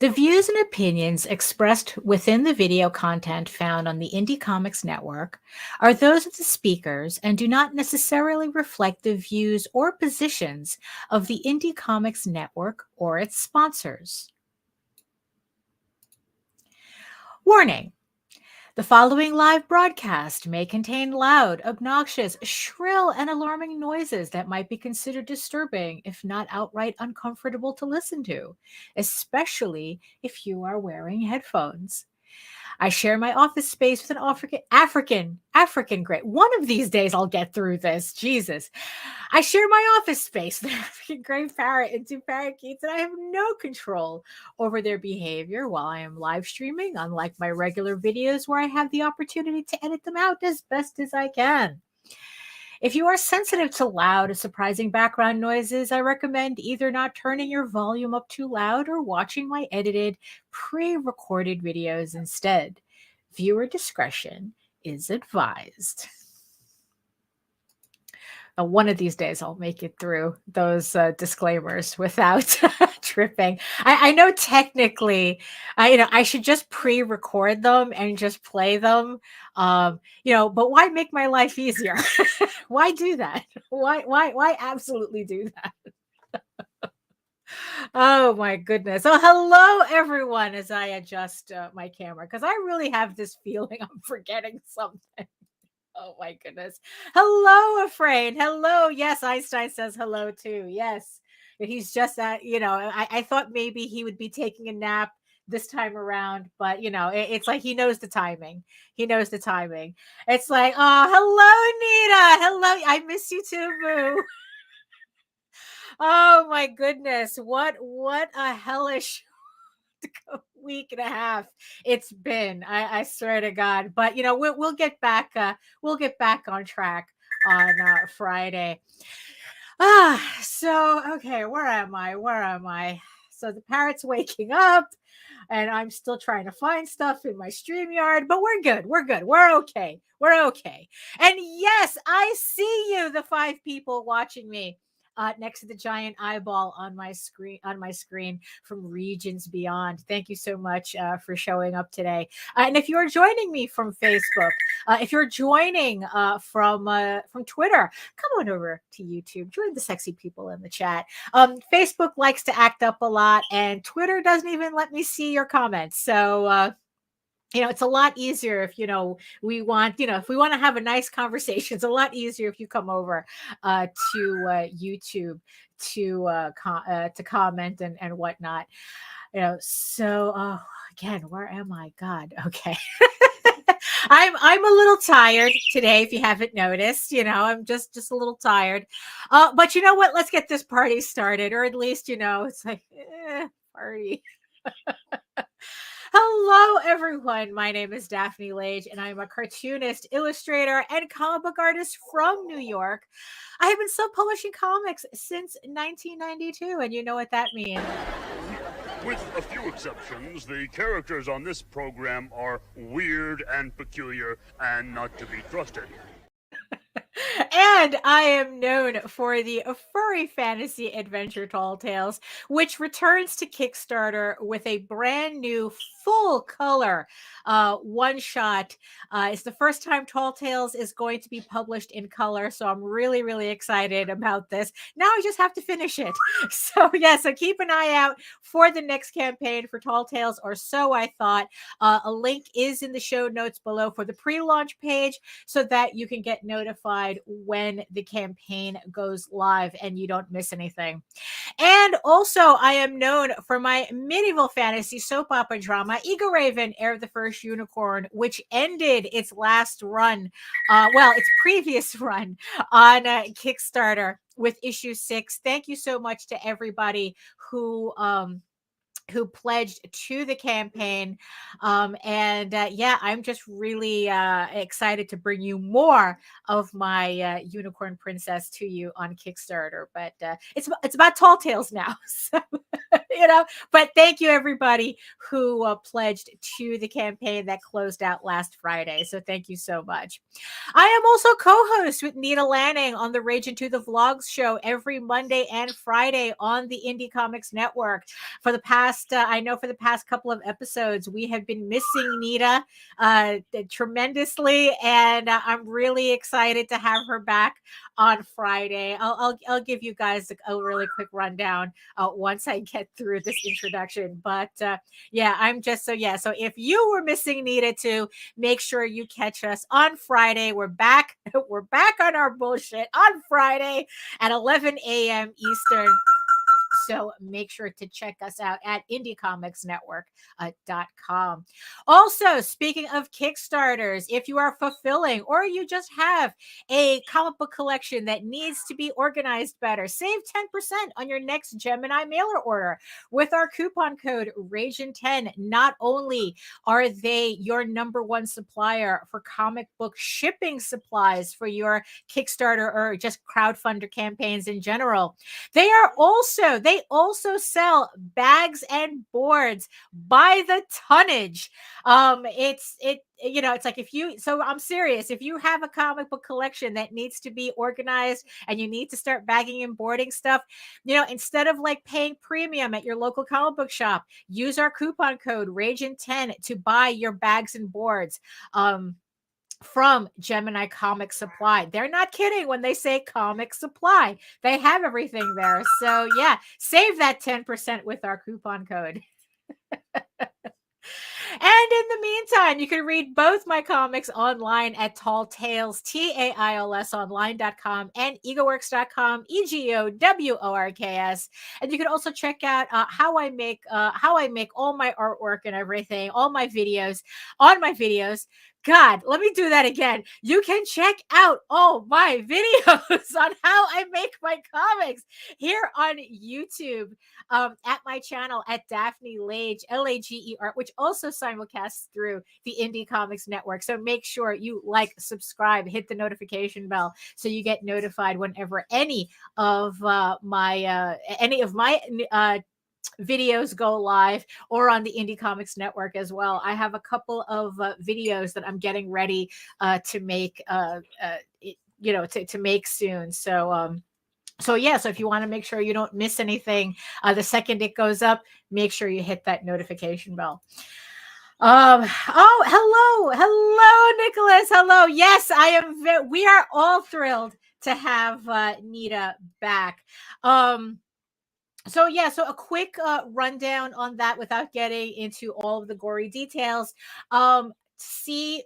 The views and opinions expressed within the video content found on the Indie Comics Network are those of the speakers and do not necessarily reflect the views or positions of the Indie Comics Network or its sponsors. Warning: the following live broadcast may contain loud, obnoxious, shrill, and alarming noises that might be considered disturbing, if not outright uncomfortable to listen to, especially if you are wearing headphones. I share my office space with an African gray. One of these days I'll get through this. Jesus. I share my office space with an African gray parrot and two parakeets, and I have no control over their behavior while I am live streaming, unlike my regular videos where I have the opportunity to edit them out as best as I can. If you are sensitive to loud, surprising background noises, I recommend either not turning your volume up too loud or watching my edited, pre-recorded videos instead. Viewer discretion is advised. One of these days I'll make it through those disclaimers without tripping. I know technically, I should just pre-record them and just play them, but why make my life easier? Why do that? Why absolutely do that? Oh my goodness. Oh, hello everyone as I adjust my camera because I really have this feeling I'm forgetting something. Oh my goodness. Hello, Afraid. Hello. Yes, Einstein says hello too. Yes. He's just at, I thought maybe he would be taking a nap this time around, but it's like he knows the timing. He knows the timing. It's like, oh, hello, Nita. Hello. I miss you too, Boo. Oh my goodness. What a hellish week and a half it's been. I swear to God. But we'll get back. We'll get back on track on Friday. So okay, where am I? So the parrot's waking up, and I'm still trying to find stuff in my Streamyard, but we're good. We're okay. And yes, I see you, the 5 people watching me. Next to the giant eyeball on my screen from regions beyond. Thank you so much for showing up today. And if you're joining me from Facebook, if you're joining from Twitter, come on over to YouTube. Join the sexy people in the chat. Facebook likes to act up a lot, and Twitter doesn't even let me see your comments. So it's a lot easier if we want if we want to have a nice conversation. It's a lot easier if you come over to YouTube to comment and whatnot. So again, where am I? God, okay. I'm a little tired today, if you haven't noticed. I'm just a little tired. But you know what? Let's get this party started, or at least it's like party. Hello, everyone. My name is Daphne Lage, and I'm a cartoonist, illustrator, and comic book artist from New York. I have been self-publishing comics since 1992, and you know what that means. With a few exceptions, the characters on this program are weird and peculiar and not to be trusted. And I am known for the furry fantasy adventure Tall Tales, which returns to Kickstarter with a brand new full color one shot. It's the first time Tall Tales is going to be published in color, so I'm really, really excited about this. Now I just have to finish it. So keep an eye out for the next campaign for Tall Tales, or so I thought. A link is in the show notes below for the pre-launch page so that you can get notified when the campaign goes live and you don't miss anything. And also, I am known for my medieval fantasy soap opera drama, EGORAVEN, Heir of the First Unicorn, which ended its last run, its previous run on Kickstarter with issue 6. Thank you so much to everybody who pledged to the campaign. I'm just really excited to bring you more of my Unicorn Princess to you on Kickstarter. But it's about Tall Tales now. So But thank you everybody who pledged to the campaign that closed out last Friday. So thank you so much. I am also co-host with Nita Lanning on the Rage Into the Vlogs show every Monday and Friday on the Indie Comics Network. For the past, I know for the past couple of episodes, we have been missing Nita tremendously, and I'm really excited to have her back on Friday. I'll give you guys a really quick rundown once I get through this introduction. But yeah, I'm just so if you were missing Nita too, make sure you catch us on Friday. We're back. We're back on our bullshit on Friday at 11 a.m. Eastern. So make sure to check us out at indiecomicsnetwork.com. Also, speaking of Kickstarters, if you are fulfilling or you just have a comic book collection that needs to be organized better, save 10% on your next Gemini mailer order with our coupon code RAGEN10. Not only are they your number one supplier for comic book shipping supplies for your Kickstarter or just crowdfunder campaigns in general, they also sell bags and boards by the tonnage. It's like I'm serious. If you have a comic book collection that needs to be organized and you need to start bagging and boarding stuff, instead of like paying premium at your local comic book shop, use our coupon code RAGEN10 to buy your bags and boards. From Gemini Comic Supply. They're not kidding when they say Comic Supply. They have everything there. So yeah, save that 10% with our coupon code. And in the meantime, you can read both my comics online at Tall Tales, TAILS online.com and egoworks.com, EGOWORKS. And you can also check out how I make all my artwork and everything, all my videos on my videos. God, let me do that again. You can check out all my videos on how I make my comics here on YouTube at my channel at Daphne Lage, Lage Art, which also simulcasts through the Indie Comics Network. So make sure you like, subscribe, hit the notification bell so you get notified whenever any of my videos go live, or on the Indie Comics Network as well. I have a couple of videos that I'm getting ready to make, to make soon. So if you want to make sure you don't miss anything, the second it goes up, make sure you hit that notification bell. Hello, Nicholas. Hello. Yes, I am. We are all thrilled to have Nita back. So a quick rundown on that without getting into all of the gory details.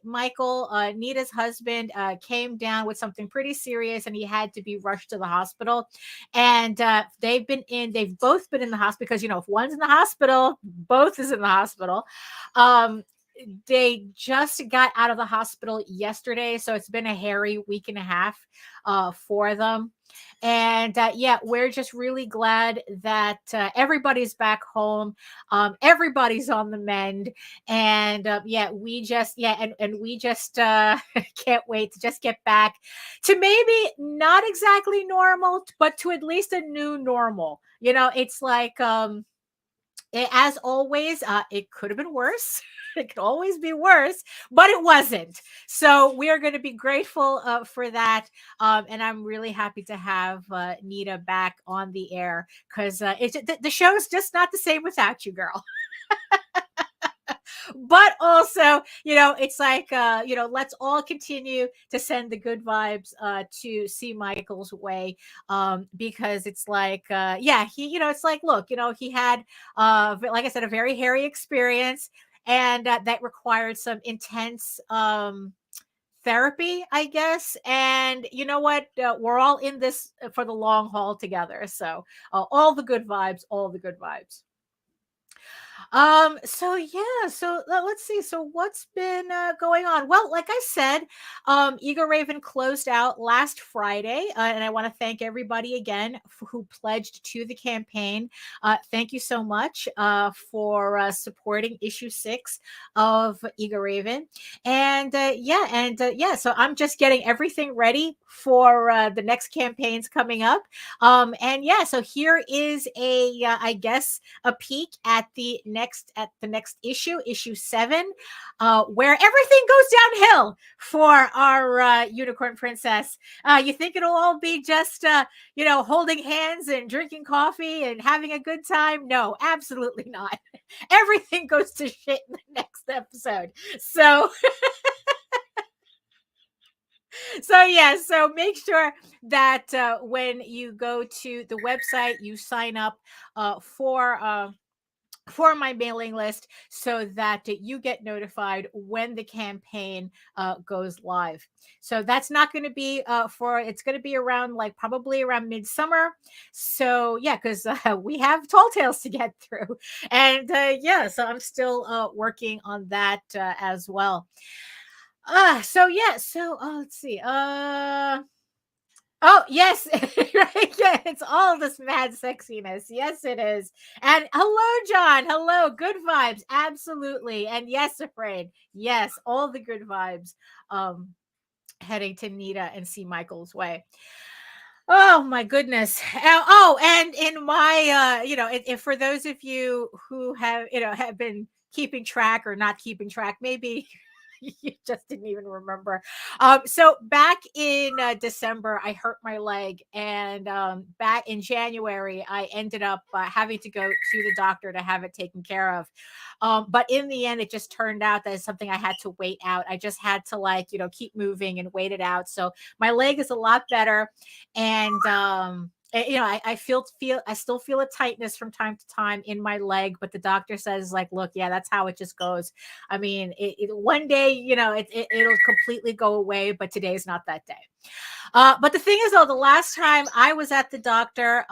Michael, Nita's husband, came down with something pretty serious and he had to be rushed to the hospital. And they've both been in the hospital because, if one's in the hospital, both is in the hospital. They just got out of the hospital yesterday. So it's been a hairy week and a half for them. And we're just really glad that everybody's back home. Everybody's on the mend. And we just can't wait to just get back to maybe not exactly normal, but to at least a new normal. It's like, as always, it could have been worse. It could always be worse, but it wasn't. So we are going to be grateful for that. And I'm really happy to have Nita back on the air because the show is just not the same without you, girl. But also, it's like, let's all continue to send the good vibes to C. Michael's way, because it's like, it's like, look, he had, like I said, a very hairy experience, and that required some intense therapy, I guess. And you know what? We're all in this for the long haul together. So all the good vibes, all the good vibes. Let's see. So what's been going on? Well, like I said, EGORAVEN closed out last Friday, and I want to thank everybody again who pledged to the campaign. Thank you so much for supporting issue 6 of EGORAVEN. And so I'm just getting everything ready for the next campaigns coming up. So here is I guess a peek at the next issue 7, where everything goes downhill for our unicorn princess. You think it'll all be just holding hands and drinking coffee and having a good time? No, absolutely not. Everything goes to shit in the next episode. So so make sure that when you go to the website, you sign up for my mailing list so that you get notified when the campaign goes live. So that's not going to be it's going to be around probably around midsummer. So yeah, because we have Tall Tales to get through. And so I'm still working on that as well. Let's see. Oh, yes. Right. Yeah, it's all this mad sexiness. Yes, it is. And hello, John. Hello. Good vibes. Absolutely. And yes, Afraid. Yes, all the good vibes heading to Nita and C. Michael's way. Oh my goodness. And in my if for those of you who have been keeping track or not keeping track, maybe you just didn't even remember. So back in December, I hurt my leg, and back in January, I ended up having to go to the doctor to have it taken care of. But in the end, it just turned out that it's something I had to wait out. I just had to keep moving and wait it out. So my leg is a lot better, and I still feel a tightness from time to time in my leg, but the doctor says look, yeah, that's how it just goes. I mean, one day, it'll completely go away, but today's not that day. But the thing is, though, the last time I was at the doctor,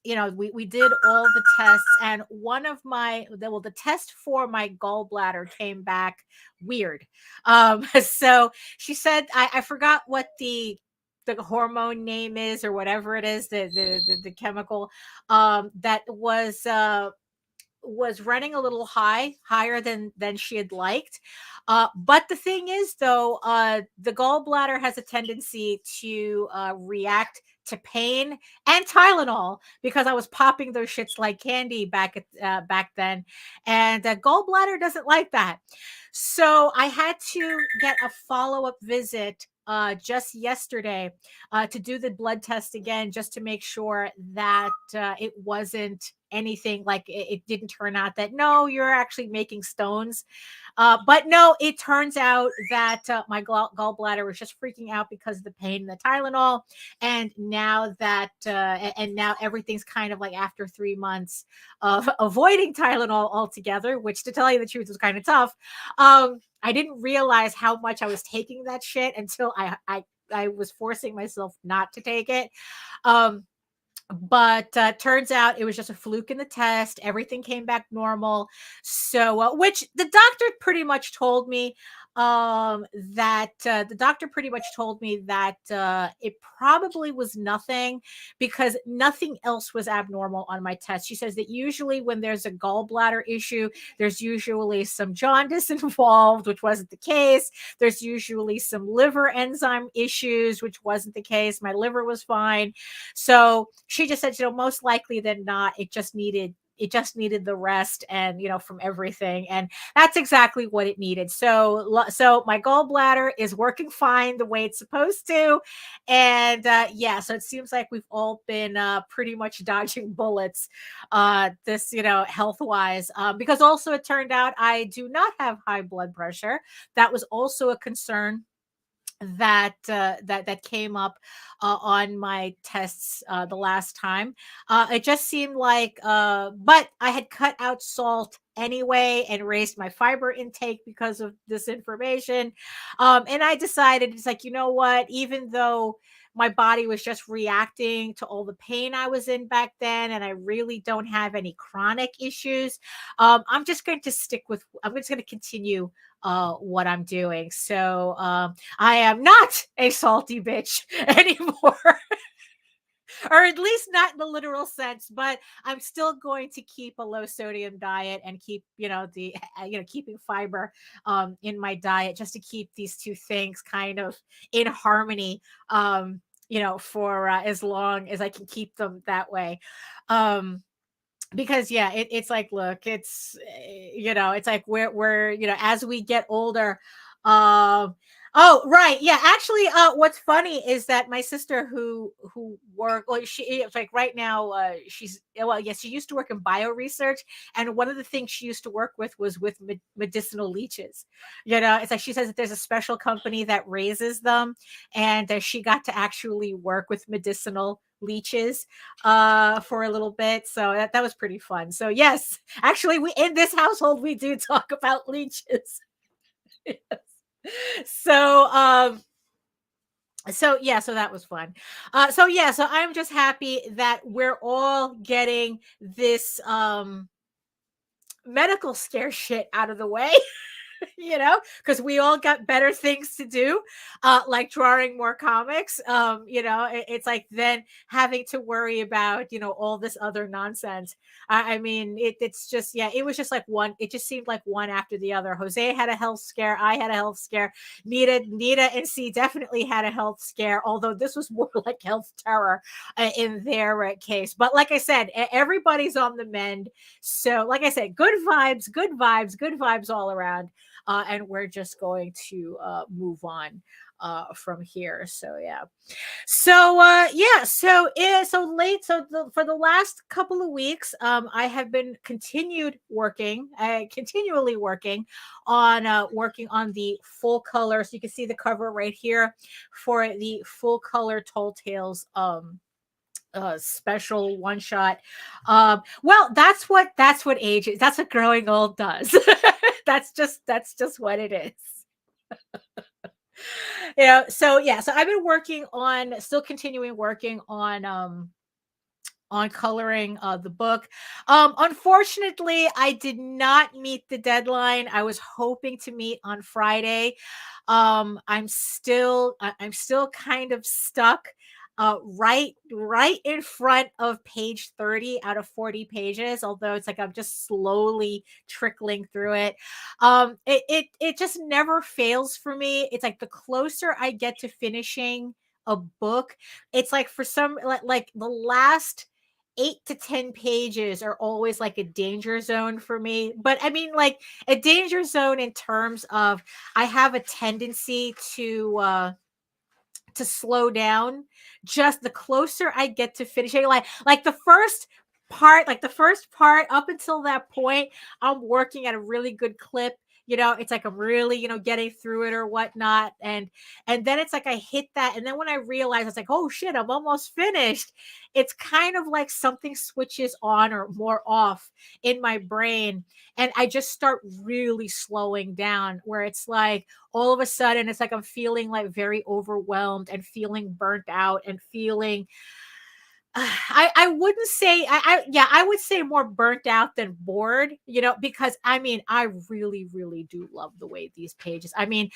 we did all the tests, and one of the test for my gallbladder came back weird. So she said, I forgot what the hormone name is or whatever it is, the chemical that was running a little higher than she had liked. But the thing is, though, the gallbladder has a tendency to react to pain and Tylenol, because I was popping those shits like candy back then, and gallbladder doesn't like that. So I had to get a follow-up visit just yesterday to do the blood test again, just to make sure that it wasn't anything, it didn't turn out that no, you're actually making stones. But no, it turns out that my gallbladder was just freaking out because of the pain and the Tylenol. And now now everything's kind of after 3 months of avoiding Tylenol altogether, which, to tell you the truth, was kind of tough. I didn't realize how much I was taking that shit until I was forcing myself not to take it. But turns out it was just a fluke in the test. Everything came back normal. So which the doctor pretty much told me that it probably was nothing, because nothing else was abnormal on my test. She says that usually when there's a gallbladder issue, there's usually some jaundice involved, which wasn't the case. There's usually some liver enzyme issues, which wasn't the case. My liver was fine. So she just said, most likely than not, it just needed the rest, and from everything, and that's exactly what it needed. So my gallbladder is working fine the way it's supposed to, and so it seems like we've all been pretty much dodging bullets this health wise, because also it turned out I do not have high blood pressure. That was also a concern that came up on my tests the last time. It just seemed but I had cut out salt anyway and raised my fiber intake because of this information. And I decided, it's you know what, even though my body was just reacting to all the pain I was in back then, and I really don't have any chronic issues. I'm just going to I'm just going to continue what I'm doing. So I am not a salty bitch anymore. Or at least not in the literal sense, but I'm still going to keep a low sodium diet and keep, keeping fiber in my diet, just to keep these two things kind of in harmony, for as long as I can keep them that way. Because it's like, look, it's like we're as we get older. Oh, right. Yeah. Actually, what's funny is that my sister who worked, well, it's like right now, she used to work in bio research. And one of the things she used to work with was with medicinal leeches. It's like she says that there's a special company that raises them. And she got to actually work with medicinal leeches for a little bit. So that was pretty fun. So yes, actually, we in this household, we do talk about leeches. Yes. So so that was fun. So I'm just happy that we're all getting this medical scare shit out of the way. Because we all got better things to do, like drawing more comics. It's like then having to worry about, all this other nonsense. I mean, it's just, it was just like it just seemed like one after the other. Jose had a health scare. I had a health scare. Nita and C definitely had a health scare, although this was more like health terror in their case. But like I said, everybody's on the mend. So like I said, good vibes all around. And we're just going to move on from here. So for the last couple of weeks, I have been continually working on the full color. So you can see the cover right here for the full color Tall Tales special one shot. Well, that's what age is. That's what growing old does. that's just what it is. So I've been still continuing working on coloring the book. Unfortunately, I did not meet the deadline I was hoping to meet on Friday. I'm still kind of stuck right in front of page 30 out of 40 pages, although it's like I'm just slowly trickling through it. It just never fails for me. It's like the closer I get to finishing a book, it's like for some, like the last 8 to 10 pages are always like a danger zone for me. But I mean, like a danger zone in terms of I have a tendency to slow down just the closer I get to finishing. Like the first part up until that point, I'm working at a really good clip. It's like I'm really, getting through it or whatnot. And then it's like I hit that. And then when I realize it's like, oh shit, I'm almost finished. It's kind of like something switches on or more off in my brain. And I just start really slowing down, where it's like all of a sudden it's like I'm feeling like very overwhelmed and feeling burnt out and feeling I wouldn't say I would say more burnt out than bored, because I mean, I really, really do love the way these pages. I mean,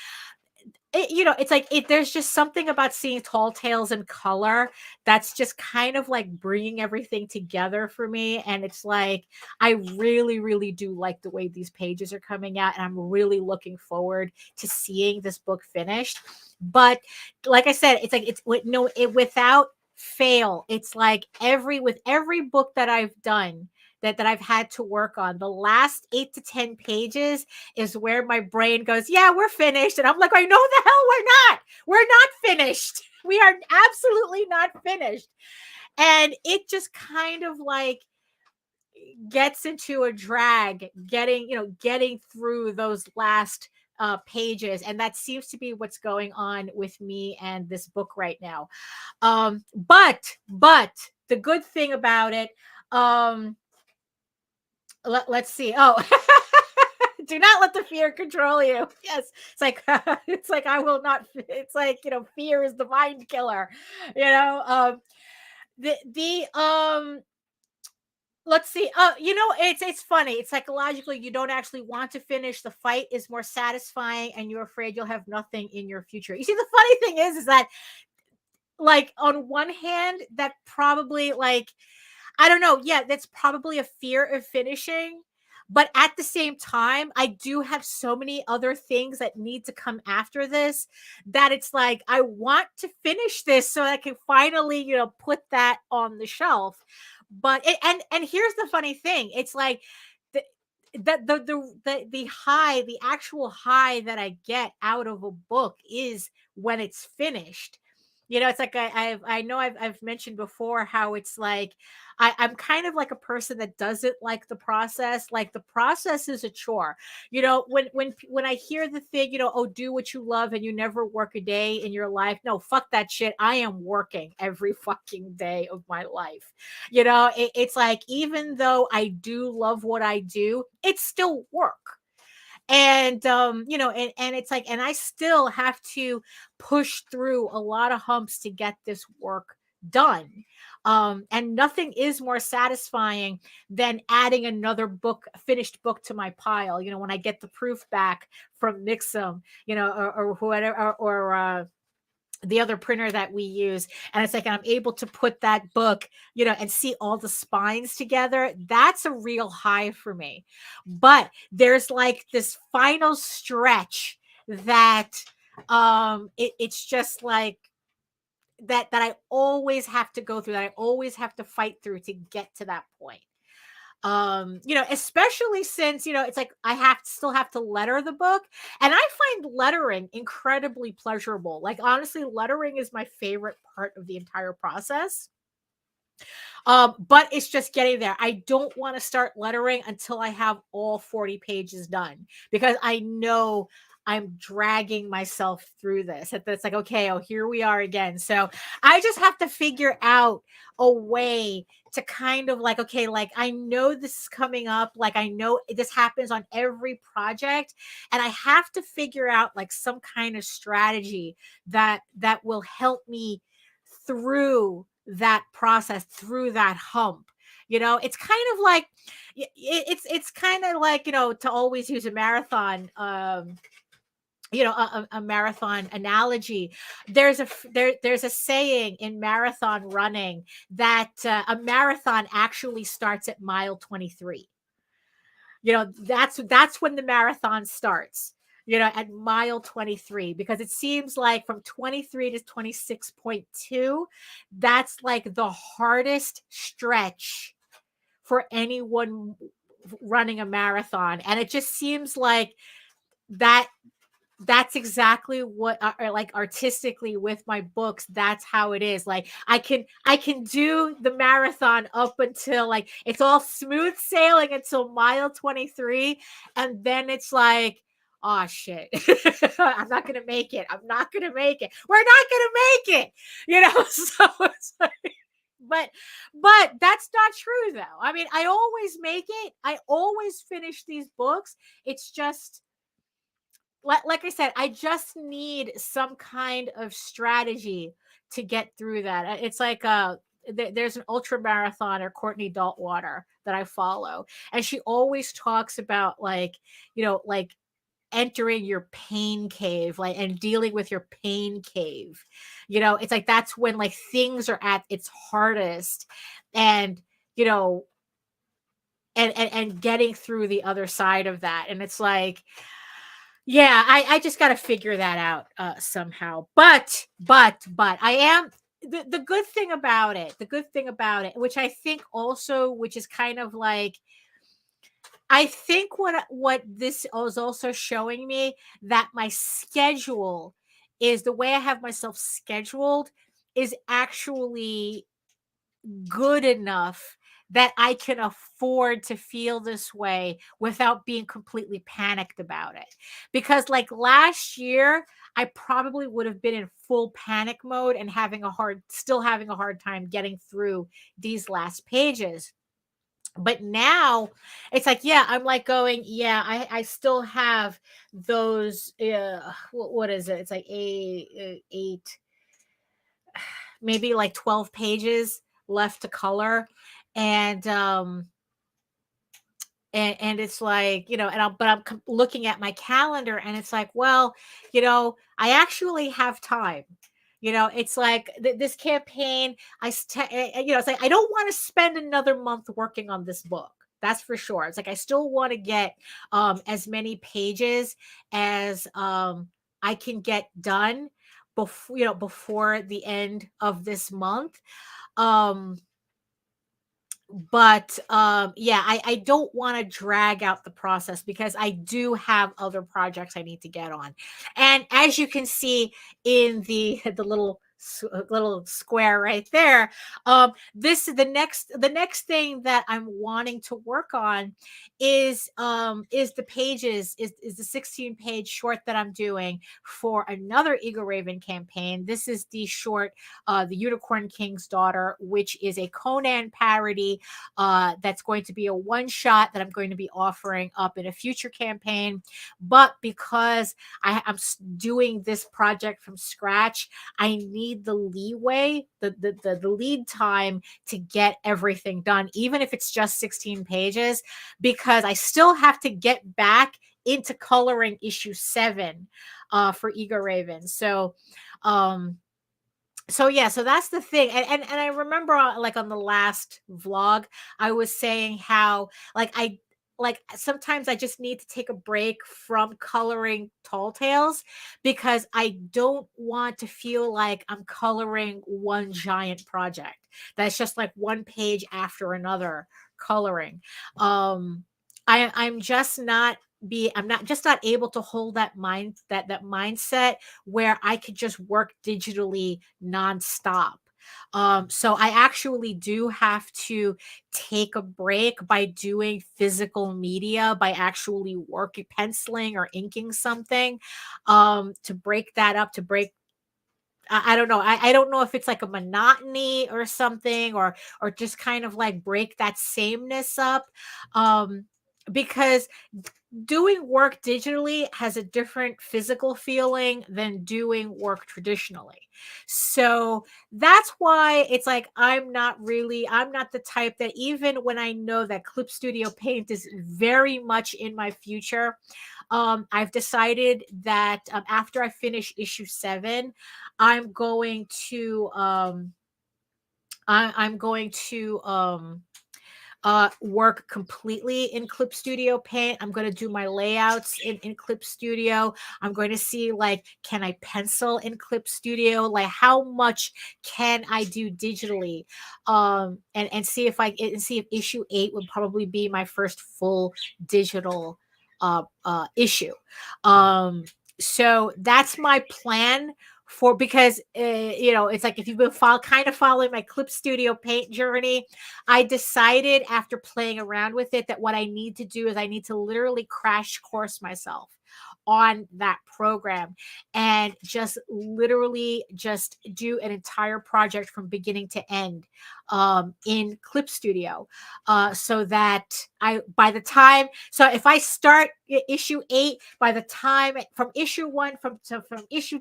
it's like there's just something about seeing Tall Tales in color that's just kind of like bringing everything together for me. And it's like I really, really do like the way these pages are coming out, and I'm really looking forward to seeing this book finished. But like I said, it's like without fail, it's like with every book that I've done that I've had to work on, the last 8 to 10 pages is where my brain goes, yeah, we're finished. And I'm like, I know the hell we're not finished. We are absolutely not finished. And it just kind of like gets into a drag getting through those last pages, and that seems to be what's going on with me and this book right now. But the good thing about it, let's see. Oh, Do not let the fear control you. Yes. It's like it's like I will not, it's like, fear is the mind killer. You know, the let's see. It's funny. It's psychologically, you don't actually want to finish. The fight is more satisfying, and you're afraid you'll have nothing in your future. You see, the funny thing is that, like, on one hand, that probably, like, I don't know. Yeah, that's probably a fear of finishing. But at the same time, I do have so many other things that need to come after this that it's like, I want to finish this so I can finally, put that on the shelf. But and here's the funny thing. It's like the the high, the actual high that I get out of a book is when it's finished. It's like I know I've mentioned before how it's like I'm kind of like a person that doesn't like the process. Like, the process is a chore. When I hear the thing, oh, do what you love and you never work a day in your life. No, fuck that shit. I am working every fucking day of my life. It's like, even though I do love what I do, it's still work. And and it's like, and I still have to push through a lot of humps to get this work done. And nothing is more satisfying than adding another finished book to my pile. When I get the proof back from Mixum, or whatever, or the other printer that we use, and it's like, I'm able to put that book, and see all the spines together. That's a real high for me. But there's like this final stretch that it's just like that I always have to go through, that I always have to fight through to get to that point. Especially since, it's like I still have to letter the book, and I find lettering incredibly pleasurable. Like, honestly, lettering is my favorite part of the entire process. But it's just getting there. I don't want to start lettering until I have all 40 pages done, because I know I'm dragging myself through this. It's like, okay, oh, here we are again. So I just have to figure out a way to kind of like, okay, like, I know this is coming up. Like, I know this happens on every project, and I have to figure out like some kind of strategy that will help me through that process, through that hump. It's kind of like, it's kind of like, to always use a marathon, a marathon analogy. There's a saying in marathon running that a marathon actually starts at mile 23. That's when the marathon starts, at mile 23, because it seems like from 23 to 26.2, that's like the hardest stretch for anyone running a marathon. And it just seems like that's exactly what, like, artistically with my books, that's how it is. Like, I can do the marathon up until, like, it's all smooth sailing until mile 23, and then it's like, oh shit, I'm not gonna make it. We're not gonna make it. So it's like, but that's not true, though. I mean, I always make it. I always finish these books. It's just, like I said, I just need some kind of strategy to get through that. It's like there's an ultra marathoner, Courtney Daltwater, that I follow, and she always talks about, like, like entering your pain cave, like, and dealing with your pain cave. It's like, that's when, like, things are at its hardest, and and getting through the other side of that. And it's like, yeah, I just got to figure that out somehow. But I am, the good thing about it, which I think also, which is kind of like, I think what this is also showing me, that my schedule is, the way I have myself scheduled, is actually good enough that I can afford to feel this way without being completely panicked about it. Because, like, last year, I probably would have been in full panic mode and still having a hard time getting through these last pages. But now it's like, yeah, I'm like going, yeah, I still have those, what is it? It's like eight, maybe like 12 pages left to color. And, and it's like, but I'm looking at my calendar and it's like, well, I actually have time. It's like this campaign, it's like, I don't want to spend another month working on this book. That's for sure. It's like, I still want to get as many pages as I can get done before the end of this month. But yeah, I don't want to drag out the process because I do have other projects I need to get on. And as you can see in the the little square right there, this is the next thing that I'm wanting to work on is the pages, is the 16 page short that I'm doing for another EGORAVEN campaign. This is the short, The Unicorn King's Daughter, which is a Conan parody, that's going to be a one shot that I'm going to be offering up in a future campaign. But because I'm doing this project from scratch, I need the leeway, the lead time to get everything done, even if it's just 16 pages, because I still have to get back into coloring issue 7 for EGORAVEN. So yeah, so that's the thing. And I remember, like, on the last vlog, I was saying how, like sometimes I just need to take a break from coloring Tall Tales because I don't want to feel like I'm coloring one giant project that's just like one page after another coloring. I'm just not I'm not just not able to hold that mindset where I could just work digitally nonstop. So I actually do have to take a break by doing physical media, by actually working, penciling or inking something, to break that up, to break. I don't know. I don't know if it's like a monotony or something, or just kind of like break that sameness up. Because doing work digitally has a different physical feeling than doing work traditionally. So that's why it's like, I'm not the type that, even when I know that Clip Studio Paint is very much in my future, I've decided that after I finish issue 7, I'm going to I'm going to work completely in Clip Studio Paint. I'm going to do my layouts in Clip Studio. I'm going to see, like, can I pencil in Clip Studio? Like, how much can I do digitally? And see if issue 8 would probably be my first full digital issue. So that's my plan for, because it's like, if you've been kind of following my Clip Studio Paint journey, I decided after playing around with it that what I need to do is I need to literally crash course myself on that program and just literally just do an entire project from beginning to end in Clip Studio, so that if I start issue 8, by the time from issue 1 from issue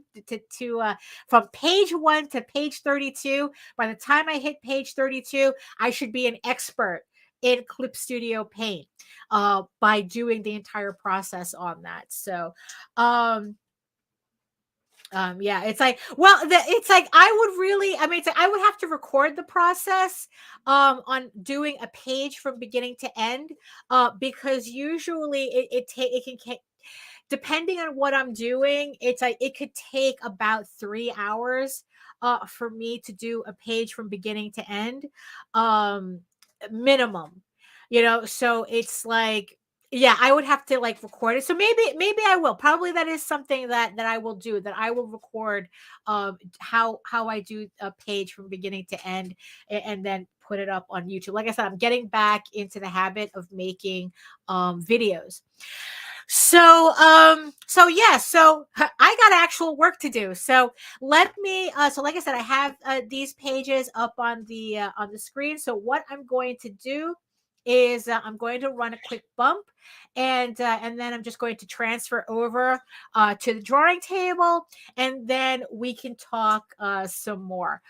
from page 1 to page 32, by the time I hit page 32, I should be an expert in Clip Studio Paint by doing the entire process on that. So yeah, it's like, well, it's like, it's like I would have to record the process on doing a page from beginning to end, because usually it can depending on what I'm doing, it's like it could take about 3 hours for me to do a page from beginning to end, minimum. So it's like, yeah, I would have to like record it. So maybe I will. Probably that is something that I will do, that I will record how I do a page from beginning to end, and then put it up on YouTube. Like I said, I'm getting back into the habit of making videos. So yeah, so I got actual work to do. So let me so like I said, I have these pages up on the screen. So what I'm going to do is I'm going to run a quick bump, and then I'm just going to transfer over to the drawing table, and then we can talk some more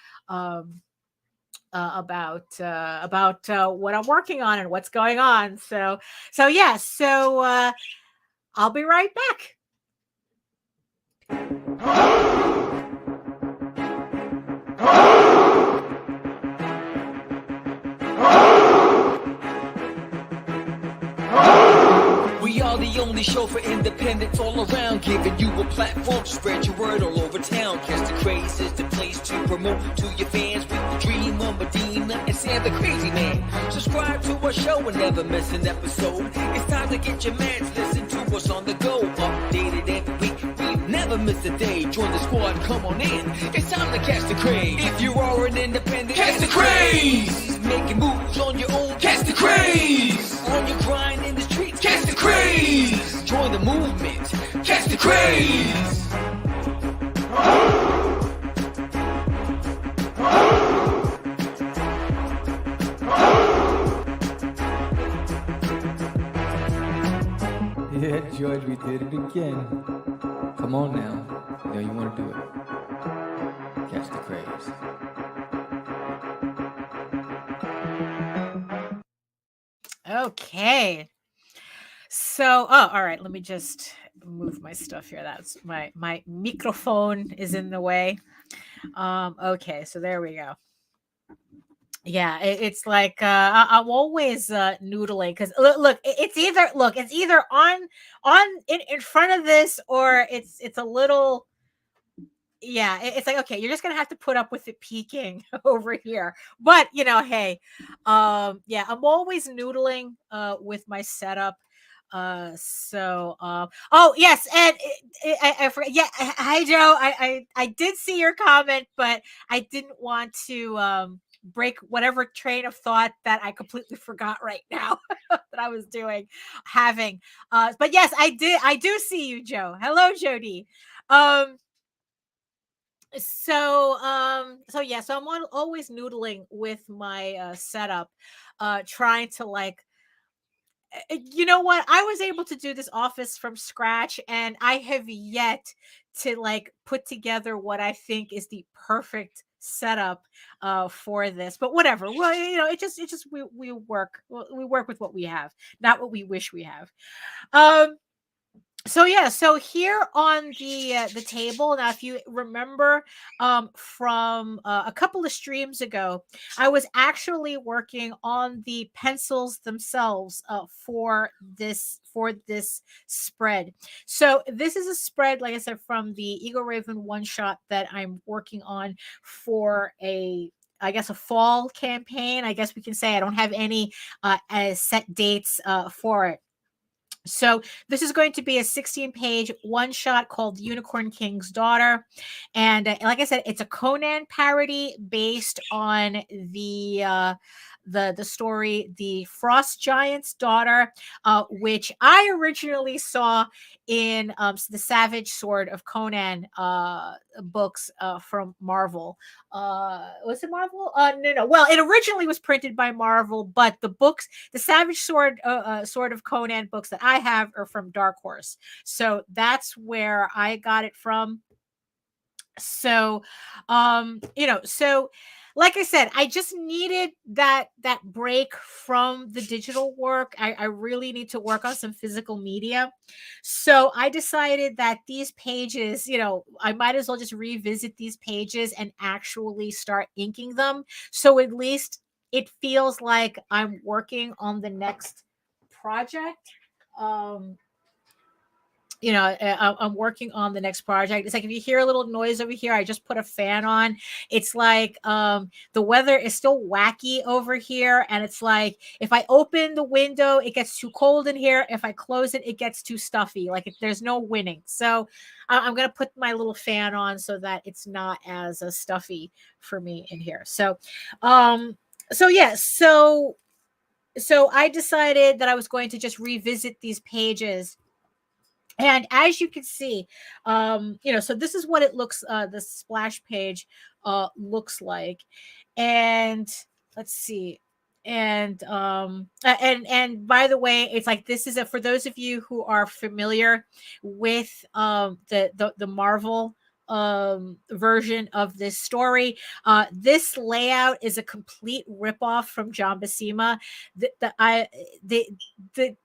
about what I'm working on and what's going on. So yeah, so I'll be right back. We are the only show for independents all around, giving you a platform to spread your word all over town. Catch the Craze is the place to promote to your fans with the dream of Medina and Sam the Crazy Man. Subscribe to our show and never miss an episode. It's time to get your mans, listen to us on the go. Updated every week, we never miss a day. Join the squad and come on in. It's time to catch the craze. If you are an independent, catch the craze. Making moves on your own, catch the craze. On your grind in the streets, catch the craze. Join the movement, catch the craze. Yeah, George, we did it again. Come on now. You know you want to do it. Catch the craze. Okay. So, all right. Let me just move my stuff here. That's my microphone is in the way. Okay. So there we go. Yeah, it's like I'm always noodling because it's either on in front of this, or it's a little. Yeah, it's like, okay, you're just gonna have to put up with it peeking over here. But hey, yeah, I'm always noodling with my setup. Oh yes, and I forgot. Yeah, hi Joe. I did see your comment, but I didn't want to break whatever train of thought that I completely forgot right now that I was having. But yes, I do see you, Joe. Hello, Jody. So yeah, so I'm always noodling with my setup, trying to you know what, I was able to do this office from scratch, and I have yet to put together what I think is the perfect setup for this. But whatever, well, it just we work with what we have, not what we wish we have. So yeah, so here on the table now, if you remember from a couple of streams ago, I was actually working on the pencils themselves for this spread. So this is a spread, like I said, from the EGORAVEN one shot that I'm working on for I guess a fall campaign. I guess we can say I don't have any set dates for it. So this is going to be a 16-page one-shot called Unicorn King's Daughter. And like I said, it's a Conan parody based on the story, The Frost Giant's Daughter, which I originally saw in the Savage Sword of Conan books from Marvel. Was it Marvel? No. Well, it originally was printed by Marvel, but the books, the Savage Sword of Conan books that I have are from Dark Horse. So that's where I got it from. So, so like I said, I just needed that break from the digital work. I really need to work on some physical media. So I decided that these pages, I might as well just revisit these pages and actually start inking them. So at least it feels like I'm working on the next project. I'm working on the next project. It's like if you hear a little noise over here, I just put a fan on. It's like the weather is still wacky over here, and it's like if I open the window, it gets too cold in here. If I close it, it gets too stuffy. Like there's no winning. So I'm gonna put my little fan on so that it's not as stuffy for me in here. So so I decided that I was going to just revisit these pages. And as you can see, so this is what it looks, the splash page looks like. And let's see. And by the way, it's like, this is for those of you who are familiar with the Marvel version of this story. This layout is a complete ripoff from John Buscema. The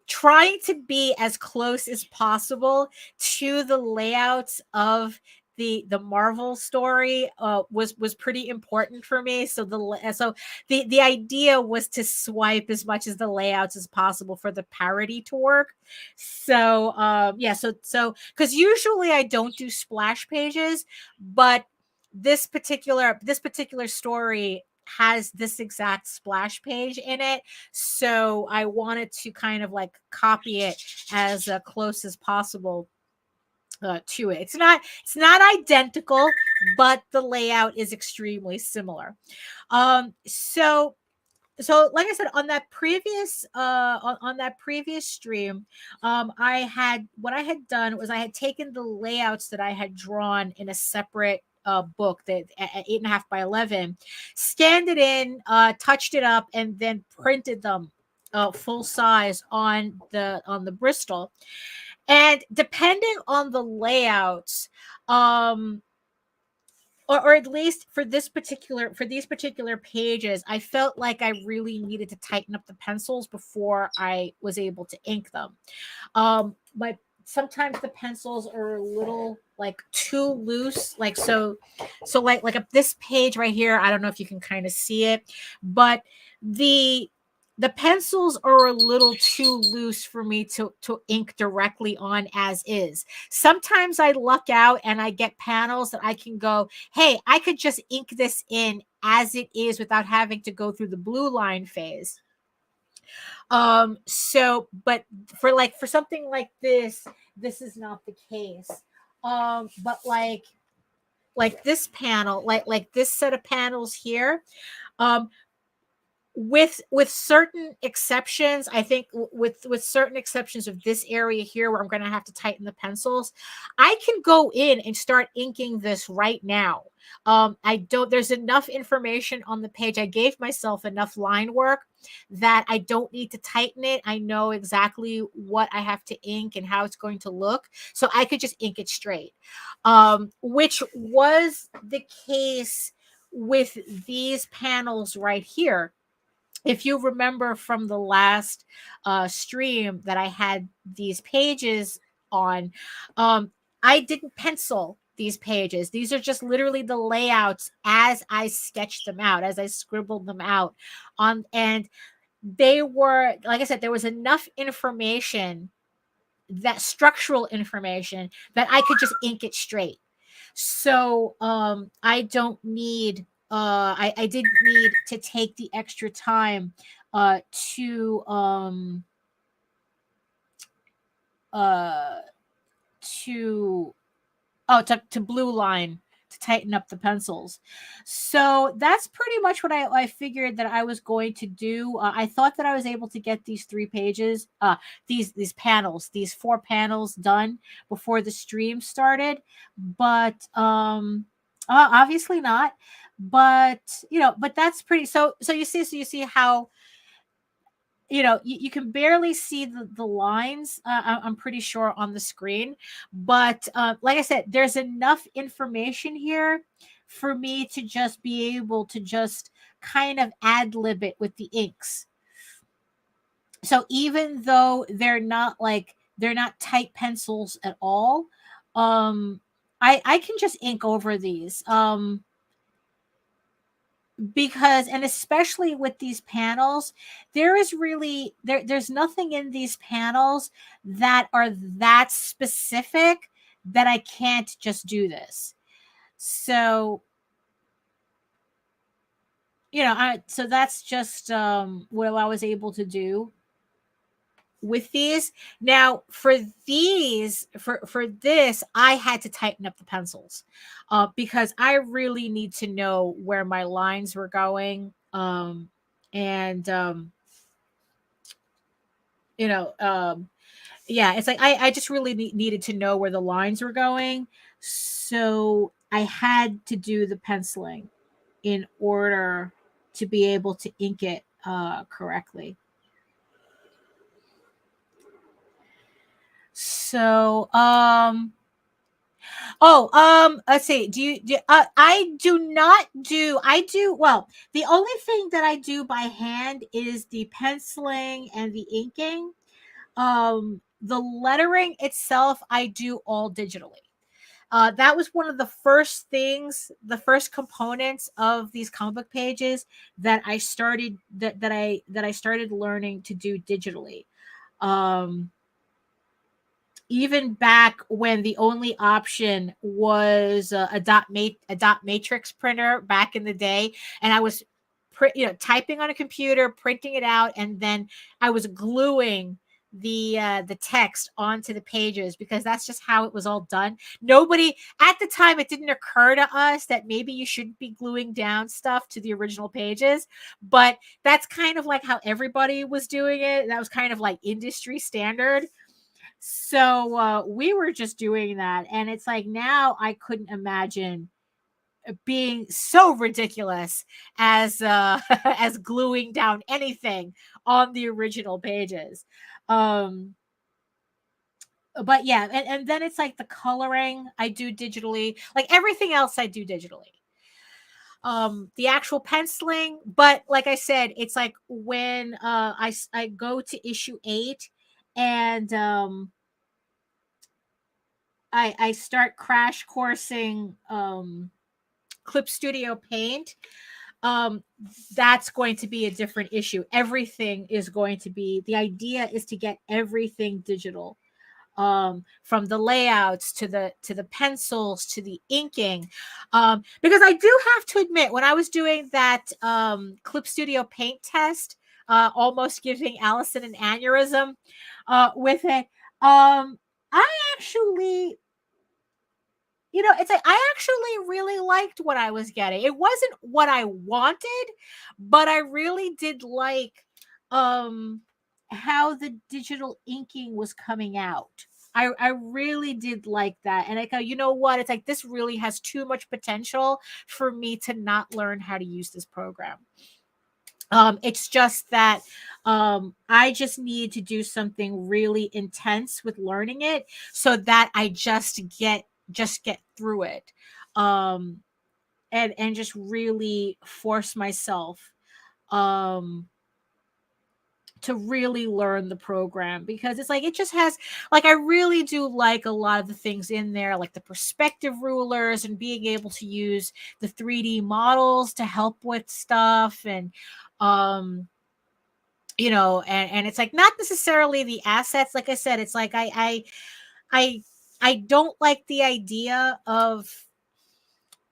trying to be as close as possible to the layouts of the Marvel story was pretty important for me. So the idea was to swipe as much as the layouts as possible for the parody to work. So so because usually I don't do splash pages, but this particular story has this exact splash page in it, so I wanted to kind of like copy it as close as possible to it. It's not identical, but the layout is extremely similar. So like I said, on that previous stream, what I had done was I had taken the layouts that I had drawn in a separate book, that 8.5 by 11, scanned it in, touched it up, and then printed them full size on the Bristol. And depending on the layouts, or at least for these particular pages, I felt like I really needed to tighten up the pencils before I was able to ink them. But sometimes the pencils are a little like too loose, like so like this page right here, I don't know if you can kind of see it, but the pencils are a little too loose for me to ink directly on as is. Sometimes I luck out and I get panels that I can go, hey, I could just ink this in as it is without having to go through the blue line phase. But for something like this is not the case. But like this panel, like this set of panels here, with certain exceptions, I think with certain exceptions of this area here where I'm going to have to tighten the pencils, I can go in and start inking this right now. There's enough information on the page. I gave myself enough line work that I don't need to tighten it. I know exactly what I have to ink and how it's going to look. So I could just ink it straight, which was the case with these panels right here. If you remember from the last stream that I had these pages on, I didn't pencil these pages. These are just literally the layouts as I sketched them out, as I scribbled them out on. And they were, like I said, there was enough information, that structural information, that I could just ink it straight. So I don't need I didn't need to take the extra time to blue line, to tighten up the pencils. So that's pretty much what I figured that I was going to do. I thought that I was able to get these 3 pages, these panels, these 4 panels done before the stream started, but obviously not. But but that's pretty. So you see how you can barely see the lines, I'm pretty sure, on the screen. But like I said, there's enough information here for me to just be able to just kind of ad-lib it with the inks. So even though they're not tight pencils at all, I can just ink over these. Because, and especially with these panels, there's nothing in these panels that are that specific that I can't just do this. So so that's just what I was able to do with these. Now for this, I had to tighten up the pencils because I really need to know where my lines were going. Yeah, it's like I just really needed to know where the lines were going, so I had to do the penciling in order to be able to ink it correctly. So, let's see. I do not do, well, the only thing that I do by hand is the penciling and the inking. The lettering itself, I do all digitally. That was one of the first things, the first components of these comic book pages that I started, that I started learning to do digitally. Even back when the only option was a dot matrix printer back in the day, and I was typing on a computer, printing it out, and then I was gluing the text onto the pages, because that's just how it was all done. Nobody at the time, it didn't occur to us that maybe you shouldn't be gluing down stuff to the original pages, but that's kind of like how everybody was doing it. That was kind of like industry standard. So we were just doing that, and it's like, now I couldn't imagine being so ridiculous as as gluing down anything on the original pages. But yeah, and then it's like the coloring I do digitally, like everything else I do digitally. The actual penciling, but like I said, it's like when I go to issue 8 and I start crash coursing Clip Studio Paint, that's going to be a different issue. Everything is going to be, the idea is to get everything digital, from the layouts to the pencils to the inking, because I do have to admit, when I was doing that Clip Studio Paint test, almost giving Allison an aneurysm with it, I actually, it's like I actually really liked what I was getting. It wasn't what I wanted, but I really did like how the digital inking was coming out. I really did like that. And I go, you know what? It's like, this really has too much potential for me to not learn how to use this program. It's just that I just need to do something really intense with learning it, so that I just get through it, and just really force myself to really learn the program, because it's like, it just has, like, I really do like a lot of the things in there, like the perspective rulers and being able to use the 3D models to help with stuff, and and it's like, not necessarily the assets. Like I said, it's like I don't like the idea of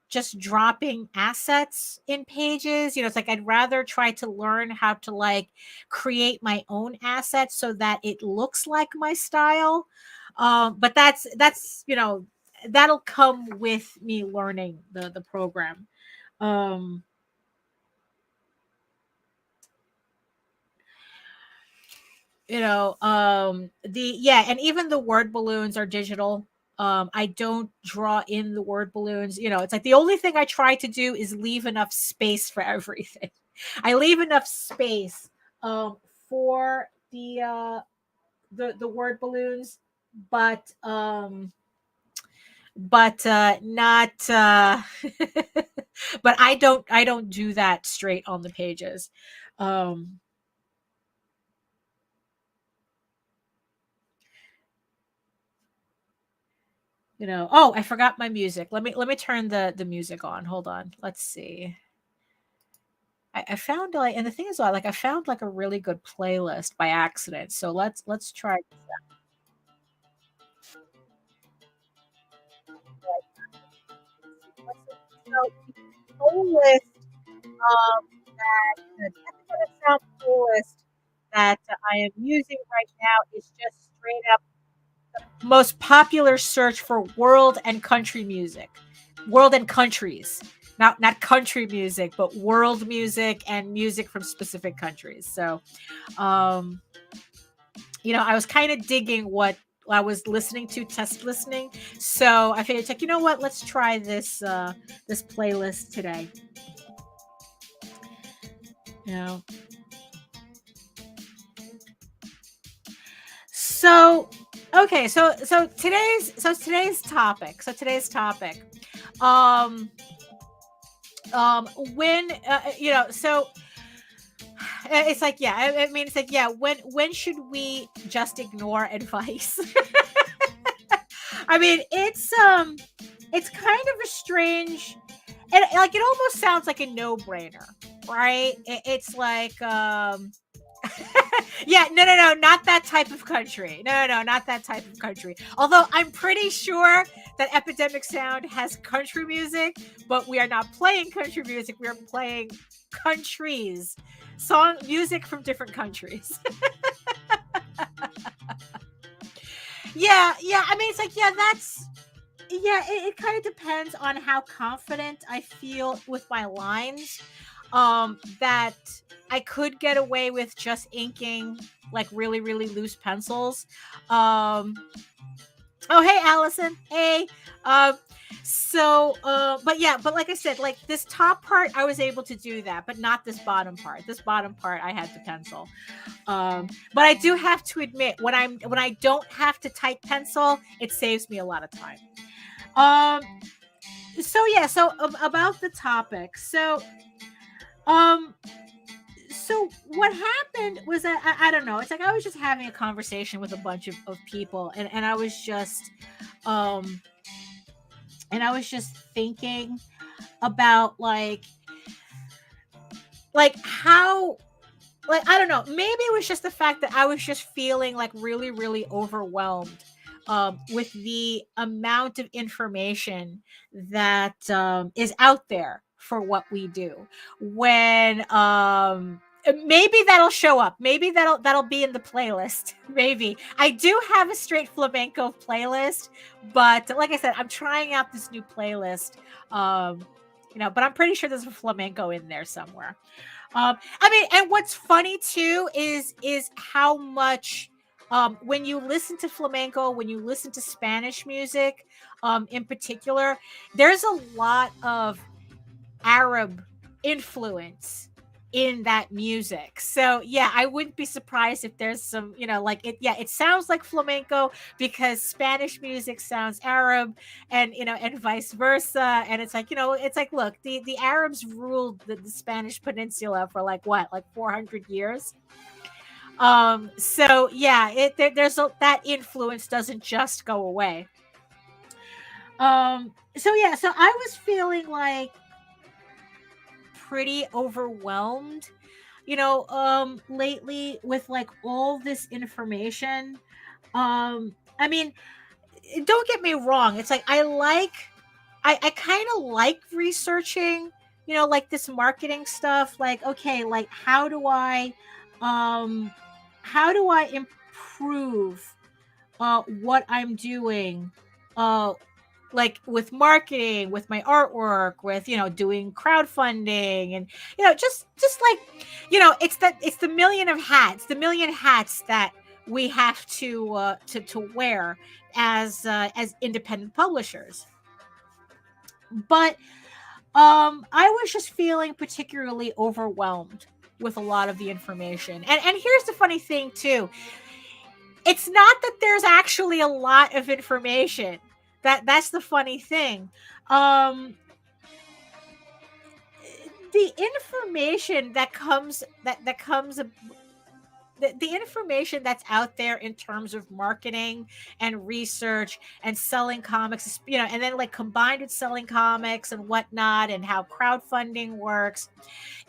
just dropping assets in pages. It's like, I'd rather try to learn how to like create my own assets so that it looks like my style. But that's that'll come with me learning the program. And even the word balloons are digital. I don't draw in the word balloons. It's like, the only thing I try to do is leave enough space for everything. I leave enough space for the word balloons, but not but I don't do that straight on the pages. Oh, I forgot my music. Let me turn the music on. Hold on. Let's see. I found, like, and the thing is, like, I found like a really good playlist by accident. So let's try this out. So the playlist the Technicolor Sound playlist that I am using right now is just straight up the most popular search for world and country music. World and countries. Not country music, but world music and music from specific countries. So I was kind of digging what I was listening to, test listening. So I figured, like, you know what? Let's try this this playlist today. You know. So okay, so today's topic. Um when so it's like, yeah, I mean, it's like, yeah, when should we just ignore advice? I mean, it's kind of a strange, and like it almost sounds like a no-brainer, right? It's like yeah, no, not that type of country. No, not that type of country. Although I'm pretty sure that Epidemic Sound has country music, but we are not playing country music. We are playing countries, music from different countries. Yeah. I mean, it's like, yeah, it kind of depends on how confident I feel with my lines. That I could get away with just inking like really, really loose pencils. Oh, hey, Allison. Hey. But like I said, like this top part, I was able to do that, but not this bottom part. This bottom part, I had to pencil. But I do have to admit, when I don't have to type pencil, it saves me a lot of time. So about the topic. So what happened was that I don't know. It's like I was just having a conversation with a bunch of people, and I was just thinking about like how, like, I don't know, maybe it was just the fact that I was just feeling like really, really overwhelmed with the amount of information that is out there for what we do. When maybe that'll show up, maybe that'll be in the playlist. Maybe I do have a straight flamenco playlist, but like I said, I'm trying out this new playlist, but I'm pretty sure there's a flamenco in there somewhere. I mean, and what's funny too is how much when you listen to flamenco, when you listen to Spanish music, in particular, there's a lot of Arab influence in that music. So yeah, I wouldn't be surprised if there's some, it sounds like flamenco because Spanish music sounds Arab, and and vice versa. And it's like, look, the Arabs ruled the Spanish peninsula for like 400 years. So yeah, that influence doesn't just go away. So I was feeling like pretty overwhelmed, lately with like all this information. I mean, don't get me wrong. It's like I kind of like researching, like this marketing stuff. Like, okay, like how do I improve what I'm doing, like with marketing, with my artwork, with doing crowdfunding, and just like it's the million hats that we have to wear as independent publishers. But I was just feeling particularly overwhelmed with a lot of the information. And here's the funny thing too. It's not that there's actually a lot of information. That's the funny thing. The information the information that's out there in terms of marketing and research and selling comics, and then like combined with selling comics and whatnot, and how crowdfunding works.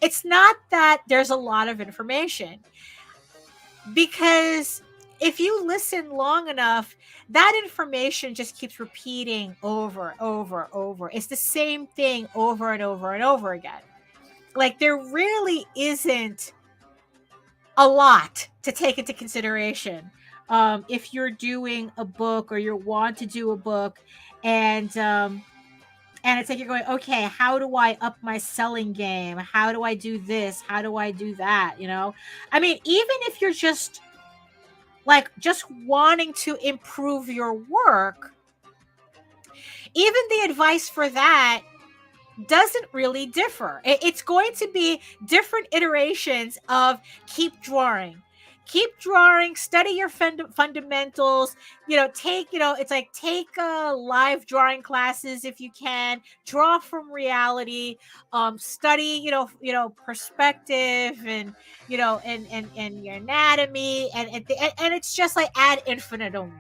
It's not that there's a lot of information, because if you listen long enough, that information just keeps repeating over. It's the same thing over and over and over again. Like, there really isn't a lot to take into consideration if you're doing a book, or you want to do a book, and it's like you're going, okay, how do I up my selling game? How do I do this? How do I do that? I mean, even if you're just wanting to improve your work, even the advice for that doesn't really differ. It's going to be different iterations of keep drawing, study your fundamentals, take, it's like take live drawing classes if you can, draw from reality, study, perspective and, and your anatomy. And it's just like ad infinitum,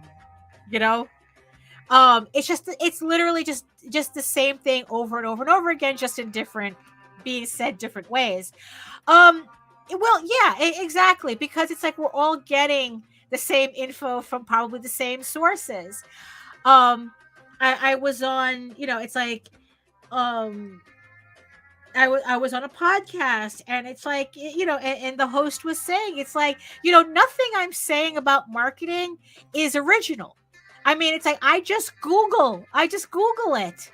it's literally just the same thing over and over and over again, just in being said different ways. Well, yeah, exactly, because it's like we're all getting the same info from probably the same sources. I was on, it's like, I was on a podcast, and it's like, and the host was saying, it's like, nothing I'm saying about marketing is original. I mean, it's like, I just Google it,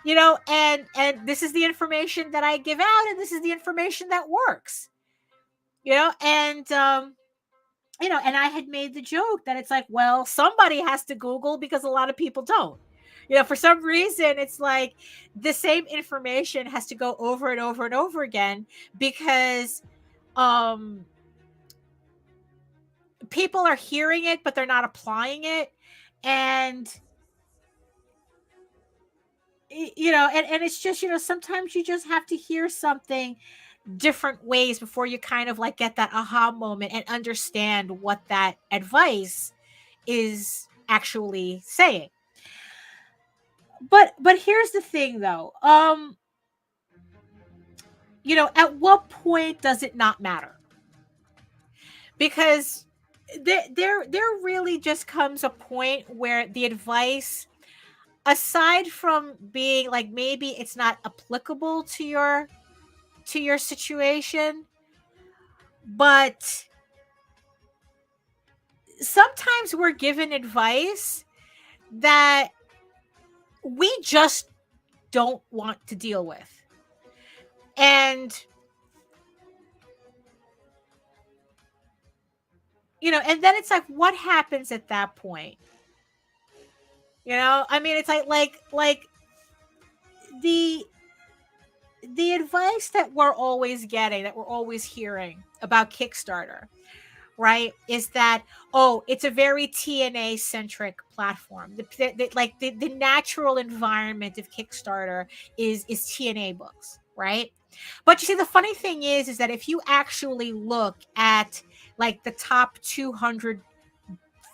and this is the information that I give out, and this is the information that works, and, and I had made the joke that it's like, well, somebody has to Google because a lot of people don't, for some reason, it's like the same information has to go over and over and over again because, people are hearing it, but they're not applying it. And, and it's just, sometimes you just have to hear something different ways before you kind of like get that aha moment and understand what that advice is actually saying. But here's the thing though. At what point does it not matter? Because there really just comes a point where the advice, aside from being like, maybe it's not applicable to your situation, but sometimes we're given advice that we just don't want to deal with. And and then it's like, what happens at that point? I mean, it's like the advice that we're always getting, that we're always hearing about Kickstarter, right, is that, oh, it's a very TNA centric platform. The natural environment of Kickstarter is TNA books, right? But you see, the funny thing is that if you actually look at like the top 200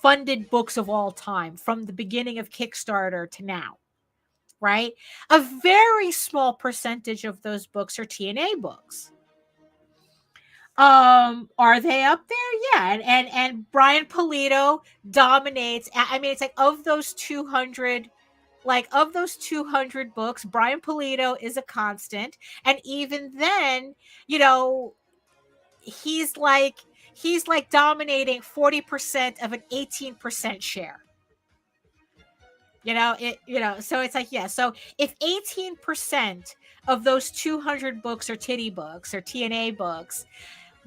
funded books of all time from the beginning of Kickstarter to now, right, a very small percentage of those books are TNA books. Are they up there? Yeah. And Brian Pulido dominates. I mean, it's like of those 200 books, Brian Pulido is a constant. And even then, he's like dominating 40% of an 18% share. So it's like, yeah. So if 18% of those 200 books are titty books or TNA books,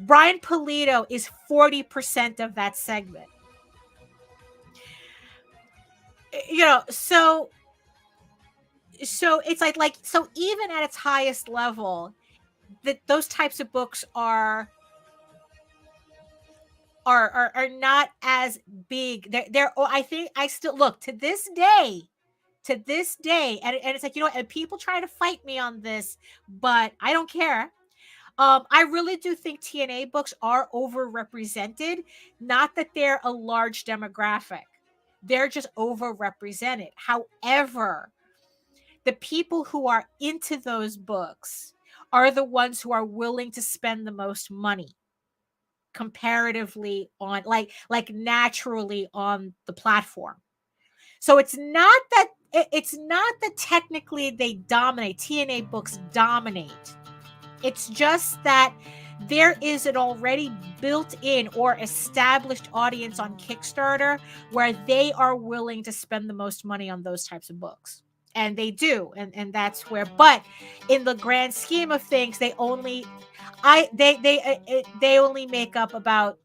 Brian Pulido is 40% of that segment. So it's like so even at its highest level, that those types of books are not as big. They're I think I still look to this day, and it's like, and people try to fight me on this, but I don't care. I really do think TNA books are overrepresented. Not that they're a large demographic. They're just overrepresented. However, the people who are into those books are the ones who are willing to spend the most money comparatively on like naturally on the platform. So it's not that technically they dominate. TNA books dominate. It's just that there is an already built-in or established audience on Kickstarter where they are willing to spend the most money on those types of books. And they do. And that's where, but in the grand scheme of things, they only make up about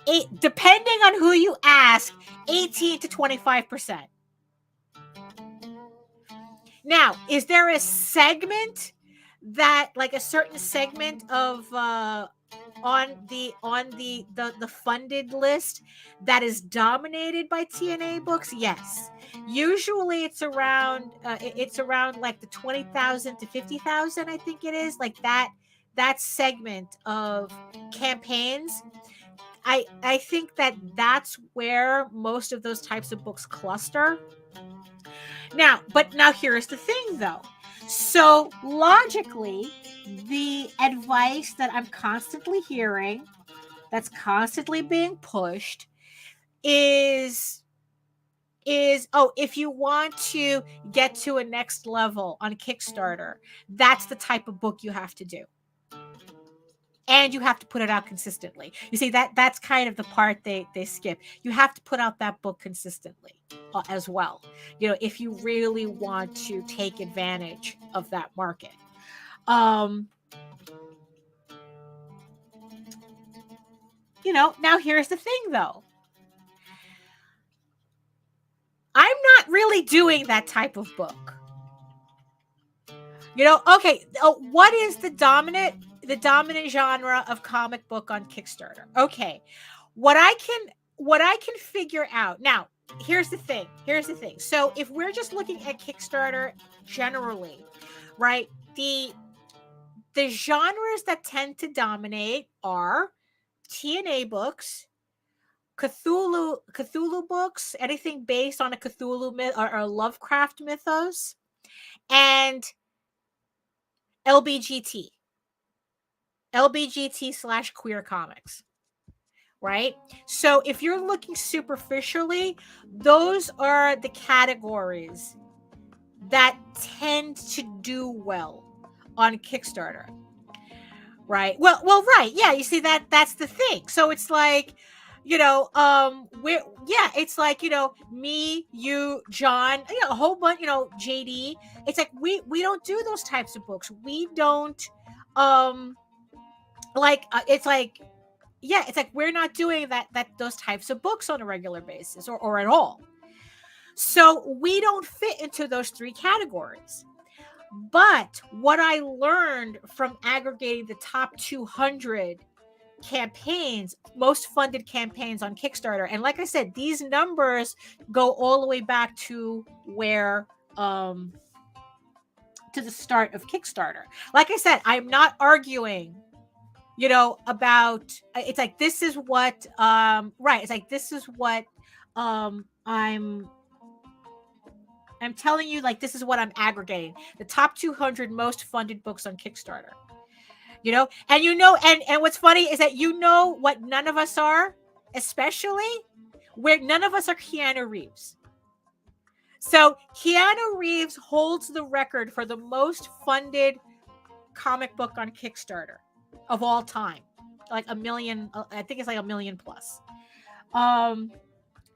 8, depending on who you ask, 18 to 25%. Now, is there a segment that, like a certain segment of on the funded list that is dominated by TNA books? Yes. Usually it's around like the 20,000 to 50,000, I think it is, like that segment of campaigns. I think that's where most of those types of books cluster. Now here's the thing though. So logically, the advice that I'm constantly hearing, that's constantly being pushed, is if you want to get to a next level on Kickstarter, that's the type of book you have to do. And you have to put it out consistently. You see, that's kind of the part they skip. You have to put out that book consistently as well. You know, if you really want to take advantage of that market. You know, now here's the thing though. I'm not really doing that type of book. You know, okay, what is the dominant genre of comic book on Kickstarter? Okay. What I can figure out. Now, here's the thing. So, if we're just looking at Kickstarter generally, right? The genres that tend to dominate are TNA books, Cthulhu books, anything based on a Cthulhu myth or a Lovecraft mythos, and LBGT / queer comics, right? So if you're looking superficially, those are the categories that tend to do well on Kickstarter, right? Well, right. Yeah, you see that's the thing. So it's like, you know, it's like, you know, me, you, John, you know, a whole bunch, you know, JD. It's like we don't do those types of books. We don't it's like we're not doing that those types of books on a regular basis or at all. So we don't fit into those three categories. But what I learned from aggregating the top 200 campaigns, most funded campaigns on Kickstarter, and like I said, these numbers go all the way back to where to the start of Kickstarter. Like I said, I'm not arguing, you know, about, it's like this is what right, it's like this is what I'm telling you, like, this is what I'm aggregating. The top 200 most funded books on Kickstarter. You know, and you know, and what's funny is that you know what none of us are, especially where none of us are Keanu Reeves. So Keanu Reeves holds the record for the most funded comic book on Kickstarter of all time. Like 1 million, I think it's like 1 million plus.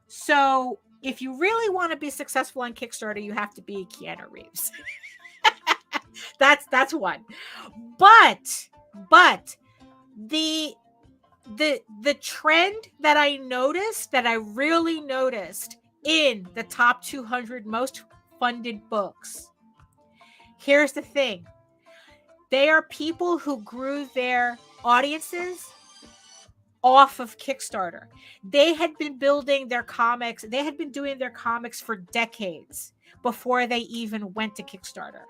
So if you really want to be successful on Kickstarter, you have to be Keanu Reeves. That's one. But the trend that I really noticed in the top 200 most funded books, here's the thing. They are people who grew their audiences off of Kickstarter. They had been building their comics. They had been doing their comics for decades before they even went to Kickstarter.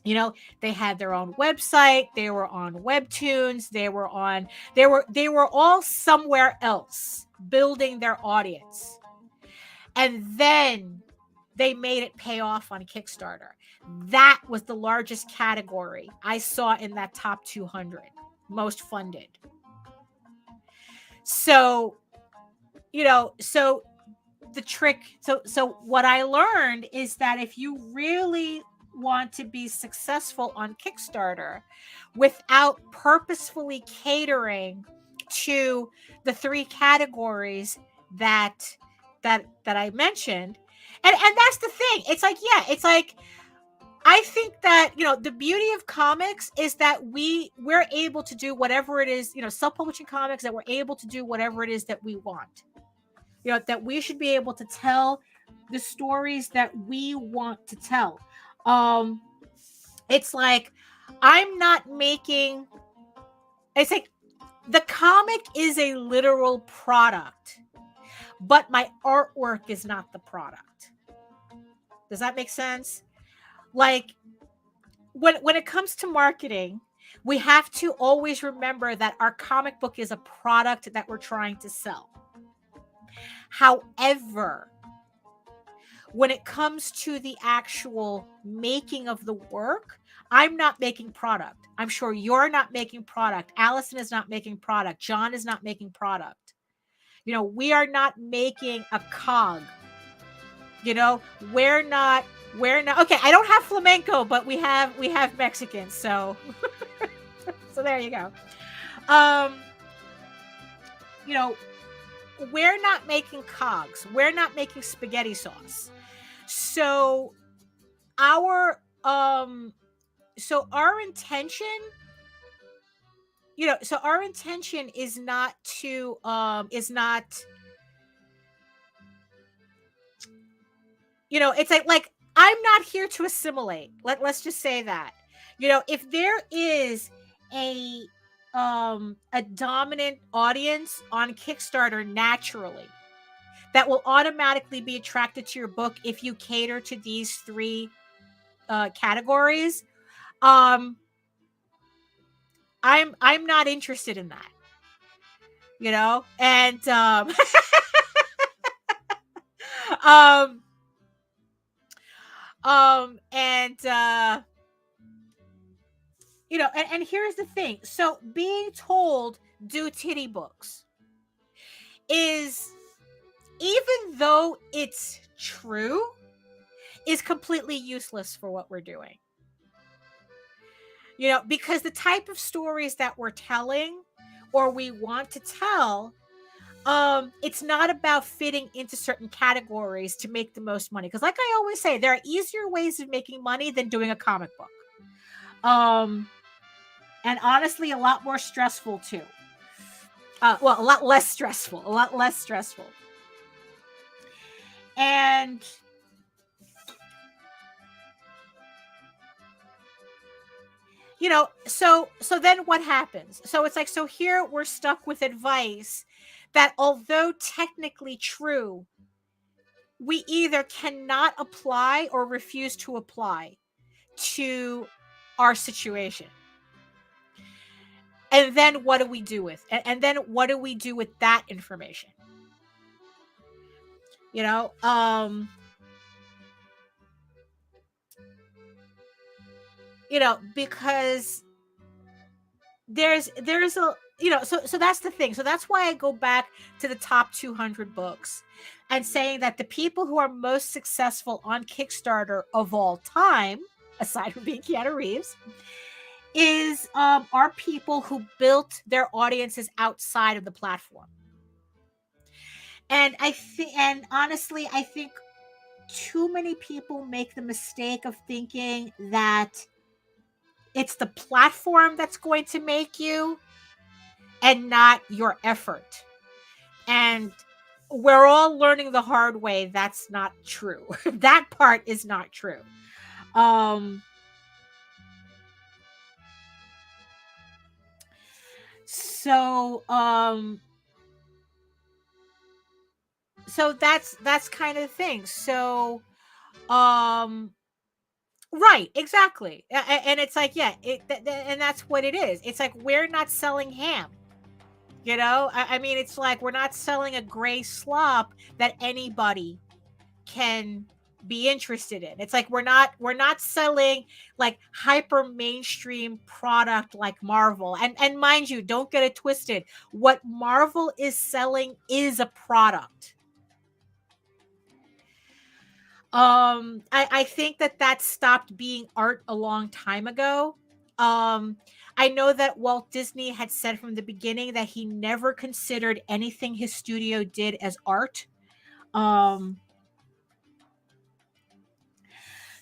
You know, they had their own website. They were on Webtoons. They were all somewhere else building their audience. And then they made it pay off on Kickstarter. That was the largest category I saw in that top 200 most funded. So, you know, so the trick, so what I learned is that if you really want to be successful on Kickstarter without purposefully catering to the three categories that I mentioned, and that's the thing. It's like, yeah, it's like, I think that, you know, the beauty of comics is that we're able to do whatever it is, you know, self-publishing comics, that we're able to do whatever it is that we want. You know, that we should be able to tell the stories that we want to tell. It's like I'm not making, it's like the comic is a literal product, but my artwork is not the product. Does that make sense? Like when it comes to marketing, we have to always remember that our comic book is a product that we're trying to sell. However, when it comes to the actual making of the work, I'm not making product. I'm sure you're not making product. Allison is not making product. John is not making product. You know, we are not making a cog. You know, we're not okay. I don't have flamenco, but we have Mexicans. So so there you go. You know, we're not making cogs. We're not making spaghetti sauce. So our intention, our intention is not to it's like I'm not here to assimilate. Let's just say that. You know, if there is a dominant audience on Kickstarter naturally that will automatically be attracted to your book if you cater to these three categories, I'm not interested in that. You know, and and here's the thing. So being told do titty books is, even though it's true, is completely useless for what we're doing. You know, because the type of stories that we're telling or we want to tell, it's not about fitting into certain categories to make the most money. Because like I always say, there are easier ways of making money than doing a comic book. And honestly, a lot more stressful too. Well, a lot less stressful. And you know, so then what happens? So it's like, so here we're stuck with advice that, although technically true, we either cannot apply or refuse to apply to our situation. And then what do we do with it? And then what do we do with that information? You know, because there's a, so that's the thing. So that's why I go back to the top 200 books and saying that the people who are most successful on Kickstarter of all time, aside from being Keanu Reeves, are people who built their audiences outside of the platform. And honestly, I think too many people make the mistake of thinking that it's the platform that's going to make you and not your effort. And we're all learning the hard way that's not true. That part is not true. So that's kind of the thing. So right, exactly. And it's like, yeah, and that's what it is. It's like, we're not selling ham. You know, I mean, it's like, we're not selling a gray slop that anybody can be interested in. It's like, we're not selling like hyper mainstream product like Marvel. And mind you, don't get it twisted. What Marvel is selling is a product. I think that stopped being art a long time ago. I know that Walt Disney had said from the beginning that he never considered anything his studio did as art.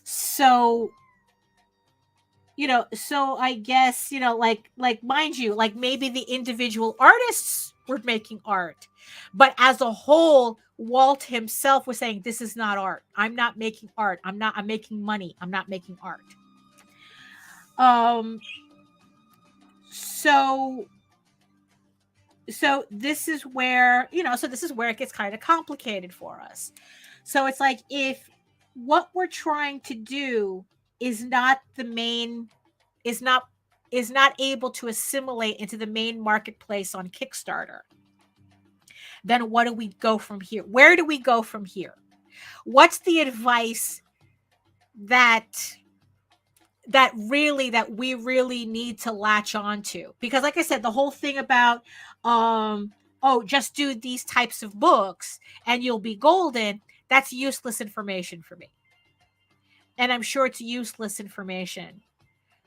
So so I guess, like mind you, like maybe the individual artists were making art, but as a whole, Walt himself was saying, this is not art. I'm not making art. I'm making money. I'm not making art. So this is where, this is where it gets kind of complicated for us. So it's like, if what we're trying to do is not able to assimilate into the main marketplace on Kickstarter, then what do we go from here? Where do we go from here? What's the advice that we really need to latch on to? Because like I said, the whole thing about just do these types of books and you'll be golden, that's useless information for me. And I'm sure it's useless information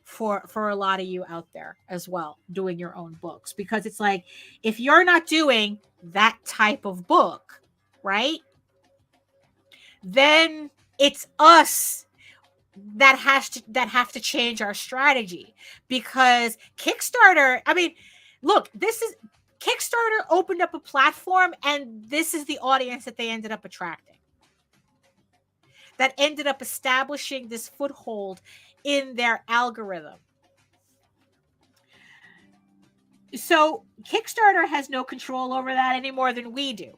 for a lot of you out there as well, doing your own books. Because it's like, if you're not doing that type of book, right, then it's us that have to change our strategy. Because Kickstarter, I mean, look, Kickstarter opened up a platform, and this is the audience that they ended up attracting, that ended up establishing this foothold in their algorithm. So Kickstarter has no control over that any more than we do.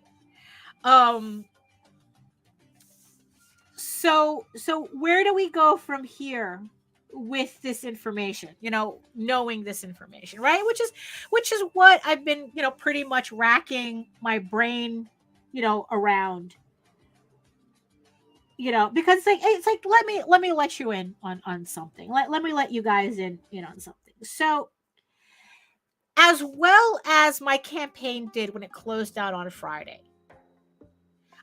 So where do we go from here with this information, knowing this information, right? Which is what I've been, pretty much racking my brain, around, because it's like, let me let you in on something. Let me let you guys in, on something. So as well as my campaign did when it closed out on Friday,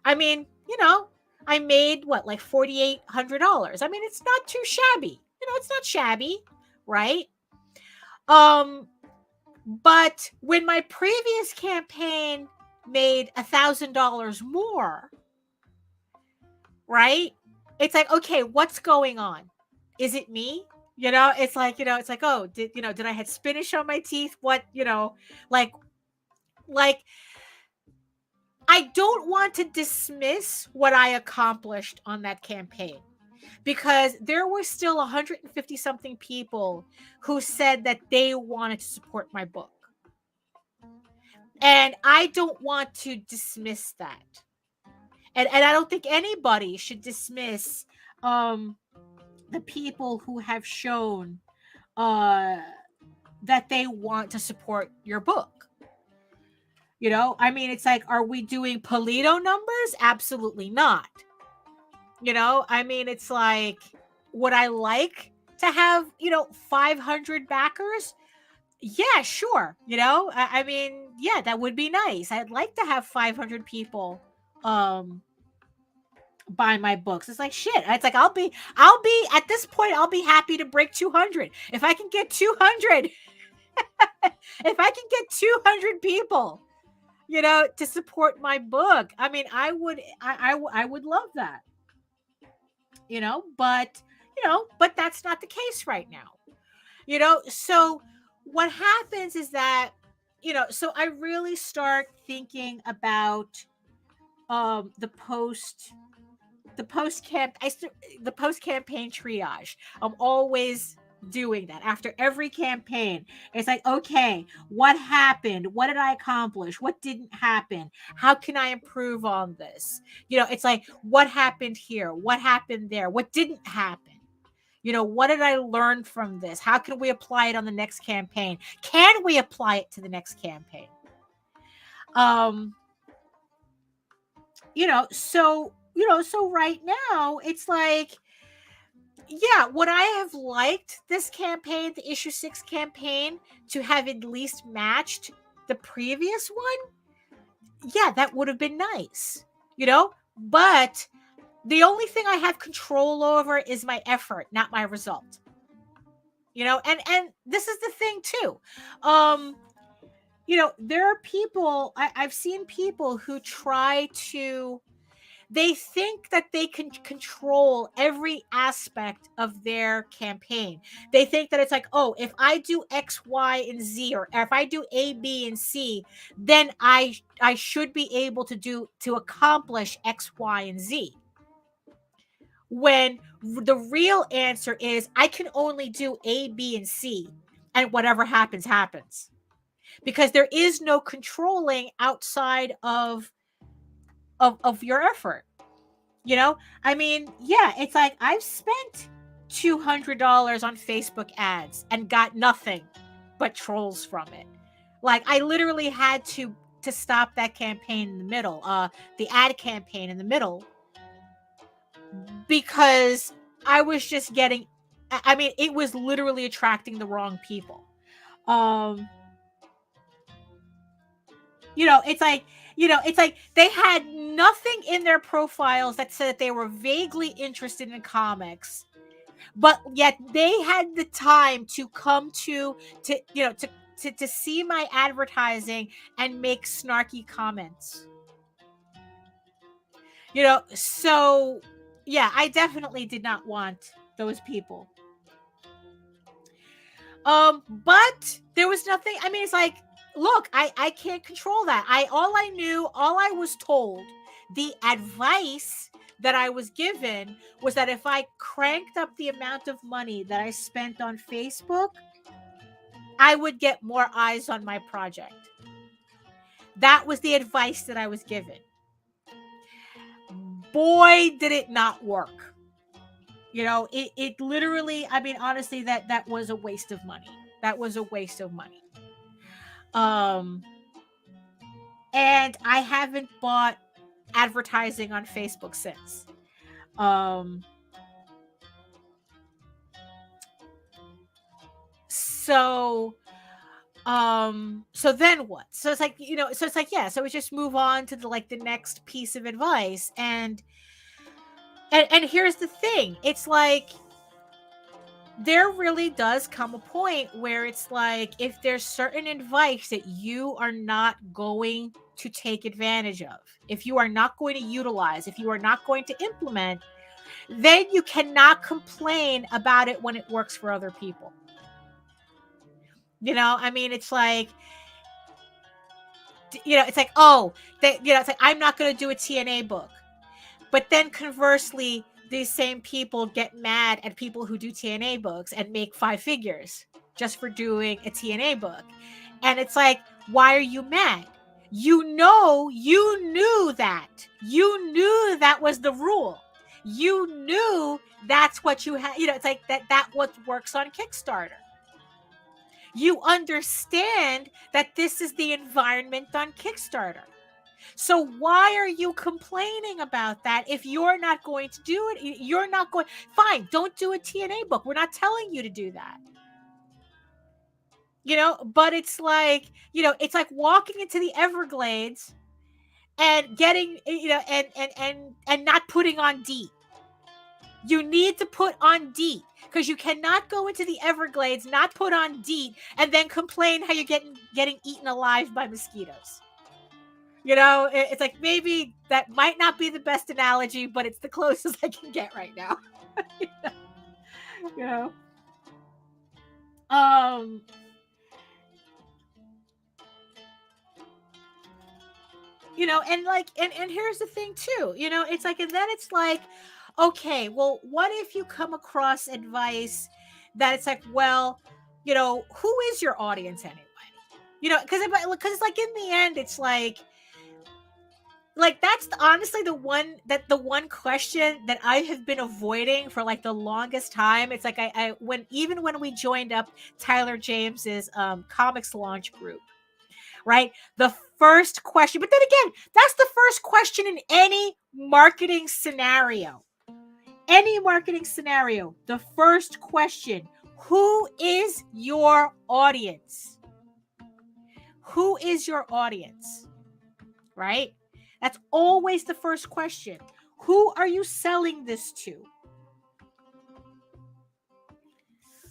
I mean, I made like $4,800. I mean, it's not too shabby. It's not shabby, right? But when my previous campaign made $1,000 more, right? It's like, okay, what's going on? Is it me? It's like, oh, did I have spinach on my teeth? What, like I don't want to dismiss what I accomplished on that campaign, because there were still 150 something people who said that they wanted to support my book. And I don't want to dismiss that. And I don't think anybody should dismiss the people who have shown that they want to support your book. I mean, it's like, are we doing Polito numbers? Absolutely not. I mean, it's like, would I like to have, 500 backers? Yeah, sure. I mean, yeah, that would be nice. I'd like to have 500 people buy my books. It's like, shit. It's like, I'll be at this point, I'll be happy to break 200. If I can get 200, if I can get 200 people, to support my book, I mean, I would love that, but that's not the case right now, so what happens is that, so I really start thinking about the post campaign triage. I'm always doing that after every campaign. It's like, okay, what happened? What did I accomplish? What didn't happen? How can I improve on this? It's like, what happened here? What happened there? What didn't happen? What did I learn from this? How can we apply it on the next campaign? Can we apply it to the next campaign? So right now it's like, yeah, would I have liked this campaign, the issue 6 campaign, to have at least matched the previous one? Yeah, that would have been nice, but the only thing I have control over is my effort, not my result. And this is the thing too. There are people, I've seen people who try to, they think that they can control every aspect of their campaign. They think that it's like, oh, if I do X, Y, and Z, or if I do A, B, and C, then I should be able to accomplish X, Y, and Z. When the real answer is I can only do A, B, and C, and whatever happens, happens. Because there is no controlling outside of your effort. You know, I mean, yeah, it's like I've spent $200 on Facebook ads and got nothing but trolls from it. Like I literally had to stop that campaign in the middle, the ad campaign in the middle, because I was just getting, I mean, it was literally attracting the wrong people. It's like they had nothing in their profiles that said that they were vaguely interested in comics, but yet they had the time to come to see my advertising and make snarky comments. So yeah, I definitely did not want those people. But there was nothing. I mean, it's like, look, I can't control that. All I was told, the advice that I was given was that if I cranked up the amount of money that I spent on Facebook, I would get more eyes on my project. That was the advice that I was given. Boy, did it not work. It literally, I mean, honestly, that was a waste of money. That was a waste of money. And I haven't bought advertising on Facebook since. So then what? So it's like, yeah, so we just move on to the next piece of advice. And here's the thing. It's like, there really does come a point where it's like, if there's certain advice that you are not going to take advantage of, if you are not going to utilize, if you are not going to implement, then you cannot complain about it when it works for other people. I mean, it's like, it's like, oh, it's like, I'm not going to do a TNA book. But then conversely, these same people get mad at people who do TNA books and make 5 figures just for doing a TNA book. And it's like, why are you mad? You knew that. You knew that was the rule. You knew that's what you had. It's like that what works on Kickstarter. You understand that this is the environment on Kickstarter. So why are you complaining about that if you're not going to do it? You're not going. Fine, don't do a TNA book. We're not telling you to do that. But it's like, it's like walking into the Everglades and getting, and not putting on DEET. You need to put on DEET, because you cannot go into the Everglades, not put on DEET, and then complain how you're getting eaten alive by mosquitoes. It's like, maybe that might not be the best analogy, but it's the closest I can get right now. And here's the thing too, it's like, and then it's like, okay, well, what if you come across advice that it's like, well, who is your audience anyway? Because it's like, in the end, it's like that's honestly the one question that I have been avoiding for like the longest time. It's like, when we joined up Tyler James's comics launch group, right? The first question, but then again, that's the first question in any marketing scenario. The first question: who is your audience? Who is your audience? Right? That's always the first question. Who are you selling this to?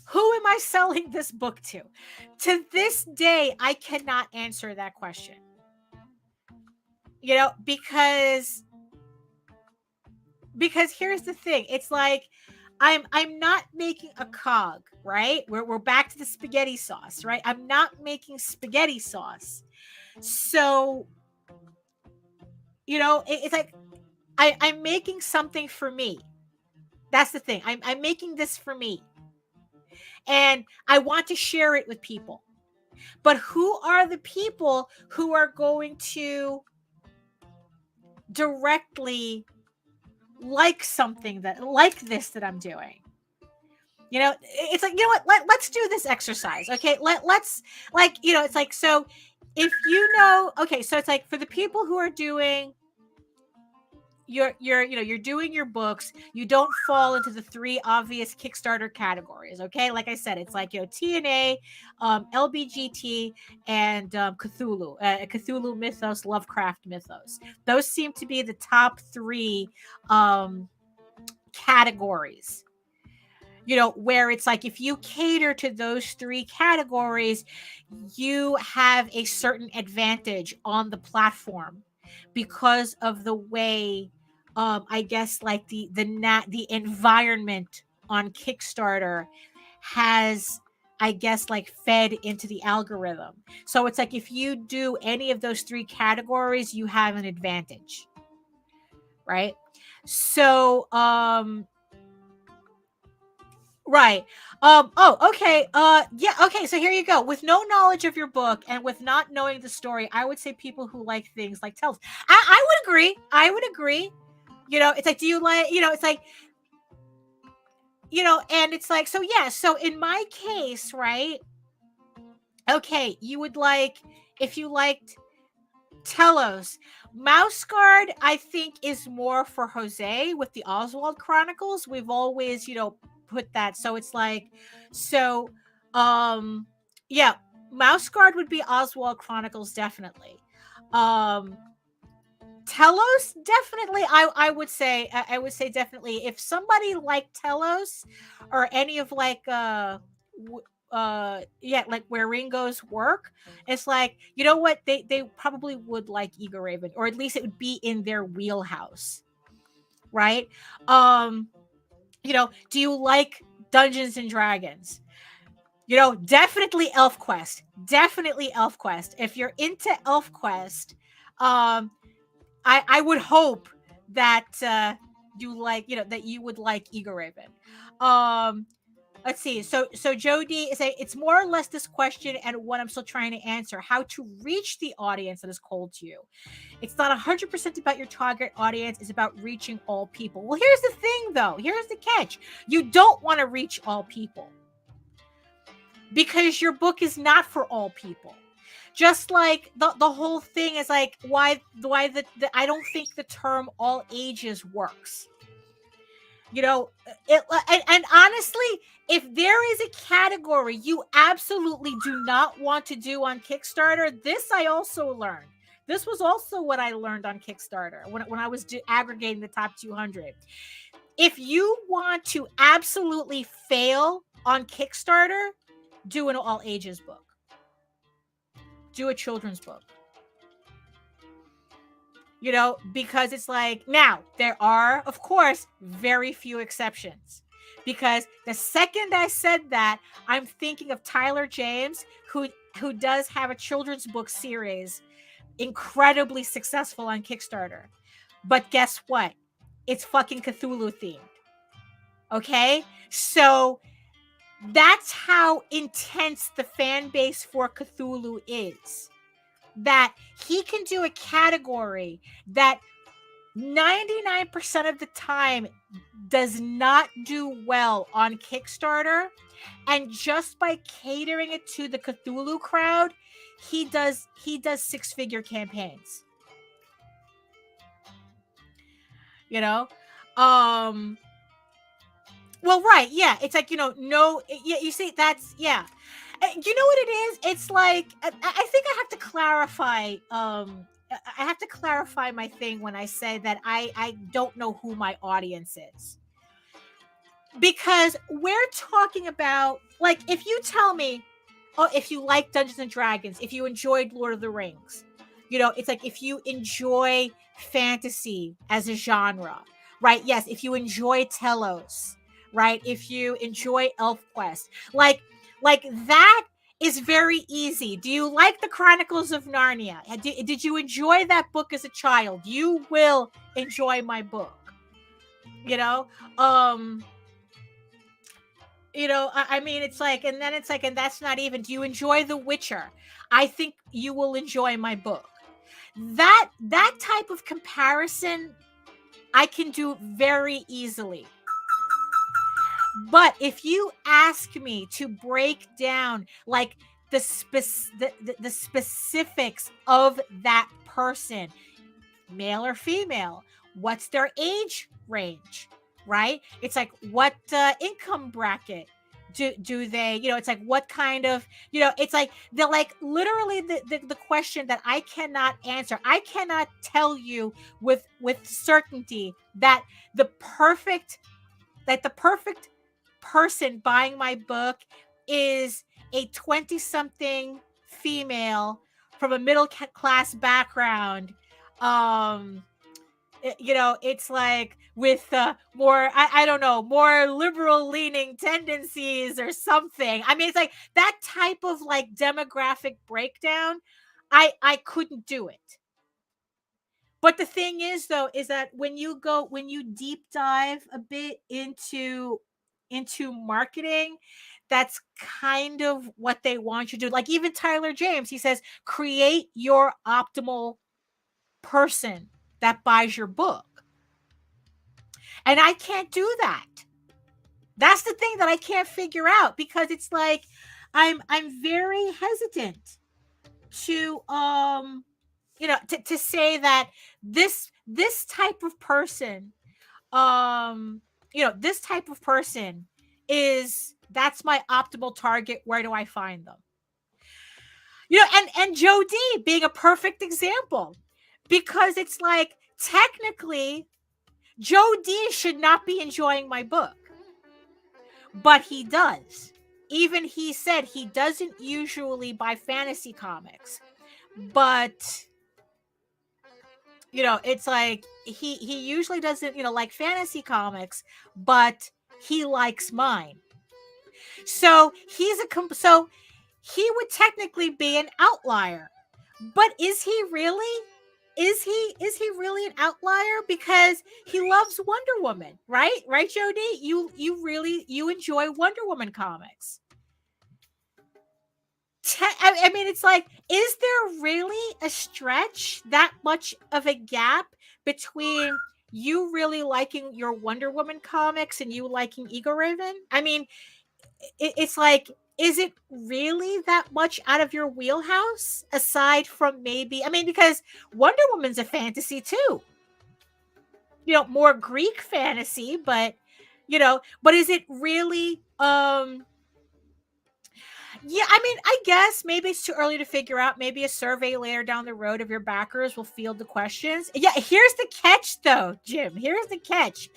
Who am I selling this book to? To this day, I cannot answer that question. Because because here's the thing. It's like I'm not making a cog, right? We're back to the spaghetti sauce, right? I'm not making spaghetti sauce. So, it's like I'm making something for me. That's the thing. I'm making this for me. And I want to share it with people. But who are the people who are going to directly like something like this that I'm doing? It's like, let's do this exercise. Okay. Let's like, it's like, so if okay, so it's like for the people who are doing you're doing your books, you don't fall into the 3 obvious Kickstarter categories. Okay. Like I said, it's like, TNA, LBGT, and Cthulhu, Cthulhu mythos, Lovecraft mythos. Those seem to be the top 3 categories. Where it's like, if you cater to those 3 categories, you have a certain advantage on the platform because of the way, I guess, like the environment on Kickstarter has, I guess, like fed into the algorithm. So it's like, if you do any of those 3 categories, you have an advantage, right? So, right. Okay. Yeah. Okay. So here you go. With no knowledge of your book and with not knowing the story, I would say people who like things like tells. I would agree. It's like, do you like, it's like, and it's like, so yeah. So in my case, right? Okay. You would like, if you liked Telos. Mouse Guard, I think, is more for Jose with the Oswald Chronicles. We've always, put that. So it's like, so yeah, Mouse Guard would be Oswald Chronicles, definitely. Telos, definitely. I would say definitely, if somebody liked Telos or any of like like where Ringo's work, it's like, you know what, they probably would like EGORAVEN, or at least it would be in their wheelhouse, right? Do you like Dungeons and Dragons? Definitely ElfQuest. If you're into ElfQuest, I would hope that you like, that you would like EGORAVEN. Let's see. So Jody is it's more or less this question and what I'm still trying to answer: how to reach the audience that is cold to you. It's not 100% about your target audience. It's about reaching all people. Well, here's the thing, though. Here's the catch. You don't want to reach all people because your book is not for all people. Just like the whole thing is like, why I don't think the term all ages works. And honestly, if there is a category you absolutely do not want to do on Kickstarter, this I also learned. This was also what I learned on Kickstarter when I was aggregating the top 200. If you want to absolutely fail on Kickstarter, do an all ages book. Do a children's book. Because it's like, now there are, of course, very few exceptions. Because the second I said that, I'm thinking of Tyler James, who does have a children's book series, incredibly successful on Kickstarter. But guess what? It's fucking Cthulhu themed. Okay? So that's how intense the fan base for Cthulhu is. That he can do a category that 99% of the time does not do well on Kickstarter, and just by catering it to the Cthulhu crowd, he does 6-figure campaigns. Well, right, yeah, it's like, no, yeah, you see, that's, yeah. You know what it is? It's like, I think I have to clarify. I have to clarify my thing when I say that I don't know who my audience is. Because we're talking about, like, if you tell me, oh, if you like Dungeons and Dragons, if you enjoyed Lord of the Rings, it's like, if you enjoy fantasy as a genre, right? Yes, if you enjoy Telos, right? If you enjoy ElfQuest, like that is very easy. Do you like the Chronicles of Narnia? Did you enjoy that book as a child? You will enjoy my book. You know, um, I mean, it's like, and then it's like, and that's not even. Do you enjoy The Witcher? I think you will enjoy my book. That type of comparison I can do very easily. But if you ask me to break down like the specifics of that person, male or female, what's their age range, right? It's like, what income bracket do they, it's like, what kind of, it's like, they're like literally the question that I cannot answer. I cannot tell you with certainty that the perfect person buying my book is a 20-something female from a middle class background. It's like with more, I don't know, more liberal leaning tendencies or something. I mean, it's like that type of like demographic breakdown. I couldn't do it. But the thing is, though, is that when you deep dive a bit into marketing, that's kind of what they want you to do. Like even Tyler James, he says, create your optimal person that buys your book. And I can't do that. That's the thing that I can't figure out, because it's like I'm very hesitant to to say that this type of person this type of person that's my optimal target. Where do I find them? And Joe D being a perfect example, because it's like technically Joe D should not be enjoying my book, but he does. Even he said he doesn't usually buy fantasy comics, but it's like he usually doesn't like fantasy comics, but he likes mine. So so he would technically be an outlier. But is he really? Is he really an outlier? Because he loves Wonder Woman, right? Right, Jody? You enjoy Wonder Woman comics. I mean, it's like, is there really a stretch, that much of a gap between you really liking your Wonder Woman comics and you liking EGORAVEN? I mean, it's like, is it really that much out of your wheelhouse? Aside from maybe, I mean, because Wonder Woman's a fantasy too. More Greek fantasy, but but is it really yeah, I mean, I guess maybe it's too early to figure out. Maybe a survey later down the road of your backers will field the questions. Yeah, here's the catch, though, Jim. Here's the catch.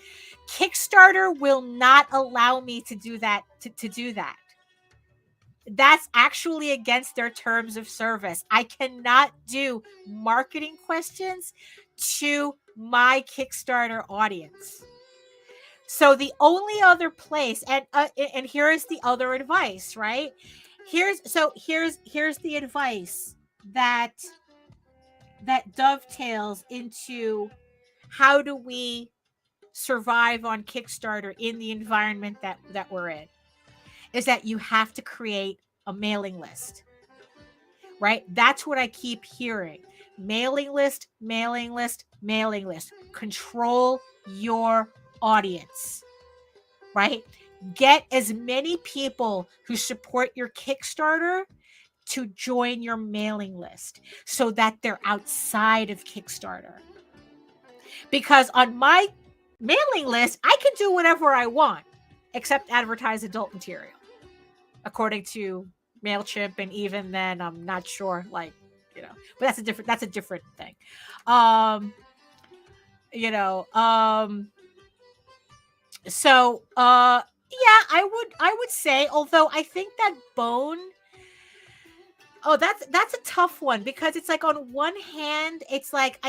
Kickstarter will not allow me to do that. To do that. That's actually against their terms of service. I cannot do marketing questions to my Kickstarter audience. So the only other place, and here is the other advice, right? Here's the advice that dovetails into how do we survive on Kickstarter in the environment that we're in, is that you have to create a mailing list, right? That's what I keep hearing. Mailing list, mailing list, mailing list. Control your audience, right? Get as many people who support your Kickstarter to join your mailing list so that they're outside of Kickstarter. Because on my mailing list, I can do whatever I want except advertise adult material, according to MailChimp. And even then, I'm not sure, but that's a different thing. So yeah, I would say, although I think that Bone, that's a tough one, because it's like, on one hand, it's like,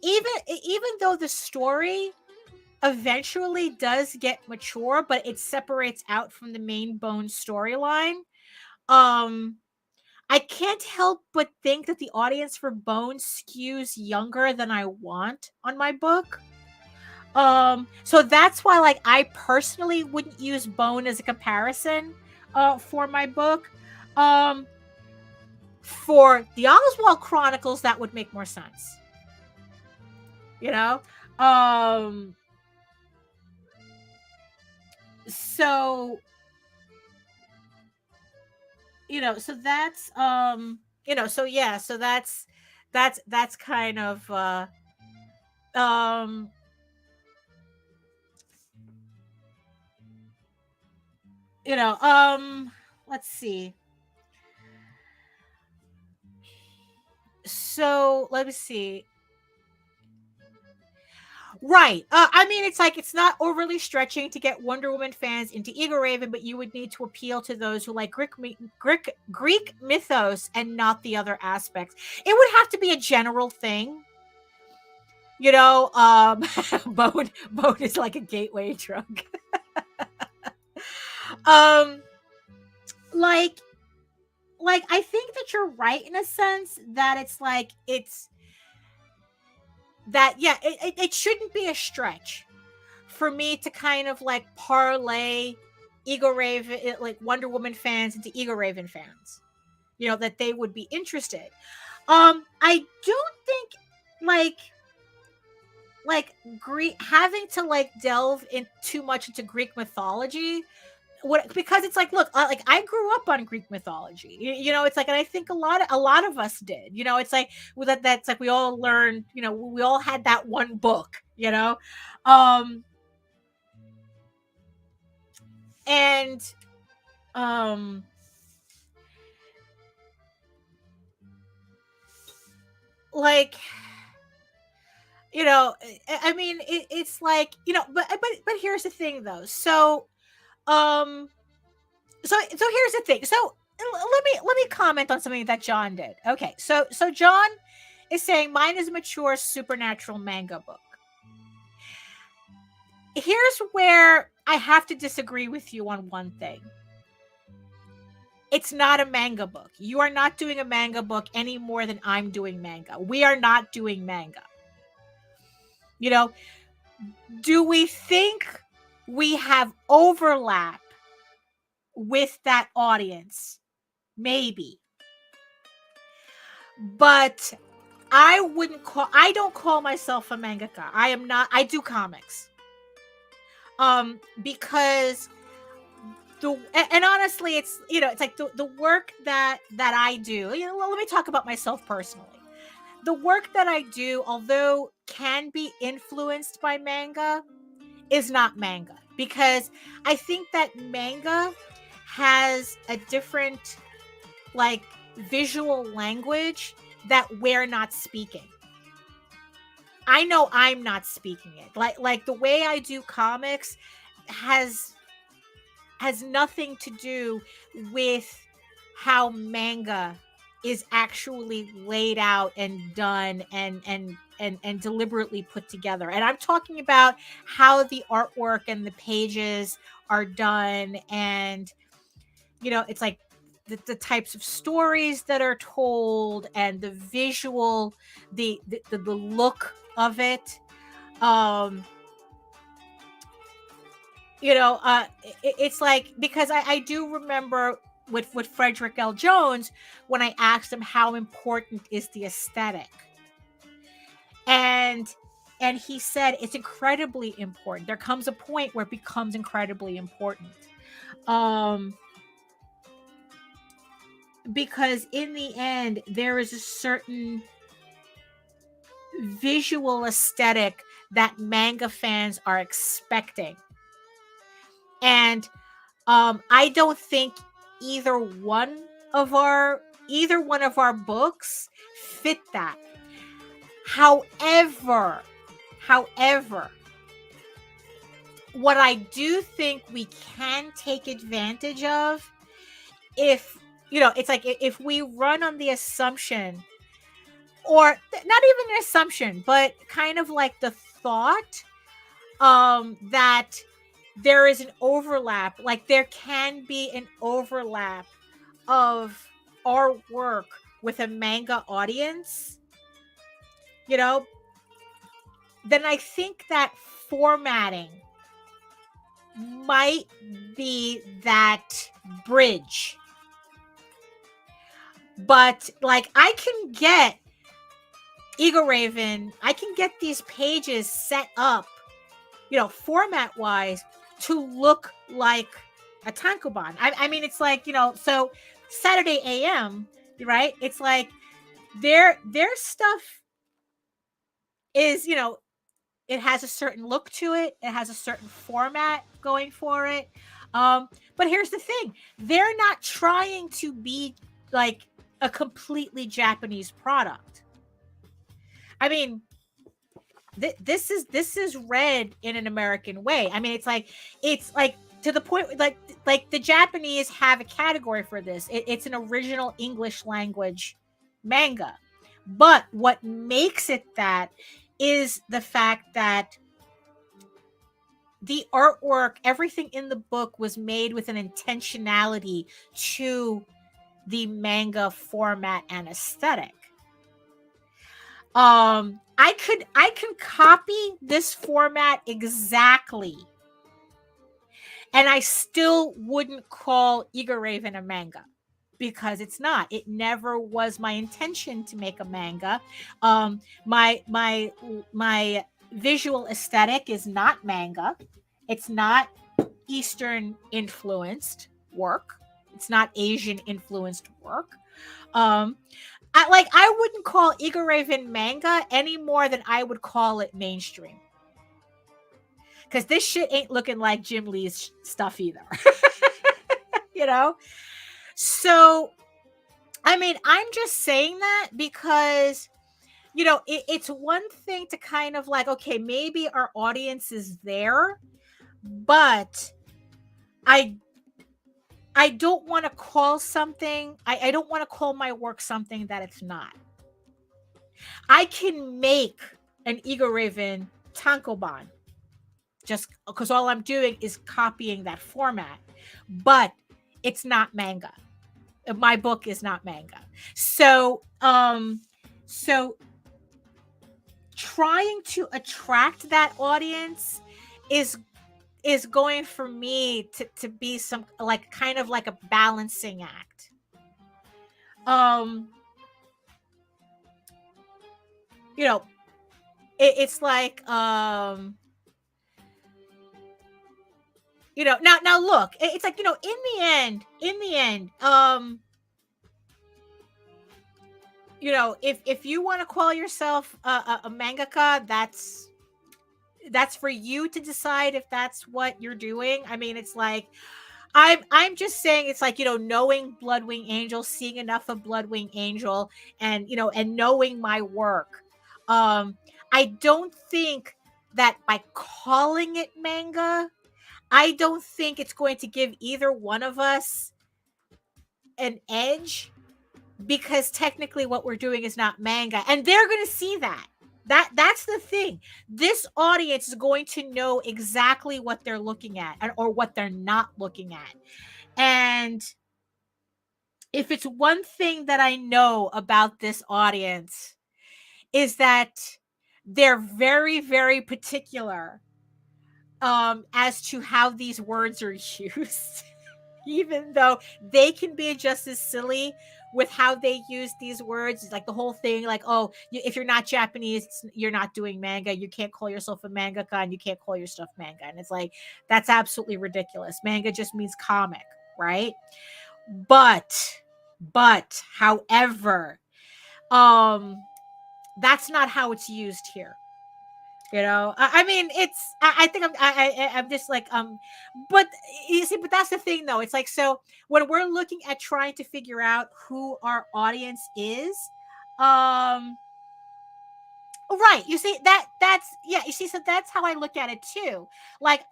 even though the story eventually does get mature, but it separates out from the main Bone storyline. I can't help but think that the audience for Bone skews younger than I want on my book. So that's why, like, I personally wouldn't use Bone as a comparison for my book. For the Oswald Chronicles, that would make more sense. You know? So, so that's so yeah, so that's kind of um let's see. So let me see. Right. I mean, it's like, it's not overly stretching to get Wonder Woman fans into EGORAVEN, but you would need to appeal to those who like Greek mythos and not the other aspects. It would have to be a general thing. Bone is like a gateway drug. Like I think that you're right in a sense that it's like, it shouldn't be a stretch for me to kind of like parlay EGORAVEN, like Wonder Woman fans into EGORAVEN fans, that they would be interested. I don't think like Greek, having to like delve in too much into Greek mythology, because it's like, look, like I grew up on Greek mythology, it's like, and I think a lot of us did, it's like that's like we all learned, we all had that one book, and like, I mean, it's like, but here's the thing though. So so here's the thing. So let me comment on something that John did. Okay, so John is saying mine is a mature supernatural manga book. Here's where I have to disagree with you on one thing. It's not a manga book. You are not doing a manga book any more than I'm doing manga. We are not doing manga. Do we think we have overlap with that audience? Maybe. But I don't call myself a mangaka. I am not. I do comics. Because and honestly, it's, it's like the work that I do, let me talk about myself personally. The work that I do, although can be influenced by manga, is not manga, because I think that manga has a different like visual language that we're not speaking. I know I'm not speaking it. Like the way I do comics has nothing to do with how manga is actually laid out and done and deliberately put together. And I'm talking about how the artwork and the pages are done, and it's like the types of stories that are told and the visual, the look of it. It's like, because I do remember with Frederick L. Jones, when I asked him how important is the aesthetic, and he said it's incredibly important. There comes a point where it becomes incredibly important, because in the end there is a certain visual aesthetic that manga fans are expecting, and I don't think either one of our books fit that. However, what I do think we can take advantage of, if it's like, if we run on the assumption, or not even an assumption, but kind of like the thought that there is an overlap, like there can be an overlap of our work with a manga audience, you know, then I think that formatting might be that bridge. But like I can get EGORAVEN, I can get these pages set up, you know, format wise to look like a tankobon. I mean, it's like, you know, so Saturday AM, right? It's like their stuff is, you know, it has a certain look to it. It has a certain format going for it. But here's the thing. They're not trying to be like a completely Japanese product. I mean, this is read in an American way. I mean, it's like to the point like the Japanese have a category for this. It's an original English language manga. But what makes it that is the fact that the artwork, everything in the book was made with an intentionality to the manga format and aesthetic. I can copy this format exactly, and I still wouldn't call EGORAVEN a manga because it's not. It never was my intention to make a manga. My visual aesthetic is not manga. It's not Eastern influenced work. It's not Asian influenced work. I wouldn't call EGORAVEN manga any more than I would call it mainstream. Because this shit ain't looking like Jim Lee's stuff either. You know? So, I mean, I'm just saying that because, you know, it's one thing to kind of like, okay, maybe our audience is there, but I don't want to call something, I don't want to call my work something that it's not. I can make an EGORAVEN tankobon just because all I'm doing is copying that format, but it's not manga. My book is not manga. So trying to attract that audience is going for me to be some like kind of like a balancing act. You know, it's like you know, now look, it's like, you know, in the end, you know, if you want to call yourself a mangaka, that's for you to decide if that's what you're doing. I mean, it's like I'm just saying, it's like, you know, knowing Bloodwing Angel, seeing enough of Bloodwing Angel, and you know, and knowing my work. I don't think that by calling it manga, I don't think it's going to give either one of us an edge, because technically what we're doing is not manga, and they're going to see that. That's the thing. This audience is going to know exactly what they're looking at or what they're not looking at. And if it's one thing that I know about this audience is that they're very, very particular as to how these words are used. Even though they can be just as silly with how they use these words. It's like the whole thing, like, oh, if you're not Japanese, you're not doing manga. You can't call yourself a mangaka, and you can't call your stuff manga. And it's like, that's absolutely ridiculous. Manga just means comic, right? But, however, that's not how it's used here. You know, I mean, I think I'm just like, but you see, but that's the thing though. It's like, so when we're looking at trying to figure out who our audience is, right. You see that's, yeah, you see, so that's how I look at it too. Like,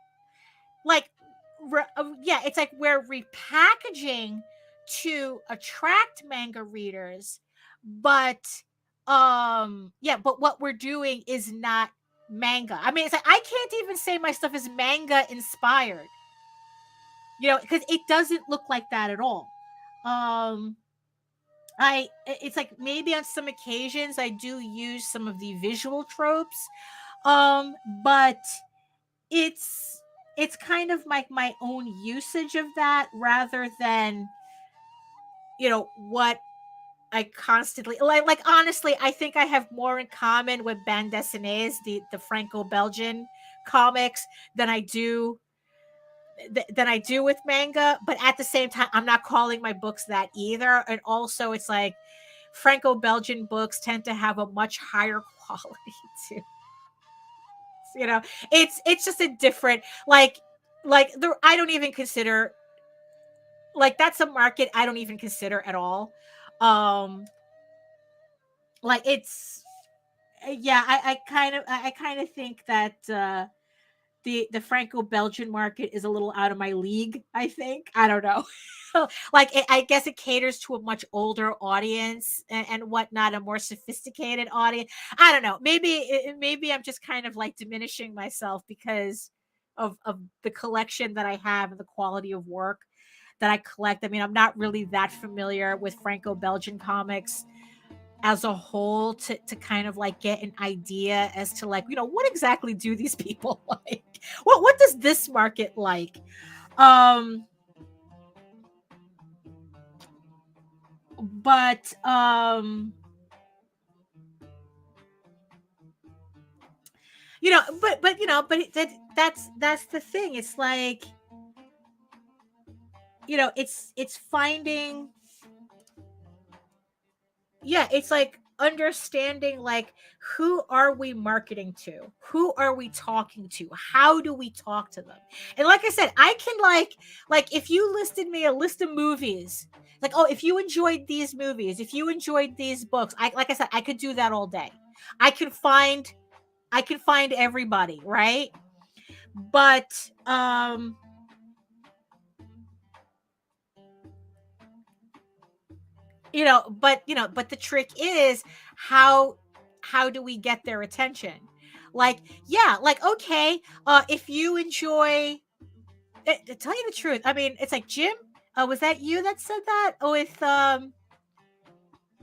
yeah, it's like we're repackaging to attract manga readers, but, yeah, but what we're doing is not manga. I mean, it's like I can't even say my stuff is manga inspired, because it doesn't look like that at all. It's like maybe on some occasions I do use some of the visual tropes, but it's kind of like my own usage of that rather than what I constantly like. Honestly, I think I have more in common with bande dessinées, the Franco-Belgian comics, than I do with manga. But at the same time, I'm not calling my books that either. And also, it's like Franco-Belgian books tend to have a much higher quality too. It's just a different I don't even consider, like, that's a market I don't even consider at all. It's I kind of think that the Franco-Belgian market is a little out of my league. I think, I don't know. I guess it caters to a much older audience and whatnot, a more sophisticated audience. I don't know. Maybe I'm just kind of like diminishing myself because of the collection that I have and the quality of work that I collect. I mean, I'm not really that familiar with Franco-Belgian comics as a whole to kind of like get an idea as to like, what exactly do these people like? What does this market like? But that's the thing. It's like, it's finding, it's like understanding, like, who are we marketing to? Who are we talking to? How do we talk to them? And like I said, I can like if you listed me a list of movies, like, oh, if you enjoyed these movies, if you enjoyed these books, like I said, I could do that all day. I can find everybody, right? But but the trick is how do we get their attention? Like, okay, if you enjoy, to tell you the truth, I mean, it's like, Jim, was that you that said that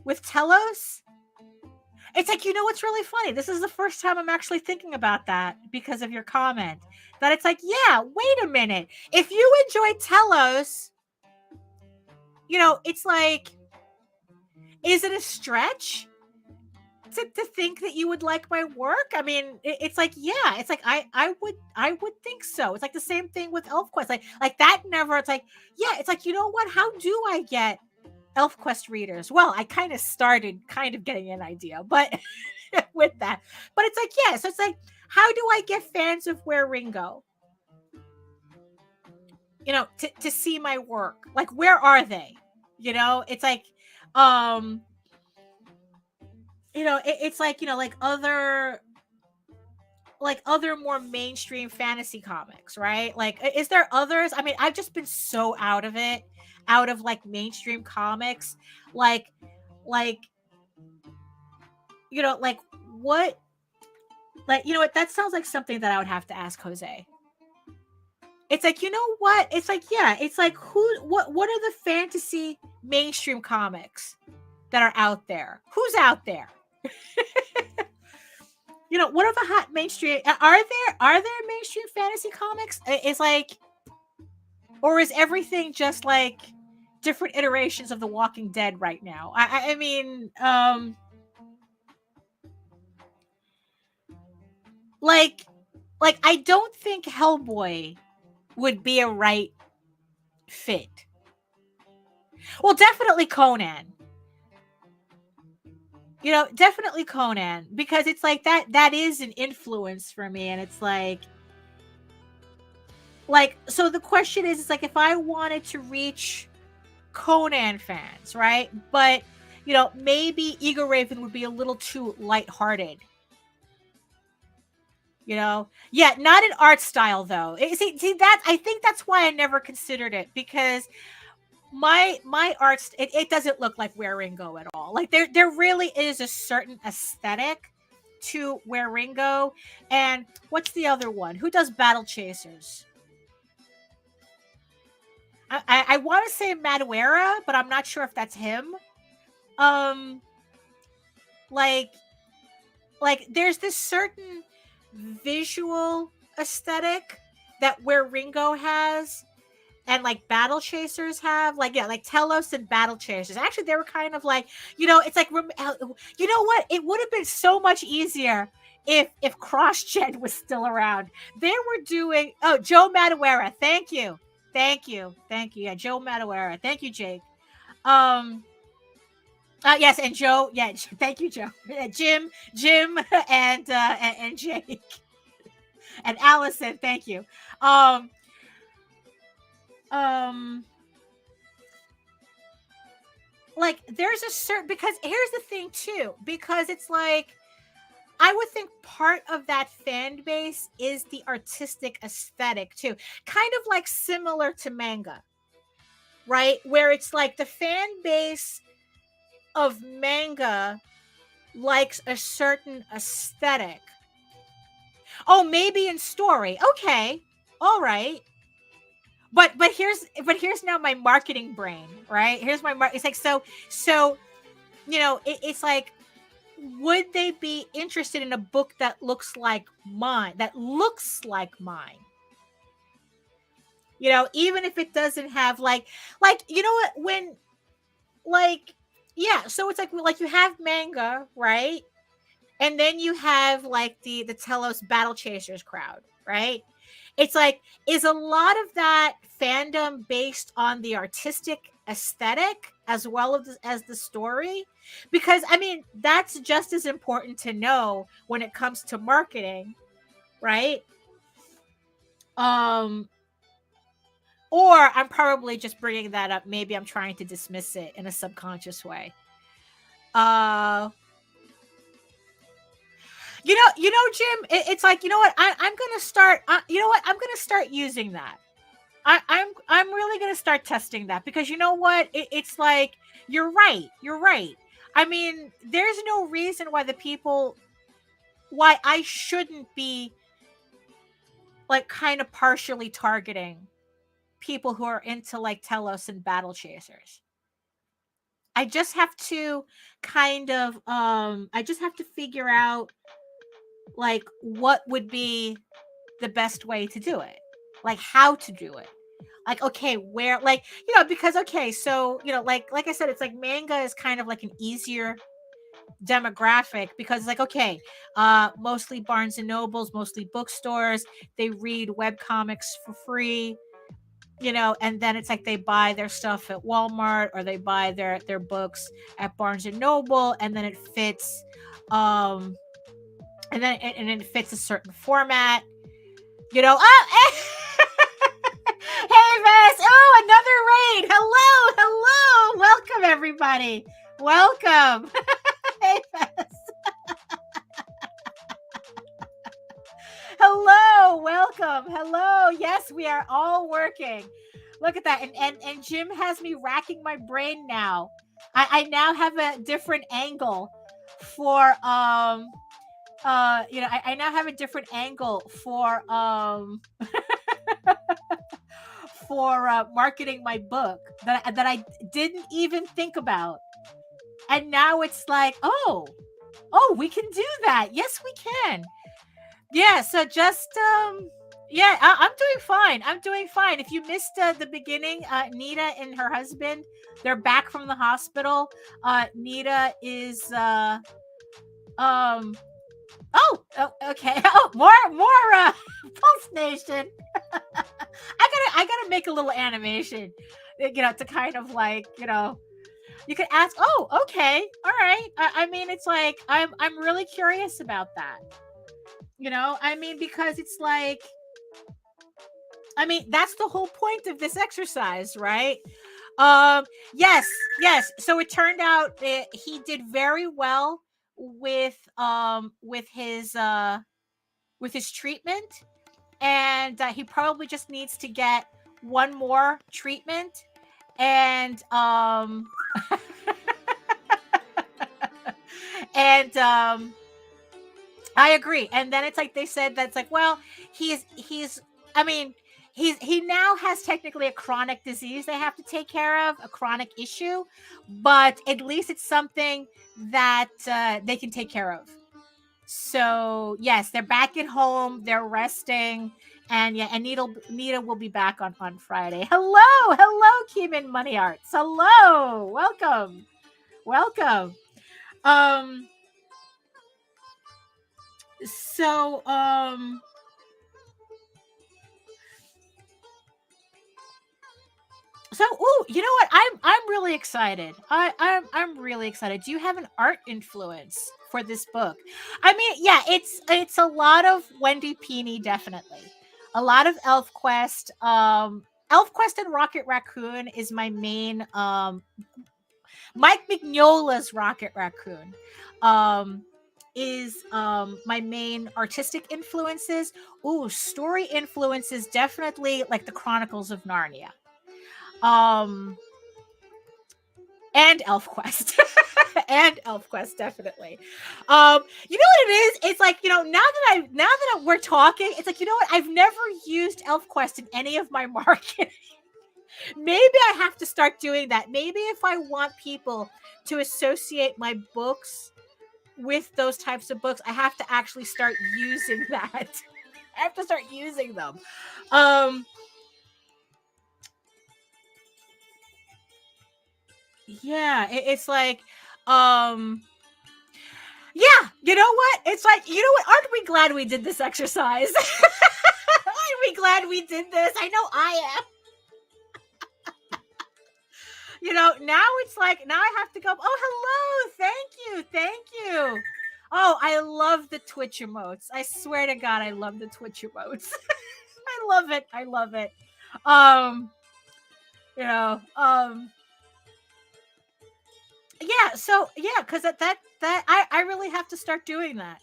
with Telos? It's like, what's really funny? This is the first time I'm actually thinking about that because of your comment. That it's like, wait a minute. If you enjoy Telos, it's like, is it a stretch to think that you would like my work? I mean, it's like, it's like, I would think so. It's like the same thing with ElfQuest. Like that never, it's like, it's like, what? How do I get ElfQuest readers? Well, I kind of started getting an idea, but with that, but it's like, so it's like, how do I get fans of Where Ringo, to see my work? Like, where are they? It's like, it's like, like other more mainstream fantasy comics, right? Like, is there others? I mean, I've just been so out of like mainstream comics, like what, like, what, that sounds like something that I would have to ask Jose. It's like, what? It's like, it's like, what are the fantasy mainstream comics that are out there? Who's out there? What are the hot mainstream? Are there mainstream fantasy comics? It's like, or is everything just like different iterations of The Walking Dead right now? I mean, like I don't think Hellboy would be a right fit. Well, definitely Conan. Definitely Conan, because it's like that is an influence for me. And it's like, so the question is, it's like, if I wanted to reach Conan fans, right? But, maybe EGORAVEN would be a little too lighthearted. Not an art style though. See that, I think that's why I never considered it, because my art, it doesn't look like Where Ringo at all. Like, there really is a certain aesthetic to Waringo, and what's the other one? Who does Battle Chasers? I want to say Maduera, but I'm not sure if that's him. Like there's this certain visual aesthetic that Waringo has, and like Battle Chasers have, like, yeah, like Telos and Battle Chasers. Actually, they were kind of like, it's like, you know what? It would have been so much easier if CrossGen was still around. They were doing, Joe Maduera. Thank you. Yeah, Joe Maduera. Thank you, Jake. Yes, and Joe. Yeah, thank you, Joe. Jim, and Jake, and Allison. Thank you. Like there's a certain, because here's the thing too, because it's like, I would think part of that fan base is the artistic aesthetic too, kind of like similar to manga, right? Where it's like the fan base of manga likes a certain aesthetic. Oh, maybe in story. Okay. All right. But here's now my marketing brain, right? Here's my it's like, so it's like, would they be interested in a book that looks like mine? Even if it doesn't have like you know what, when like, yeah, so it's like you have manga, right? And then you have like the Telos Battle Chasers crowd, right? It's like, is a lot of that fandom based on the artistic aesthetic as well as the story? Because I mean, that's just as important to know when it comes to marketing, right? Or I'm probably just bringing that up. Maybe I'm trying to dismiss it in a subconscious way. Jim, it's like, you know what? I'm gonna start. You know what? I'm gonna start using that. I'm really gonna start testing that, because you know what? It's like, you're right. I mean, there's no reason why I shouldn't be like kind of partially targeting people who are into like Telos and Battle Chasers. I just have to kind of I just have to figure out like what would be the best way to do it, like how to do it, like, okay, where, like, because, okay, so like I said, it's like manga is kind of like an easier demographic, because it's like, okay, mostly Barnes and Nobles, mostly bookstores, they read web comics for free, and then it's like they buy their stuff at Walmart, or they buy their books at Barnes and Noble, and then it fits and then it fits a certain format, Hey, Vess! Oh, another raid! Hello! Welcome, everybody. Welcome. Hey, Vess. Hello, welcome. Hello. Yes, we are all working. Look at that. And Jim has me racking my brain now. I now have a different angle for I now have a different angle for for marketing my book that I didn't even think about. And now it's like, oh, we can do that. Yes, we can. Yeah, so just yeah, I'm doing fine. If you missed the beginning, Nita and her husband, they're back from the hospital. Nita is okay. Oh, more Pulse Nation. I gotta make a little animation, to kind of like, you could ask, oh, okay, all right. I mean, it's like, I'm really curious about that. I mean, because it's like, I mean, that's the whole point of this exercise, right? Yes. So it turned out that he did very well with his treatment, and he probably just needs to get one more treatment, and and I agree. And then it's like they said that's like, well, he's I mean, he now has technically a chronic disease they have to take care of, a chronic issue, but at least it's something that they can take care of. So yes, they're back at home, they're resting, and yeah, and Nita will be back on Friday. Hello, Keeman Money Arts. Hello, welcome. Um, so So, ooh, you know what? I'm really excited. I'm really excited. Do you have an art influence for this book? I mean, yeah, it's a lot of Wendy Pini, definitely. A lot of ElfQuest. ElfQuest and Rocket Raccoon is my main. Mike Mignola's Rocket Raccoon. Is my main artistic influences. Ooh, story influences definitely like the Chronicles of Narnia. And ElfQuest. And ElfQuest, definitely. You know what it is? It's like, now that we're talking, it's like, you know what? I've never used ElfQuest in any of my marketing. Maybe I have to start doing that. Maybe if I want people to associate my books with those types of books, I have to actually start using that. I have to start using them. Yeah, it's like, yeah, you know what? It's like, you know what? Aren't we glad we did this exercise? Aren't we glad we did this? I know I am. Now it's like, now I have to go. Oh, hello. Thank you. Oh, I love the Twitch emotes. I swear to God, I love the Twitch emotes. I love it. Yeah, so yeah, because that I really have to start doing that.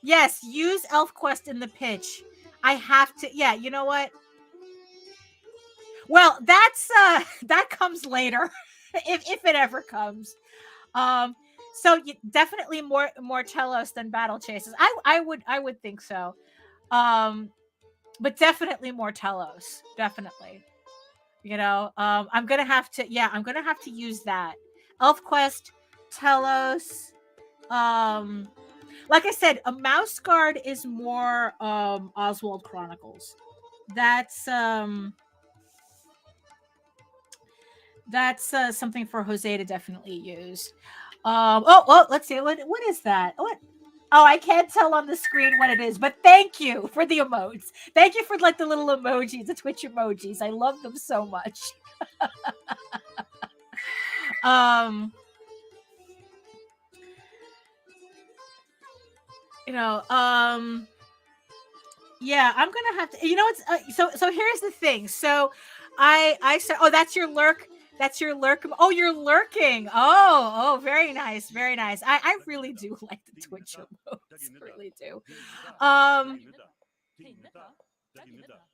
Yes, use ElfQuest in the pitch. I have to. Yeah, you know what? Well, that's that comes later, if it ever comes. So definitely more Telos than Battle Chasers. I would think so. But definitely more Telos. Definitely. I'm gonna have to use that. ElfQuest, Telos. Like I said, a Mouse Guard is more Oswald Chronicles. That's something for Jose to definitely use. Let's see. What is that? What? Oh, I can't tell on the screen what it is, but thank you for the emotes. Thank you for like the little emojis, the Twitch emojis. I love them so much. Yeah, I'm gonna have to. So here's the thing. So I said, oh, that's your lurk. That's your lurk. Oh, you're lurking. Oh, very nice, very nice. I really do like the Twitch emotes. Really do.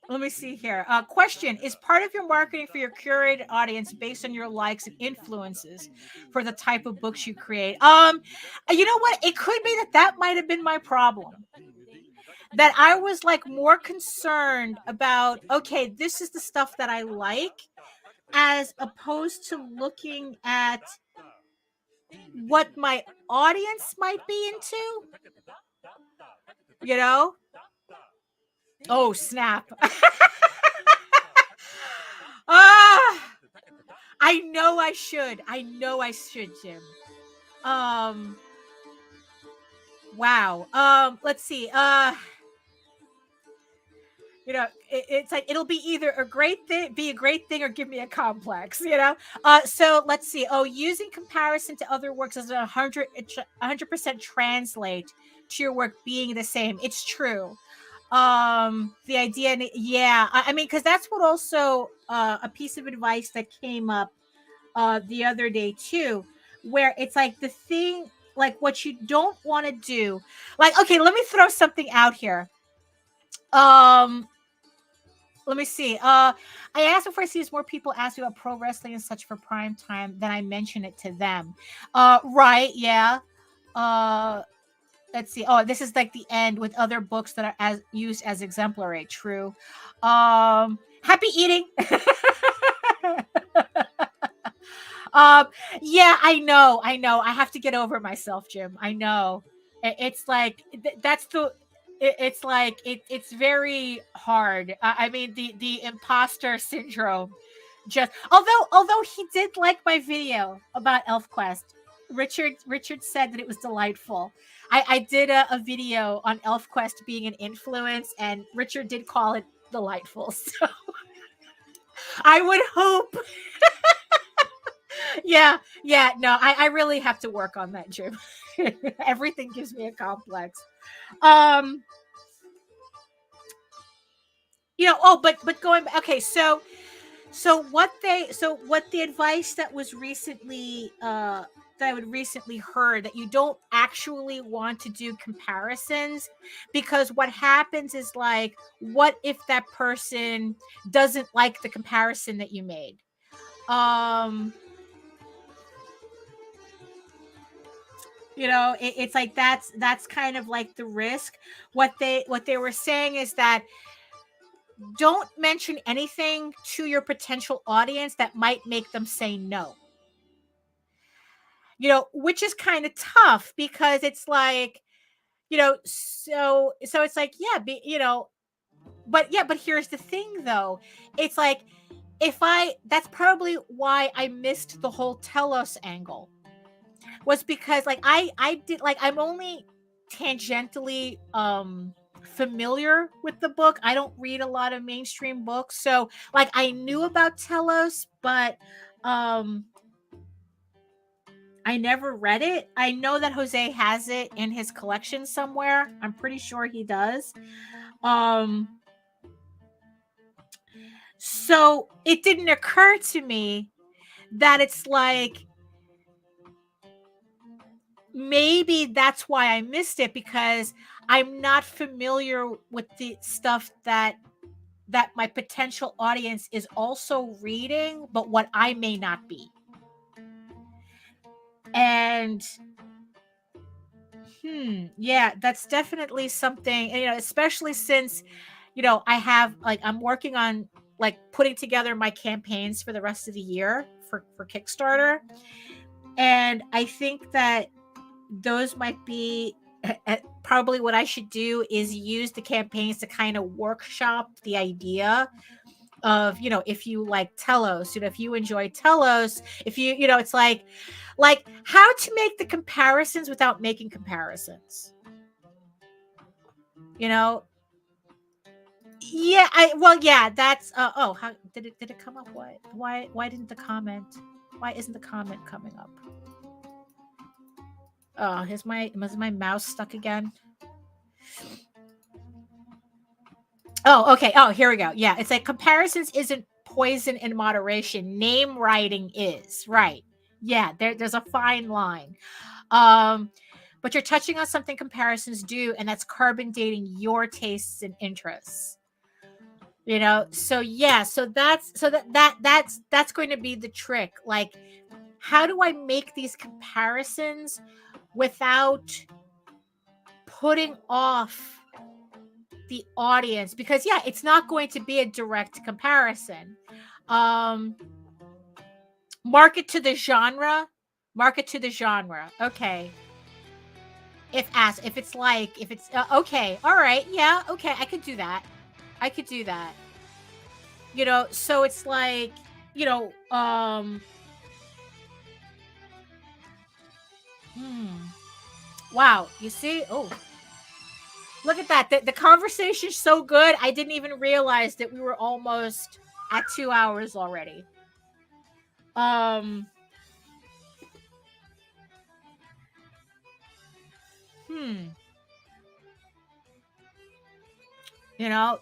Let me see here. Question: is part of your marketing for your curated audience based on your likes and influences for the type of books you create? You know what? It could be that might have been my problem. That I was like more concerned about, okay, this is the stuff that I like, as opposed to looking at what my audience might be into. Oh, snap. I know I should, Jim. Wow. Let's see. It's like it'll be either a great thing or give me a complex, so let's see. Oh, using comparison to other works as 100% translate to your work being the same. It's true. The idea, yeah, I mean, because that's what also a piece of advice that came up the other day too, where it's like the thing, like what you don't want to do, like, okay, let me throw something out here. Let me see. I asked if I see more people ask me about pro wrestling and such for prime time, then I mention it to them. Right, yeah. let's see. Oh, this is like the end with other books that are as used as exemplary. True. Happy eating. um, yeah, I know. I have to get over myself, Jim. I know. It's like that's the. It's like it's very hard. I mean, the imposter syndrome. Just although he did like my video about ElfQuest. Richard said that it was delightful. I did a video on ElfQuest being an influence, and Richard did call it delightful. So I would hope. Yeah. No, I really have to work on that, Jim. Everything gives me a complex. But going back, okay, so what the advice that was recently that I would recently heard, that you don't actually want to do comparisons, because what happens is, like, what if that person doesn't like the comparison that you made? It's like that's kind of like the risk. What they were saying is that don't mention anything to your potential audience that might make them say no. Which is kind of tough, because it's like, so it's like, but here's the thing though. It's like, that's probably why I missed the whole Telos angle, was because, like, I did, like, I'm only tangentially familiar with the book. I don't read a lot of mainstream books, so, like, I knew about Telos, but I never read it. I know that Jose has it in his collection somewhere. I'm pretty sure he does. So it didn't occur to me that it's like, maybe that's why I missed it, because I'm not familiar with the stuff that my potential audience is also reading, but what I may not be. And yeah, that's definitely something, especially since, I have, like, I'm working on, like, putting together my campaigns for the rest of the year for Kickstarter. And I think that those might be probably what I should do, is use the campaigns to kind of workshop the idea of, if you like Telos, if you enjoy Telos, if you, it's like how to make the comparisons without making comparisons. Yeah, that's how did it come up? Why isn't the comment coming up? Oh, is my mouse stuck again? Oh, okay. Oh, here we go. Yeah, it's like, comparisons isn't poison in moderation. Name writing is. Right. Yeah, there's a fine line. But you're touching on something comparisons do, and that's carbon dating your tastes and interests. So yeah, so that's going to be the trick. Like, how do I make these comparisons without putting off the audience? Because yeah, it's not going to be a direct comparison. Market to the genre. Okay. If it's okay, all right, yeah, okay, I could do that. So it's like, wow, you see? Oh, look at that. The conversation's so good, I didn't even realize that we were almost at 2 hours already.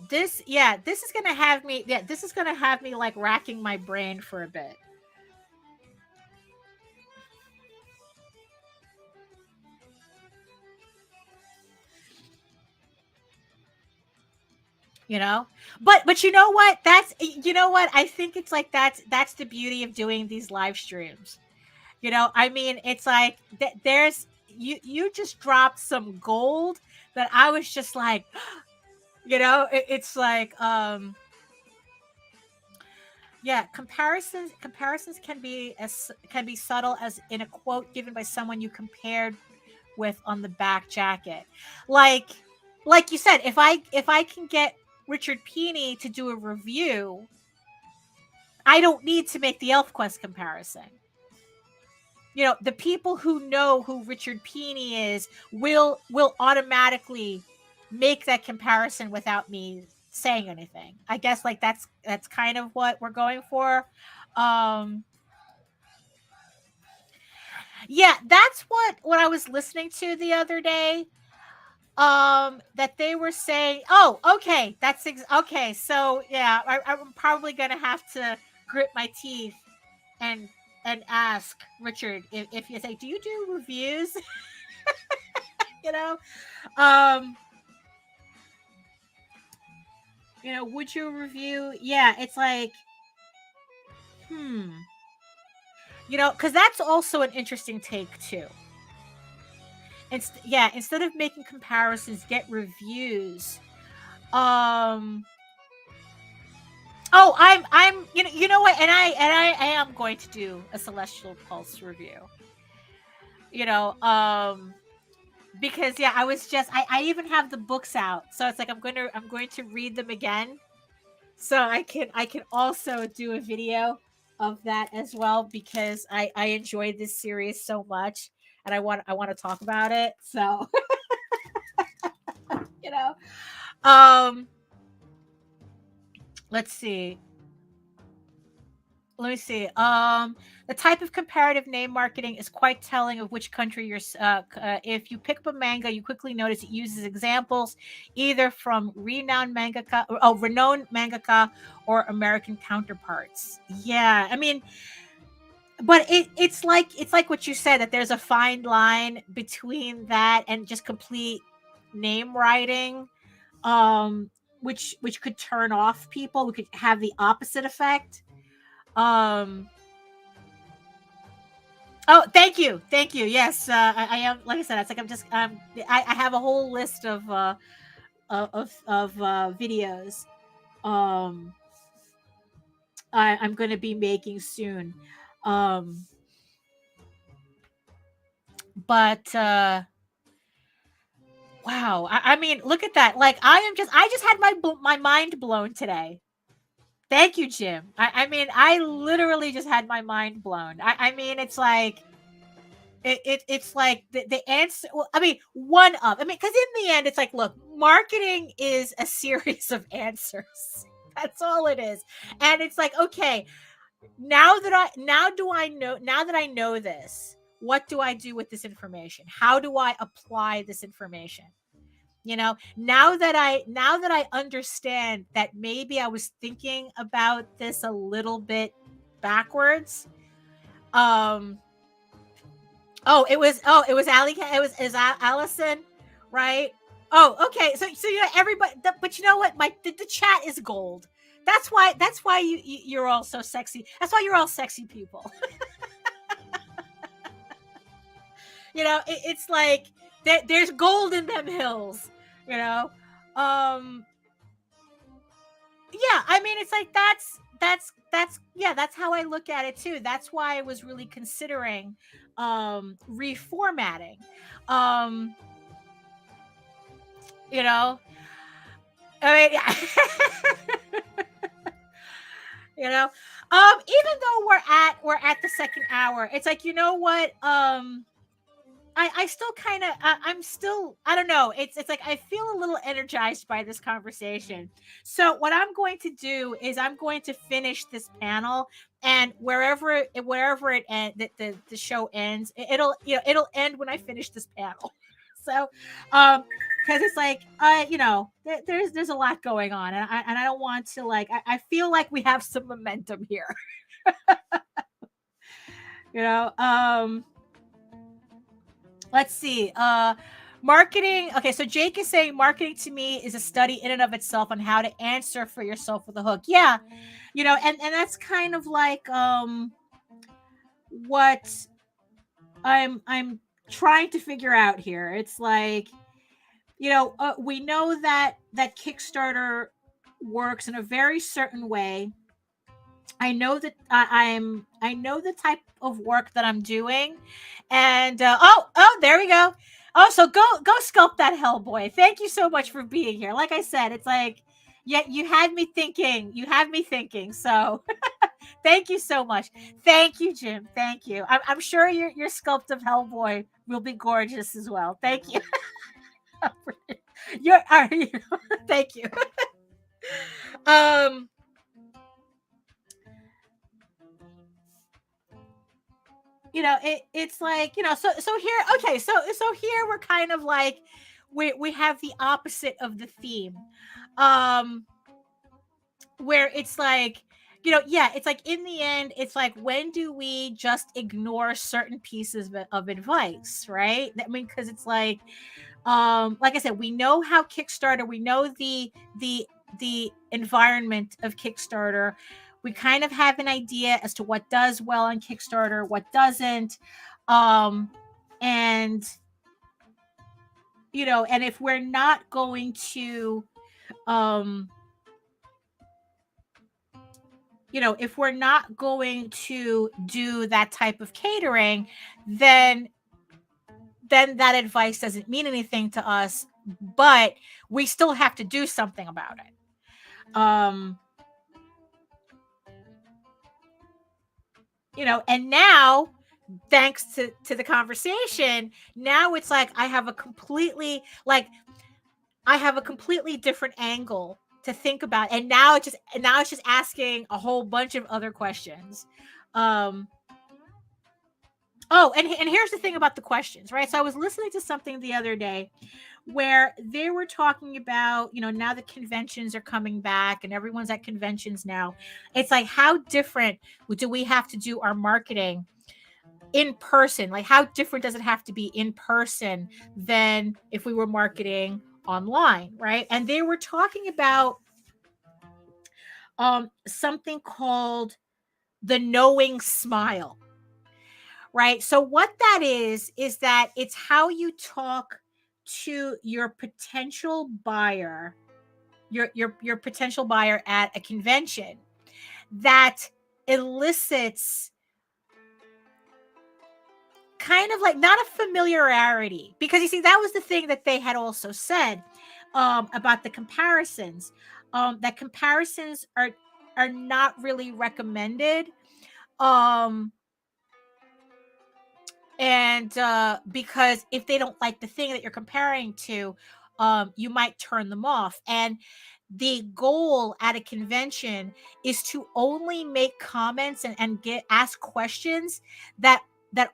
This is gonna have me like racking my brain for a bit. But you know what? I think it's like that's the beauty of doing these live streams. I mean, it's like there's you just dropped some gold that I was just like, it's like, yeah, comparisons can be subtle, as in a quote given by someone you compared with on the back jacket. Like you said, if I can get Richard Pini to do a review, I don't need to make the ElfQuest comparison. The people who know who Richard Pini is will automatically make that comparison without me saying anything. I guess like that's kind of what we're going for. Yeah, that's what I was listening to the other day. That they were saying, oh, okay, okay. So yeah, I'm probably gonna have to grit my teeth and ask Richard if you say, do you do reviews? Would you review? Yeah, it's like, because that's also an interesting take too. Instead of making comparisons, get reviews. I'm you know what, and I am going to do a Celestial Pulse review. Because I was just I even have the books out, so it's like I'm going to read them again, so I can also do a video of that as well, because I enjoyed this series so much, and I want to talk about it. So let's see. Let me see. The type of comparative name marketing is quite telling of which country you're. If you pick up a manga, you quickly notice it uses examples either from renowned mangaka or American counterparts. Yeah, I mean, but it's like what you said, that there's a fine line between that and just complete name writing, which could turn off people. We could have the opposite effect. Oh, thank you. Yes, I am. Like I said, it's like I'm just. I have a whole list of videos. I'm going to be making soon. But wow, I mean, look at that. Like I just had my mind blown today. Thank you, Jim. I mean, I literally just had my mind blown. I mean, it's like, it's like the answer. Well, I mean, because in the end, it's like, look, marketing is a series of answers. That's all it is. And it's like, okay, now that I know this, what do I do with this information? How do I apply this information? Now that I understand that maybe I was thinking about this a little bit backwards. It was Allison, right? Oh, okay. So everybody, but you know what? The chat is gold. That's why you're all so sexy. That's why you're all sexy people. It's like there's gold in them hills. Yeah, I mean, it's like that's how I look at it too. That's why I was really considering reformatting. I mean, even though we're at the second hour, it's like, you know what, I still kind of, I'm still, I don't know. It's like, I feel a little energized by this conversation. So what I'm going to do is I'm going to finish this panel, and wherever it the show ends, it'll end when I finish this panel. So, because it's like, there's a lot going on, and I don't want to, like, I feel like we have some momentum here. Let's see. Marketing. Okay, so Jake is saying marketing to me is a study in and of itself on how to answer for yourself with a hook. Yeah, and that's kind of like what I'm trying to figure out here. It's like, we know that Kickstarter works in a very certain way. I know that I know the type of work that I'm doing, and there we go. Oh, so go sculpt that Hellboy. Thank you so much for being here. Like I said, it's like, yeah, you had me thinking. You had me thinking. So thank you so much. Thank you, Jim. Thank you. I'm sure your sculpt of Hellboy will be gorgeous as well. Thank you. Thank you. It's like, so here, okay, so here we're kind of like, we have the opposite of the theme, where it's like, it's like, in the end, it's like, when do we just ignore certain pieces of advice, right? I mean, because it's like I said, we know how Kickstarter, we know the environment of Kickstarter. We kind of have an idea as to what does well on Kickstarter, what doesn't. And, and if we're not going to, if we're not going to do that type of catering, then that advice doesn't mean anything to us, but we still have to do something about it. And now, thanks to the conversation, now it's like I have a completely different angle to think about, and now it's just asking a whole bunch of other questions. And here's the thing about the questions, right? So I was listening to something the other day where they were talking about, now the conventions are coming back and everyone's at conventions now. It's like, how different do we have to do our marketing in person? Like, how different does it have to be in person than if we were marketing online, right? And they were talking about something called the knowing smile, right? So what that is that it's how you talk to your potential buyer, your potential buyer at a convention, that elicits kind of like, not a familiarity, because you see, that was the thing that they had also said about the comparisons, that comparisons are not really recommended, and because if they don't like the thing that you're comparing to, you might turn them off. And the goal at a convention is to only make comments and ask questions that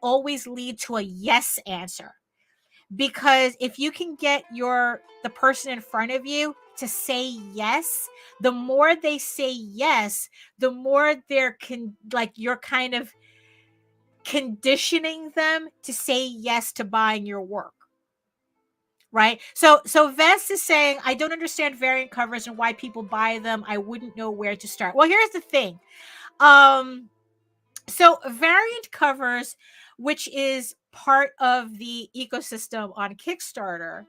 always lead to a yes answer. Because if you can get the person in front of you to say yes, the more they say yes, the more you're kind of conditioning them to say yes to buying your work, right? So Vess is saying, I don't understand variant covers and why people buy them. I wouldn't know where to start. Well, here's the thing. So variant covers, which is part of the ecosystem on Kickstarter,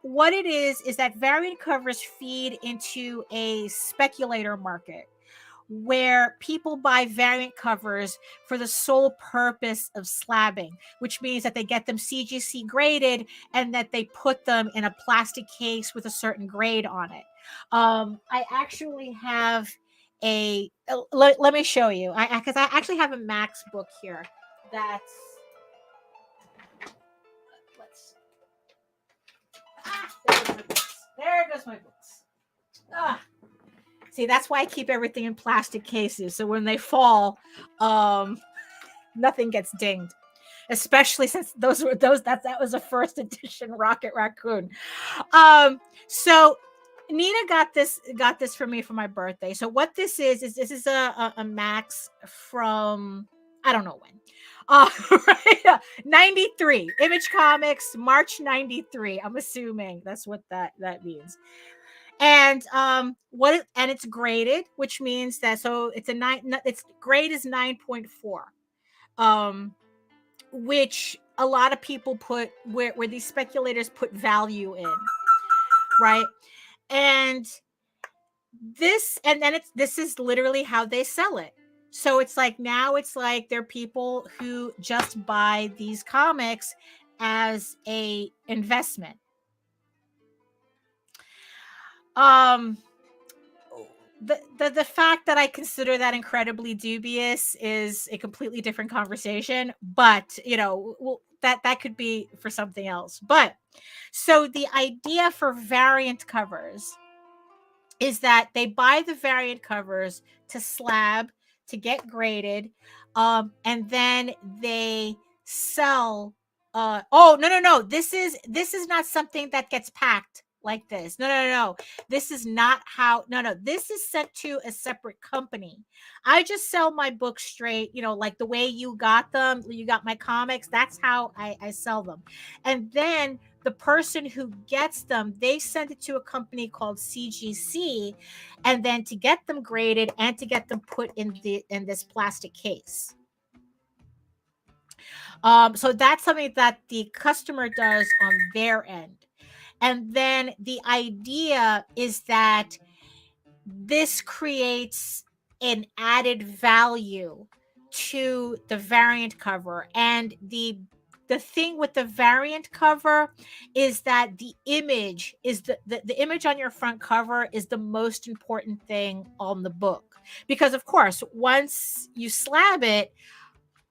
what it is that variant covers feed into a speculator market, where people buy variant covers for the sole purpose of slabbing, which means that they get them CGC graded and that they put them in a plastic case with a certain grade on it. I actually have let me show you, because I actually have a Max book here that's, there goes my books. See, that's why I keep everything in plastic cases, so when they fall, nothing gets dinged. Especially since that was a first edition Rocket Raccoon. So Nina got this for me for my birthday. So what this is this is a Max from, I don't know when. Right? 93. Image Comics, March 93. I'm assuming that's what that means. And and it's graded, which means that, so it's its grade is 9.4. Which a lot of people put where these speculators put value in, right? And this is literally how they sell it. So it's like now it's like there are people who just buy these comics as a investment. The fact that I consider that incredibly dubious is a completely different conversation, but that could be for something else. But so the idea for variant covers is that they buy the variant covers to slab, to get graded, and then they sell. Oh, no, this is not something that gets packed like this. No, this is not how. No, this is sent to a separate company. I just sell my books straight, like the way you got them, you got my comics. That's how I sell them. And then the person who gets them, they send it to a company called CGC, and then to get them graded and to get them put in this plastic case. So that's something that the customer does on their end. And then the idea is that this creates an added value to the variant cover. And the thing with the variant cover is that the image is the image on your front cover is the most important thing on the book. Because of course, once you slab it,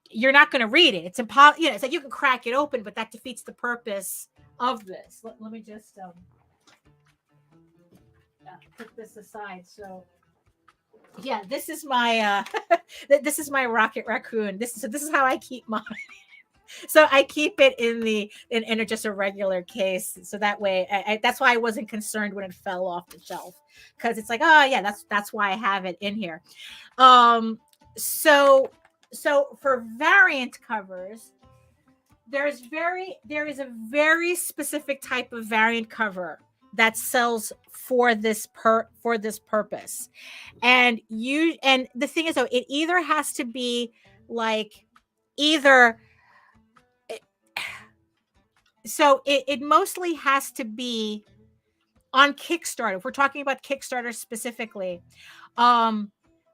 you're not going to read it. It's impossible. It's like you can crack it open, but that defeats the purpose of this. Let me just put this aside. So yeah, this is my this is my rocket raccoon. This is how I keep mine. So I keep it in just a regular case, so that way that's why I wasn't concerned when it fell off the shelf, because it's like, oh yeah, that's why I have it in here. So for variant covers, there is a very specific type of variant cover that sells for this purpose. And the thing is, though, it either has to be like it mostly has to be on Kickstarter. If we're talking about Kickstarter specifically,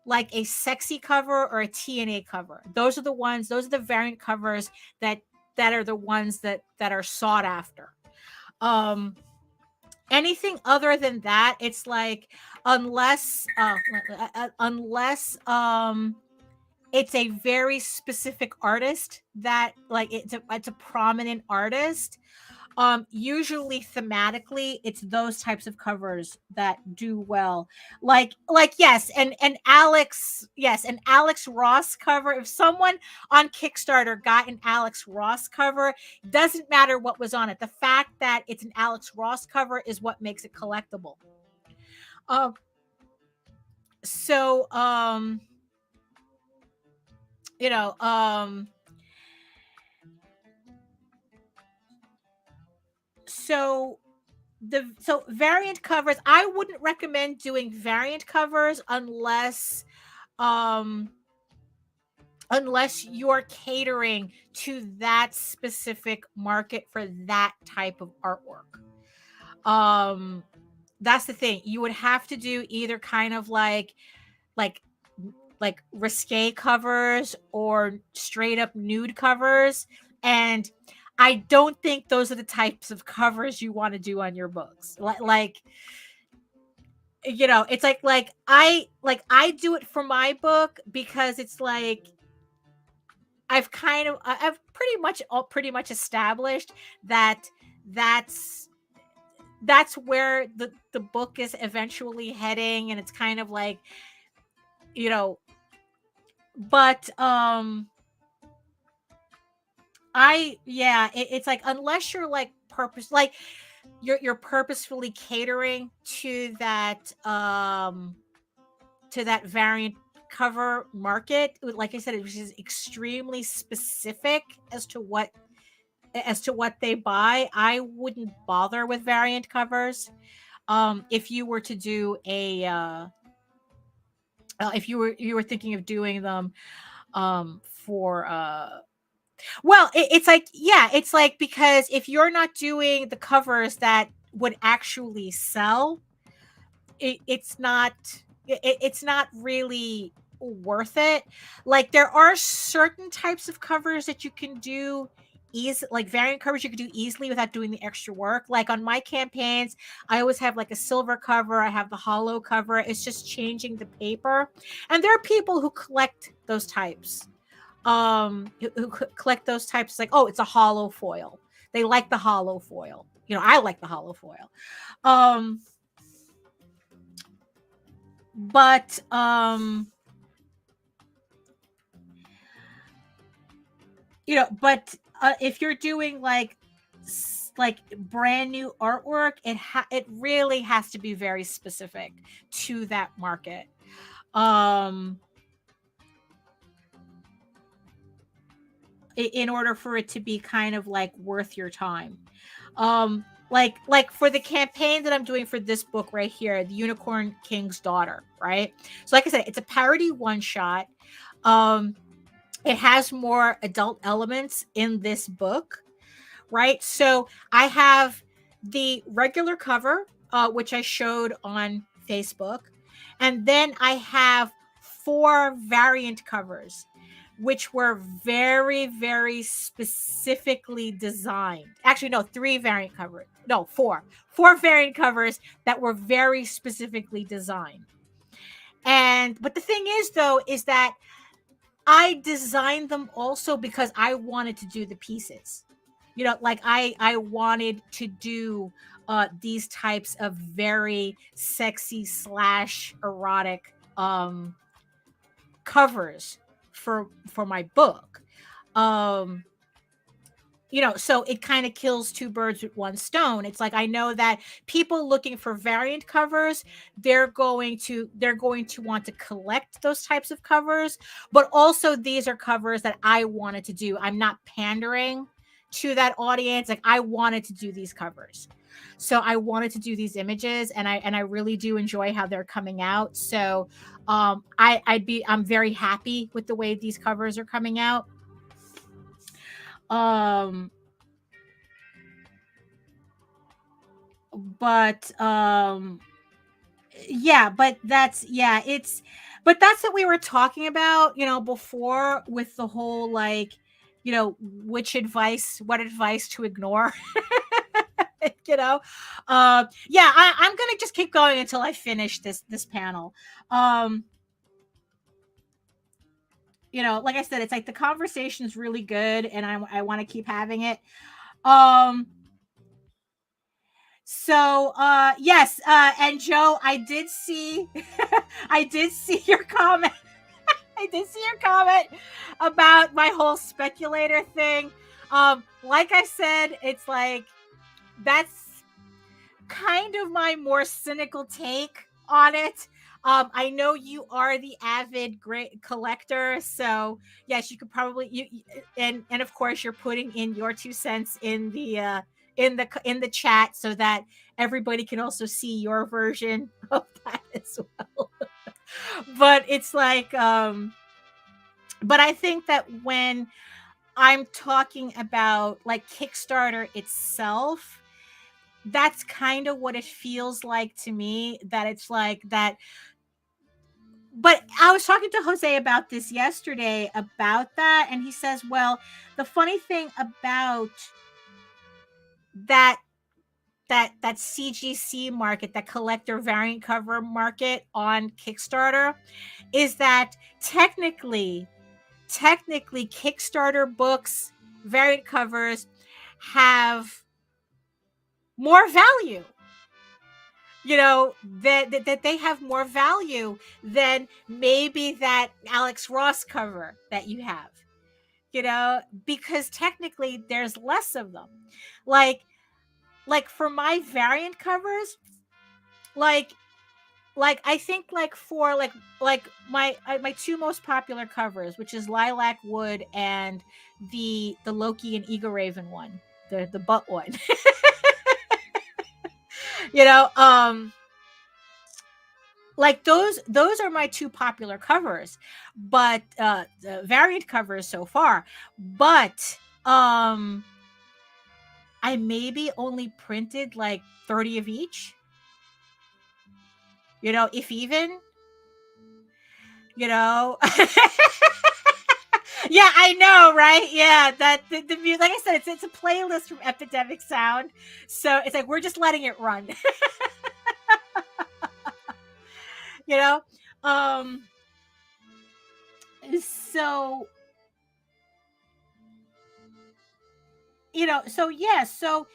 like a sexy cover or a TNA cover. Those are the variant covers that are the ones that are sought after. Anything other than that, it's like unless it's a very specific artist that, like, it's a prominent artist. Usually thematically, it's those types of covers that do well. Like yes, and Alex Ross cover. If someone on Kickstarter got an Alex Ross cover, doesn't matter what was on it. The fact that it's an Alex Ross cover is what makes it collectible. So variant covers, I wouldn't recommend doing variant covers unless you're catering to that specific market for that type of artwork. That's the thing. You would have to do either kind of like risque covers or straight up nude covers, and I don't think those are the types of covers you want to do on your books. It's like I do it for my book because it's like I've pretty much established that that's where the book is eventually heading, and it's kind of like, but it's like, unless you're like you're purposefully catering to that variant cover market, like I said, which is extremely specific as to what they buy, I wouldn't bother with variant covers. If you were to do if you were thinking of doing them for Well, it's like, yeah, it's like, because if you're not doing the covers that would actually sell, it's not it's not really worth it. Like, there are certain types of covers that you can do easy, like variant covers you can do easily without doing the extra work. Like on my campaigns, I always have like a silver cover, I have the hollow cover. It's just changing the paper. And there are people who collect those types. Who collect those types, like, oh, it's a hollow foil. They like the hollow foil. You know, I like the hollow foil. But you know, but if you're doing like brand new artwork, it really has to be very specific to that market. In order for it to be kind of like worth your time. Like for the campaign that I'm doing for this book right here, The Unicorn King's Daughter, right? So like I said, it's a parody one shot. It has more adult elements in this book, right? So I have the regular cover, which I showed on Facebook. And then I have 4 variant covers, which were very, very specifically designed. Actually, no, 3 variant covers. No, 4. 4 variant covers that were very specifically designed. But the thing is, though, is that I designed them also because I wanted to do the pieces. You know, like I wanted to do these types of very sexy / erotic covers for my book. You know, so it kind of kills 2 birds with 1 stone. It's like, I know that people looking for variant covers, they're going to want to collect those types of covers, but also these are covers that I wanted to do. I'm not pandering to that audience. Like, I wanted to do these covers. So I wanted to do these images, and I really do enjoy how they're coming out. So I'm very happy with the way these covers are coming out. But yeah, but that's what we were talking about, you know, before, with the whole, like, you know, what advice to ignore. You know, yeah, I'm gonna just keep going until I finish this panel. You know, like I said, it's like the conversation is really good, and I want to keep having it. So yes, and Joe, I did see your comment. I did see your comment about my whole speculator thing. Like I said, it's like, that's kind of my more cynical take on it. I know you are the avid great collector, so yes, you could probably and of course you're putting in your 2 cents in the chat so that everybody can also see your version of that as well. But it's like, but I think that when I'm talking about like Kickstarter itself, that's kind of what it feels like to me, that it's like that. But I was talking to Jose about this yesterday, about that, and he says, well, the funny thing about that CGC market, that collector variant cover market on Kickstarter, is that technically Kickstarter books variant covers have more value. You know, that they have more value than maybe that Alex Ross cover that you have, you know, because technically there's less of them. Like for my variant covers, like I think like for like my 2 most popular covers, which is Lilac Wood and the Loki and EGORAVEN one, the butt one. You know, like those are my two popular covers, but the variant covers so far. But I maybe only printed like 30 of each, if even, you know. Yeah, I know, right? Yeah, that the music, like I said, it's a playlist from Epidemic Sound, so it's like we're just letting it run, you know. Um, so so yeah, so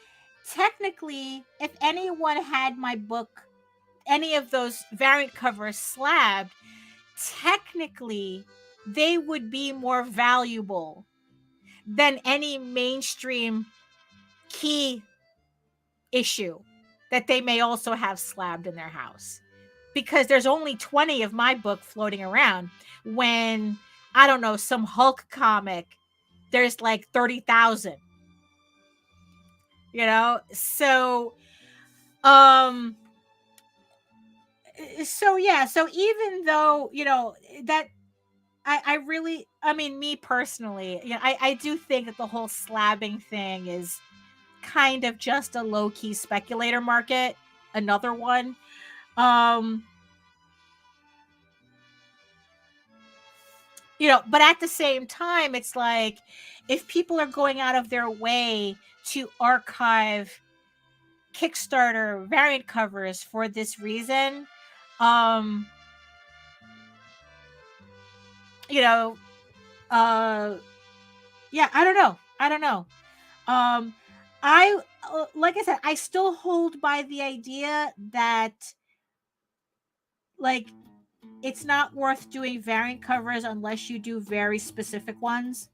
technically, if anyone had my book, any of those variant covers slabbed, technically they would be more valuable than any mainstream key issue that they may also have slabbed in their house, because there's only 20 of my book floating around, when I don't know, some Hulk comic there's like 30,000, so um yeah, so even though that I really, I mean, me personally, I do think that the whole slabbing thing is kind of just a low-key speculator market, another one. um but at the same time, it's like, if people are going out of their way to archive Kickstarter variant covers for this reason, um you know uh yeah, I don't know. um I like I said, I still hold by the idea that, like, it's not worth doing variant covers unless you do very specific ones,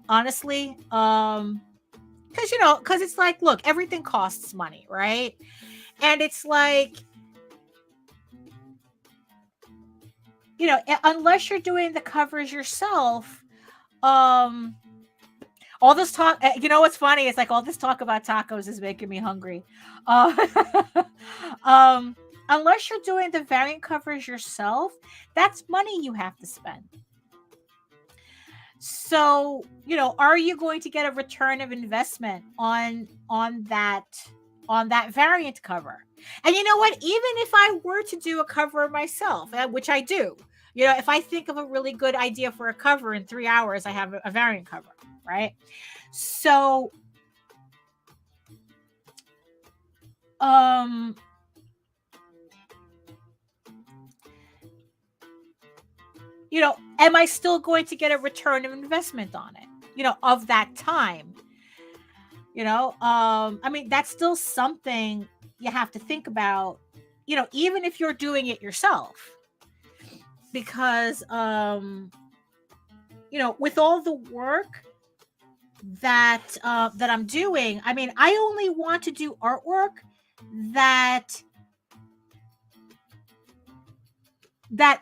honestly. Because it's like, look, everything costs money, right? And it's like, unless you're doing the covers yourself, all this talk, what's funny? It's like, all this talk about tacos is making me hungry. Uh, unless you're doing the variant covers yourself, that's money you have to spend. So, are you going to get a return of investment on that variant cover? And you know what? Even if I were to do a cover myself, which I do, if I think of a really good idea for a cover in 3 hours, I have a variant cover, right? So, am I still going to get a return of investment on it, of that time? I mean, that's still something you have to think about, even if you're doing it yourself, because, with all the work that I'm doing, I mean, I only want to do artwork that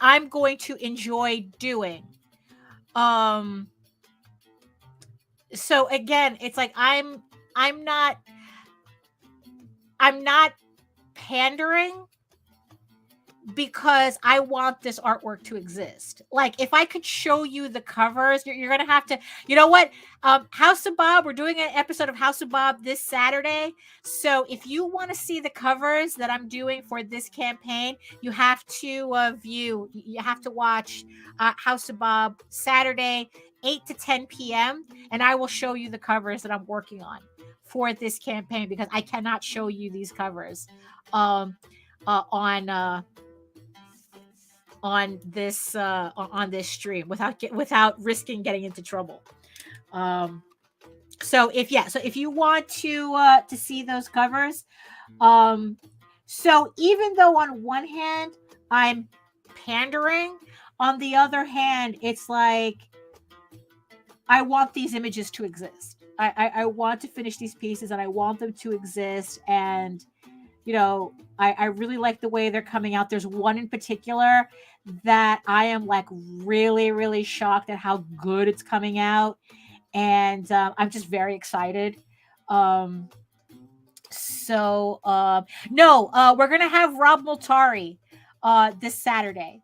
I'm going to enjoy doing. So again, it's like, I'm not pandering because I want this artwork to exist. Like, if I could show you the covers, you're gonna have to, you know what? House of Bob, we're doing an episode of House of Bob this Saturday. So if you want to see the covers that I'm doing for this campaign, you have to you have to watch House of Bob Saturday, 8 to 10 p.m. And I will show you the covers that I'm working on for this campaign, because I cannot show you these covers on this stream without risking getting into trouble. So if you want to see those covers, so even though on one hand I'm pandering, on the other hand, it's like, I want these images to exist. I want to finish these pieces, and I want them to exist. And I really like the way they're coming out. There's one in particular that I am like really, really shocked at how good it's coming out. And I'm just very excited. No, we're going to have Rob Multari this Saturday.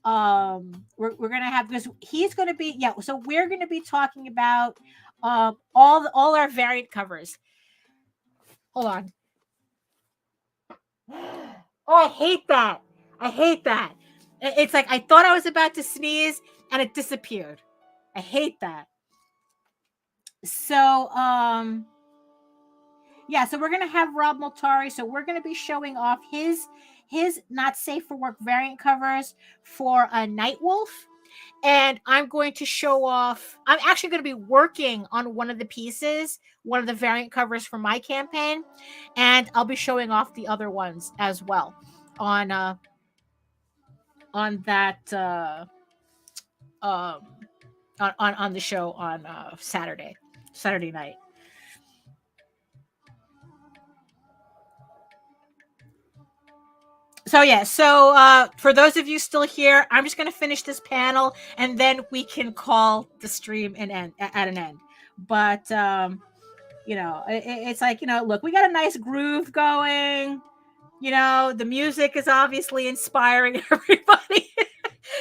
We're gonna have, because he's gonna be, yeah, so we're gonna be talking about all our variant covers. Hold on. Oh, I hate that. I hate that. It's like I thought I was about to sneeze and it disappeared. I hate that. So yeah, so we're gonna have Rob Multari. So we're gonna be showing off his not safe for work variant covers for a Nightwolf. And I'm going to show off, I'm actually going to be working on one of the pieces, one of the variant covers for my campaign, and I'll be showing off the other ones as well on that on the show on Saturday night. So yeah, so for those of you still here, I'm just going to finish this panel and then we can call the stream at an end. But you know, it's like, you know, look, we got a nice groove going. You know, the music is obviously inspiring everybody.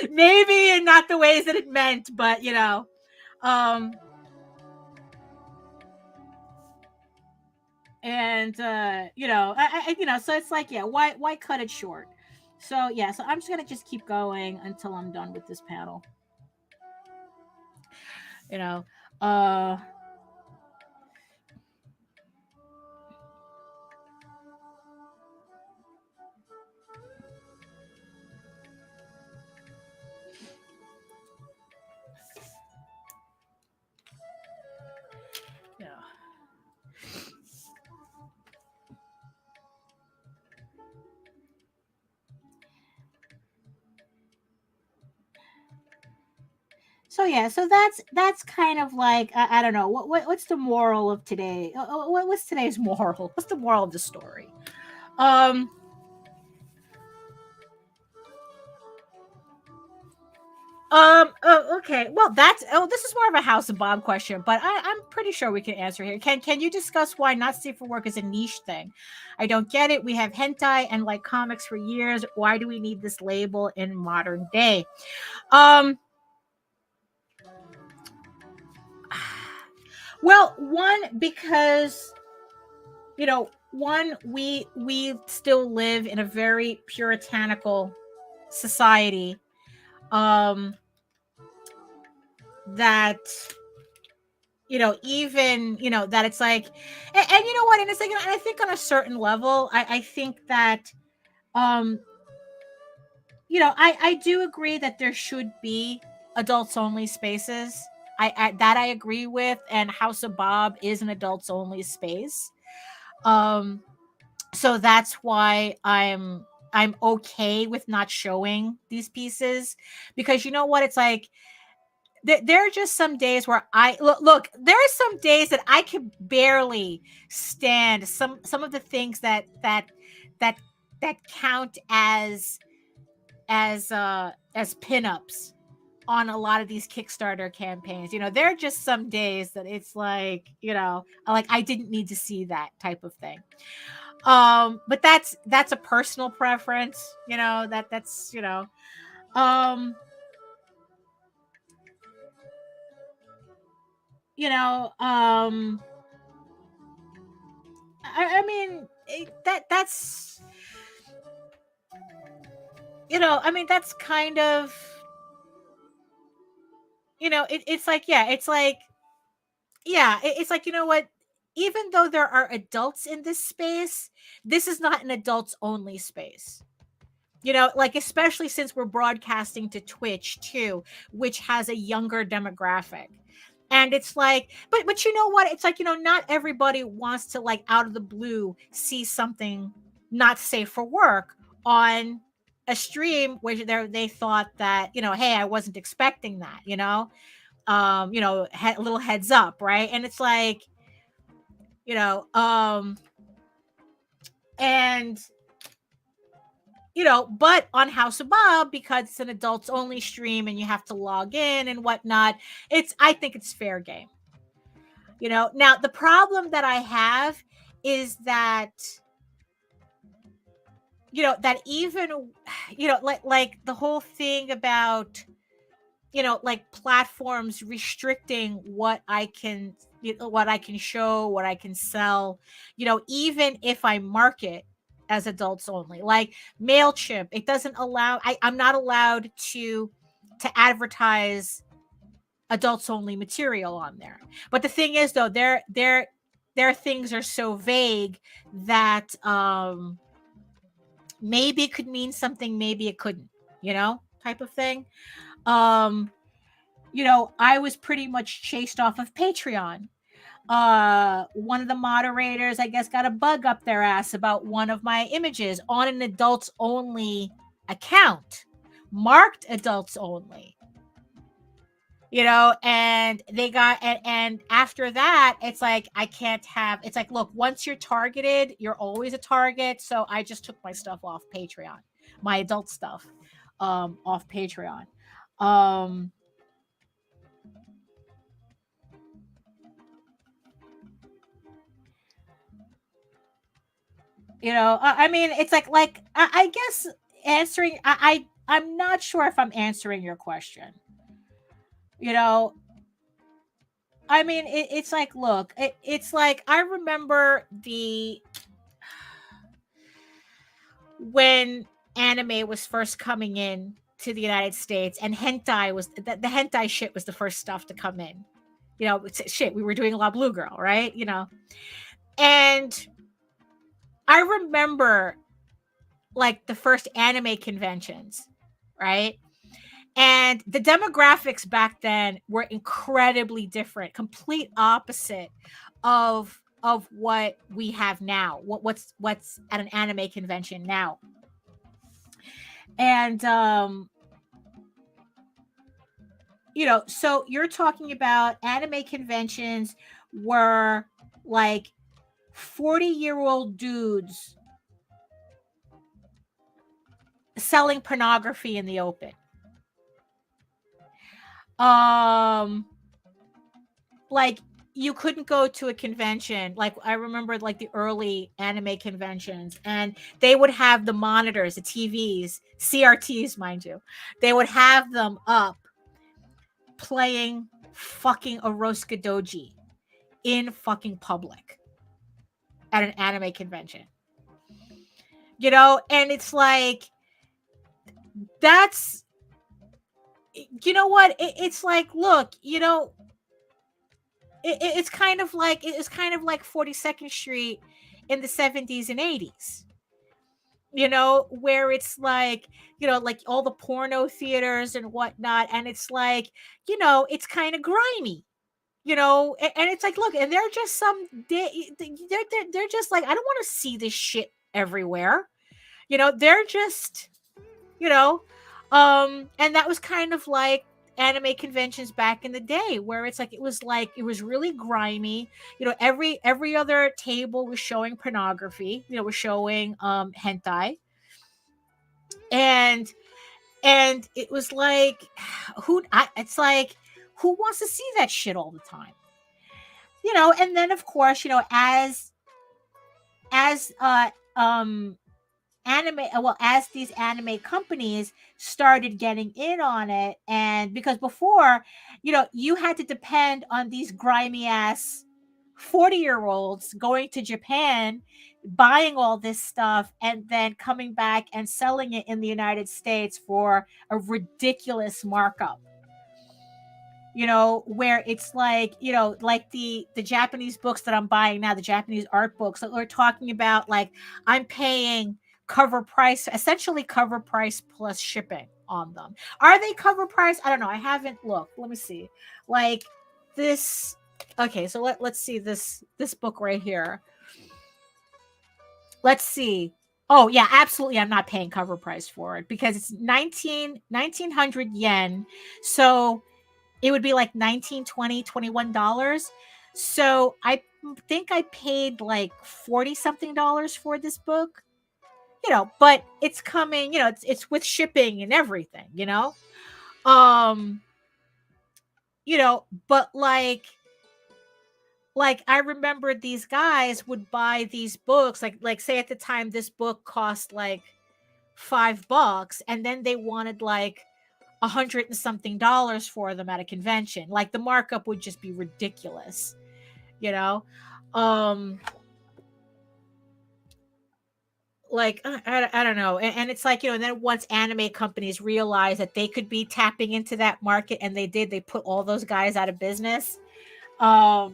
Maybe in not the ways that it meant, but you know, and you know, I you know, so it's like, yeah, why cut it short? So yeah, so I'm just gonna just keep going until I'm done with this panel. You know, yeah. So yeah, so that's kind of like, I don't know, what's the moral of today? What's today's moral? What's the moral of the story? Okay. Well, this is more of a House of Bob question, but I'm pretty sure we can answer here. Can you discuss why not safe for work is a niche thing? I don't get it. We have hentai and like comics for years. Why do we need this label in modern day? Well, one, because you know, we still live in a very puritanical society. That, you know, even, you know, that it's like, and you know what, and it's like, and I think on a certain level, I think that, you know, I do agree that there should be adults only spaces. I agree with, and House of Bob is an adults only space. So that's why I'm okay with not showing these pieces, because you know what, it's like, there are just some days where I look, there are some days that I can barely stand some of the things that count as pinups on a lot of these Kickstarter campaigns. You know, there are just some days that it's like, you know, like I didn't need to see that type of thing. But that's a personal preference, you know, that's, you know, you know, I mean, that's, you know, I mean, that's kind of, you know, it's like, yeah, it's like, yeah, it's like, you know what, even though there are adults in this space, this is not an adults only space. You know, like, especially since we're broadcasting to Twitch too, which has a younger demographic. And it's like, but you know what? It's like, you know, not everybody wants to, like, out of the blue see something not safe for work on a stream where they thought that, you know, hey, I wasn't expecting that, you know, little heads up, right? And it's like, you know, and you know, but on House of Bob, because it's an adults only stream and you have to log in and whatnot, I think it's fair game. You know, now the problem that I have is that that even, like the whole thing about, like platforms restricting what I can, what I can show, what I can sell, even if I market as adults only, like MailChimp, it doesn't allow, I'm not allowed to advertise adults only material on there. But the thing is though, their things are so vague that maybe it could mean something, maybe it couldn't, type of thing. um I was pretty much chased off of Patreon. One of the moderators, I guess, got a bug up their ass about one of my images on an adults only account, marked adults only. And they got, and after that, it's like, I can't have, it's like, look, once you're targeted, you're always a target. So I just took my stuff off Patreon, my adult stuff, off Patreon. I mean, it's like, I guess answering, I'm not sure if I'm answering your question. I mean, it's like, look, it's like, I remember when anime was first coming in to the United States, and hentai was, the hentai shit was the first stuff to come in. Shit, we were doing La Blue Girl, right? And I remember like the first anime conventions, right? And the demographics back then were incredibly different, complete opposite of what we have now. What's at an anime convention now. And so you're talking about anime conventions were like 40-year-old dudes selling pornography in the open. Like, you couldn't go to a convention. Like, I remember like the early anime conventions, and they would have the monitors, the TVs, CRTs, mind you. They would have them up playing fucking Eroska Doji in fucking public at an anime convention. And it's like, that's, what? It's like, look, it's kind of like, 42nd Street in the 70s and 80s. Where it's like, like all the porno theaters and whatnot, and it's like, it's kind of grimy. And it's like, look, and they're just they're just like, I don't want to see this shit everywhere. They're just, and that was kind of like anime conventions back in the day, where it's like, it was really grimy. Every other table was showing pornography, was showing hentai. And it was like, it's like, who wants to see that shit all the time? And then of course, as as these anime companies started getting in on it, and because before, you had to depend on these grimy ass 40-year-olds going to Japan, buying all this stuff, and then coming back and selling it in the United States for a ridiculous markup. Where it's like, like the Japanese books that I'm buying now, the Japanese art books that we're talking about, like, I'm paying cover price, essentially cover price plus shipping on them. Are they cover price? I don't know. I haven't looked. Let me see. Like this. Okay, so let's see this book right here. Let's see. Oh yeah, absolutely. I'm not paying cover price for it because it's 1900 yen. So it would be like $19, $20, $21. So I think I paid like $40 something for this book. But it's coming, it's with shipping and everything, but like I remember these guys would buy these books, like say at the time this book cost like $5 and then they wanted like $100 and something for them at a convention. Like the markup would just be ridiculous, you know? Like I don't know, and it's like, you know, and then once anime companies realized that they could be tapping into that market, and they put all those guys out of business. I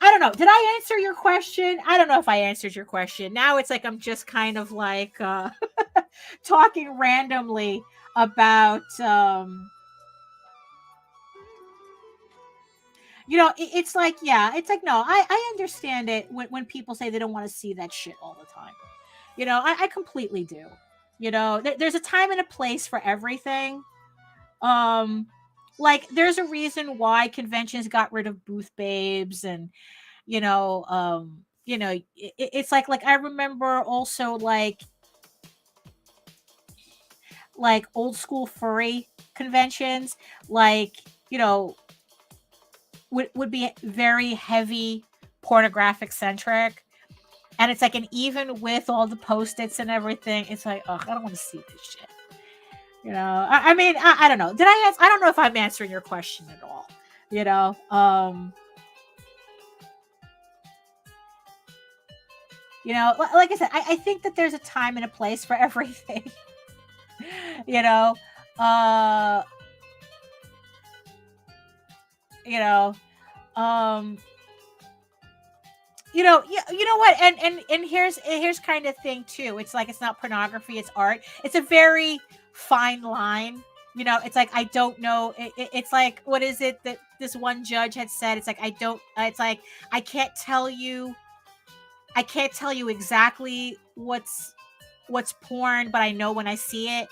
don't know, did I answer your question? I don't know if I answered your question. Now it's like I'm just kind of like talking randomly about you know, it's like, yeah, it's like, no, I understand it when people say they don't want to see that shit all the time. You know, I completely do. You know, there's a time and a place for everything. Like there's a reason why conventions got rid of booth babes, and you know, it's like I remember also like old school furry conventions, like, you know, would be very heavy pornographic centric. And it's like, and even with all the post-its and everything, it's like, oh, I don't want to see this shit. You know, I mean, I don't know. Did I answer? I don't know if I'm answering your question at all. You know, like I said, I think that there's a time and a place for everything. you know, you know, um, you know what, and here's kind of thing too. It's like, it's not pornography, it's art. It's a very fine line. You know, it's like, I don't know, it's like, what is it that this one judge had said? It's like, it's like, I can't tell you exactly what's porn, but I know when I see it.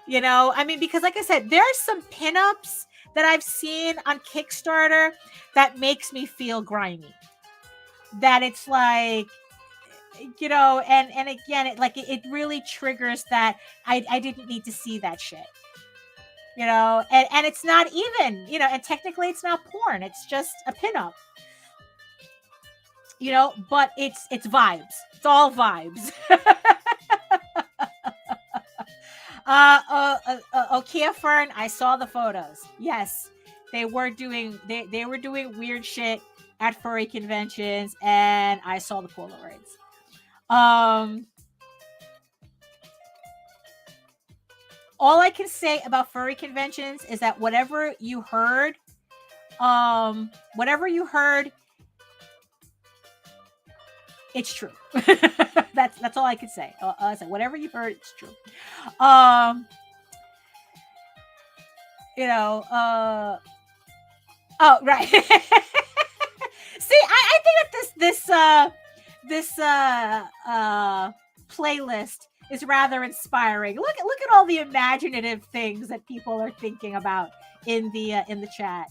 You know, I mean, because like I said, there's some pinups that I've seen on Kickstarter that makes me feel grimy. That it's like, you know, and again, it really triggers that I didn't need to see that shit. You know, and it's not even, you know, and technically it's not porn, it's just a pinup. You know, but it's vibes. It's all vibes. Okia Fern, I saw the photos. Yes, they were doing weird shit at furry conventions, and I saw the Polaroids. All I can say about furry conventions is that whatever you heard, it's true. That's all I can say. I said, whatever you heard, it's true. You know, oh, right. See, I think that this playlist is rather inspiring. Look at all the imaginative things that people are thinking about in the chat.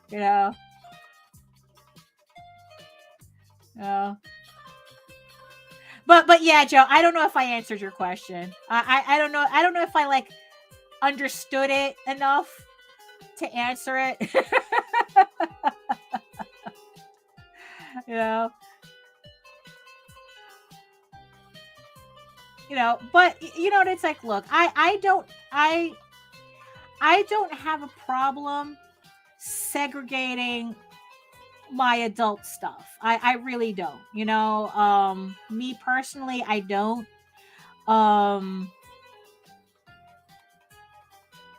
You know. But yeah, Joe, I don't know if I answered your question. I don't know. I don't know if I like understood it enough to answer it. But you know what, it's like, look, I don't have a problem segregating my adult stuff. I really don't. You know, me personally, I don't.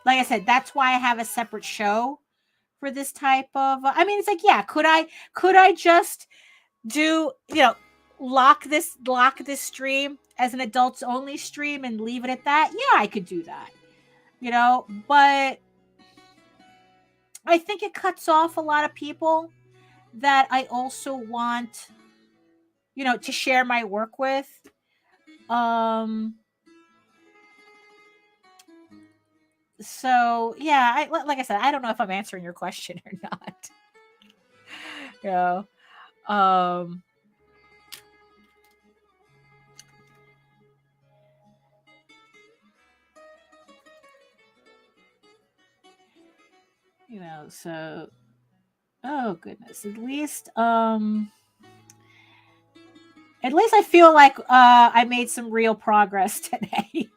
Like I said, that's why I have a separate show for this type of. I mean, it's like, yeah, could I just do, you know, lock this stream as an adults only stream and leave it at that? Yeah, I could do that. You know, but I think it cuts off a lot of people that I also want, you know, to share my work with. So yeah, like I said, I don't know if I'm answering your question or not. You know, you know, so, oh goodness, at least at least I feel like I made some real progress today.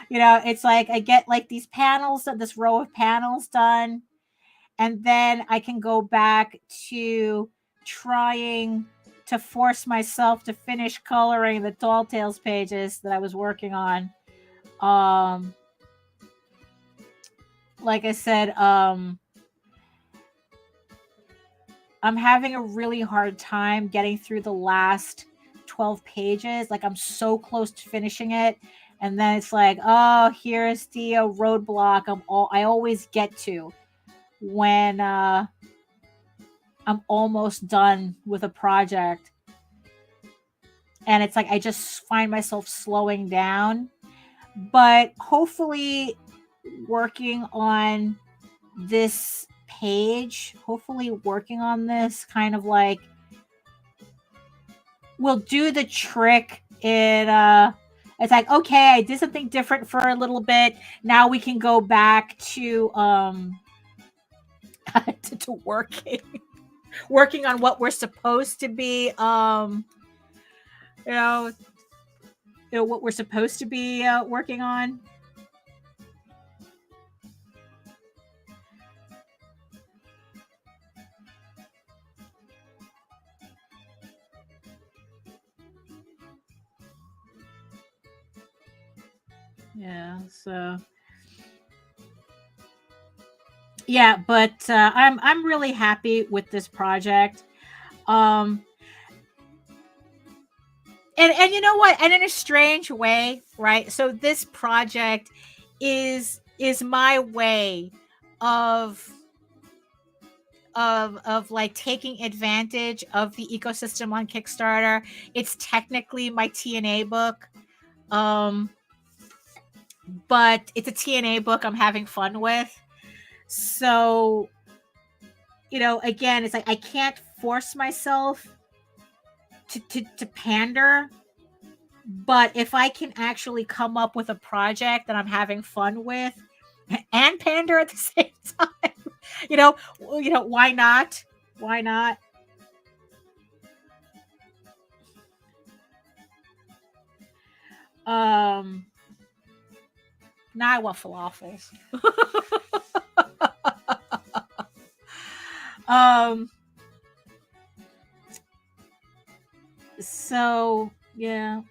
It's like I get like these panels, this row of panels done, and then I can go back to trying to force myself to finish coloring the Tall Tales pages that I was working on. Like I said, I'm having a really hard time getting through the last 12 pages. Like I'm so close to finishing it. And then it's like, oh, here's the roadblock I always get to when I'm almost done with a project. And it's like I just find myself slowing down. But hopefully working on this page, kind of like will do the trick in it's like, okay, I did something different for a little bit. Now we can go back to to working on what we're supposed to be what we're supposed to be working on. Yeah, so yeah, but I'm really happy with this project. And you know what? And in a strange way, right? So this project is my way of like taking advantage of the ecosystem on Kickstarter. It's technically my TNA book. But it's a TNA book I'm having fun with. So, again, it's like I can't force myself to pander. But if I can actually come up with a project that I'm having fun with and pander at the same time, why not? Why not? Now I want falafels. So yeah.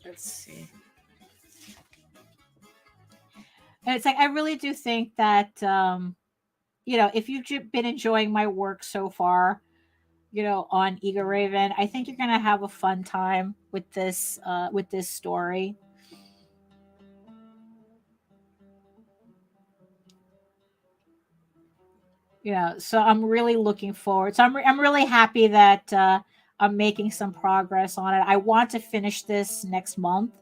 Let's see. And it's like I really do think that if you've been enjoying my work so far, on EGORAVEN, I think you're gonna have a fun time with this story. So I'm really looking forward. So I'm really happy that I'm making some progress on it. I want to finish this next month.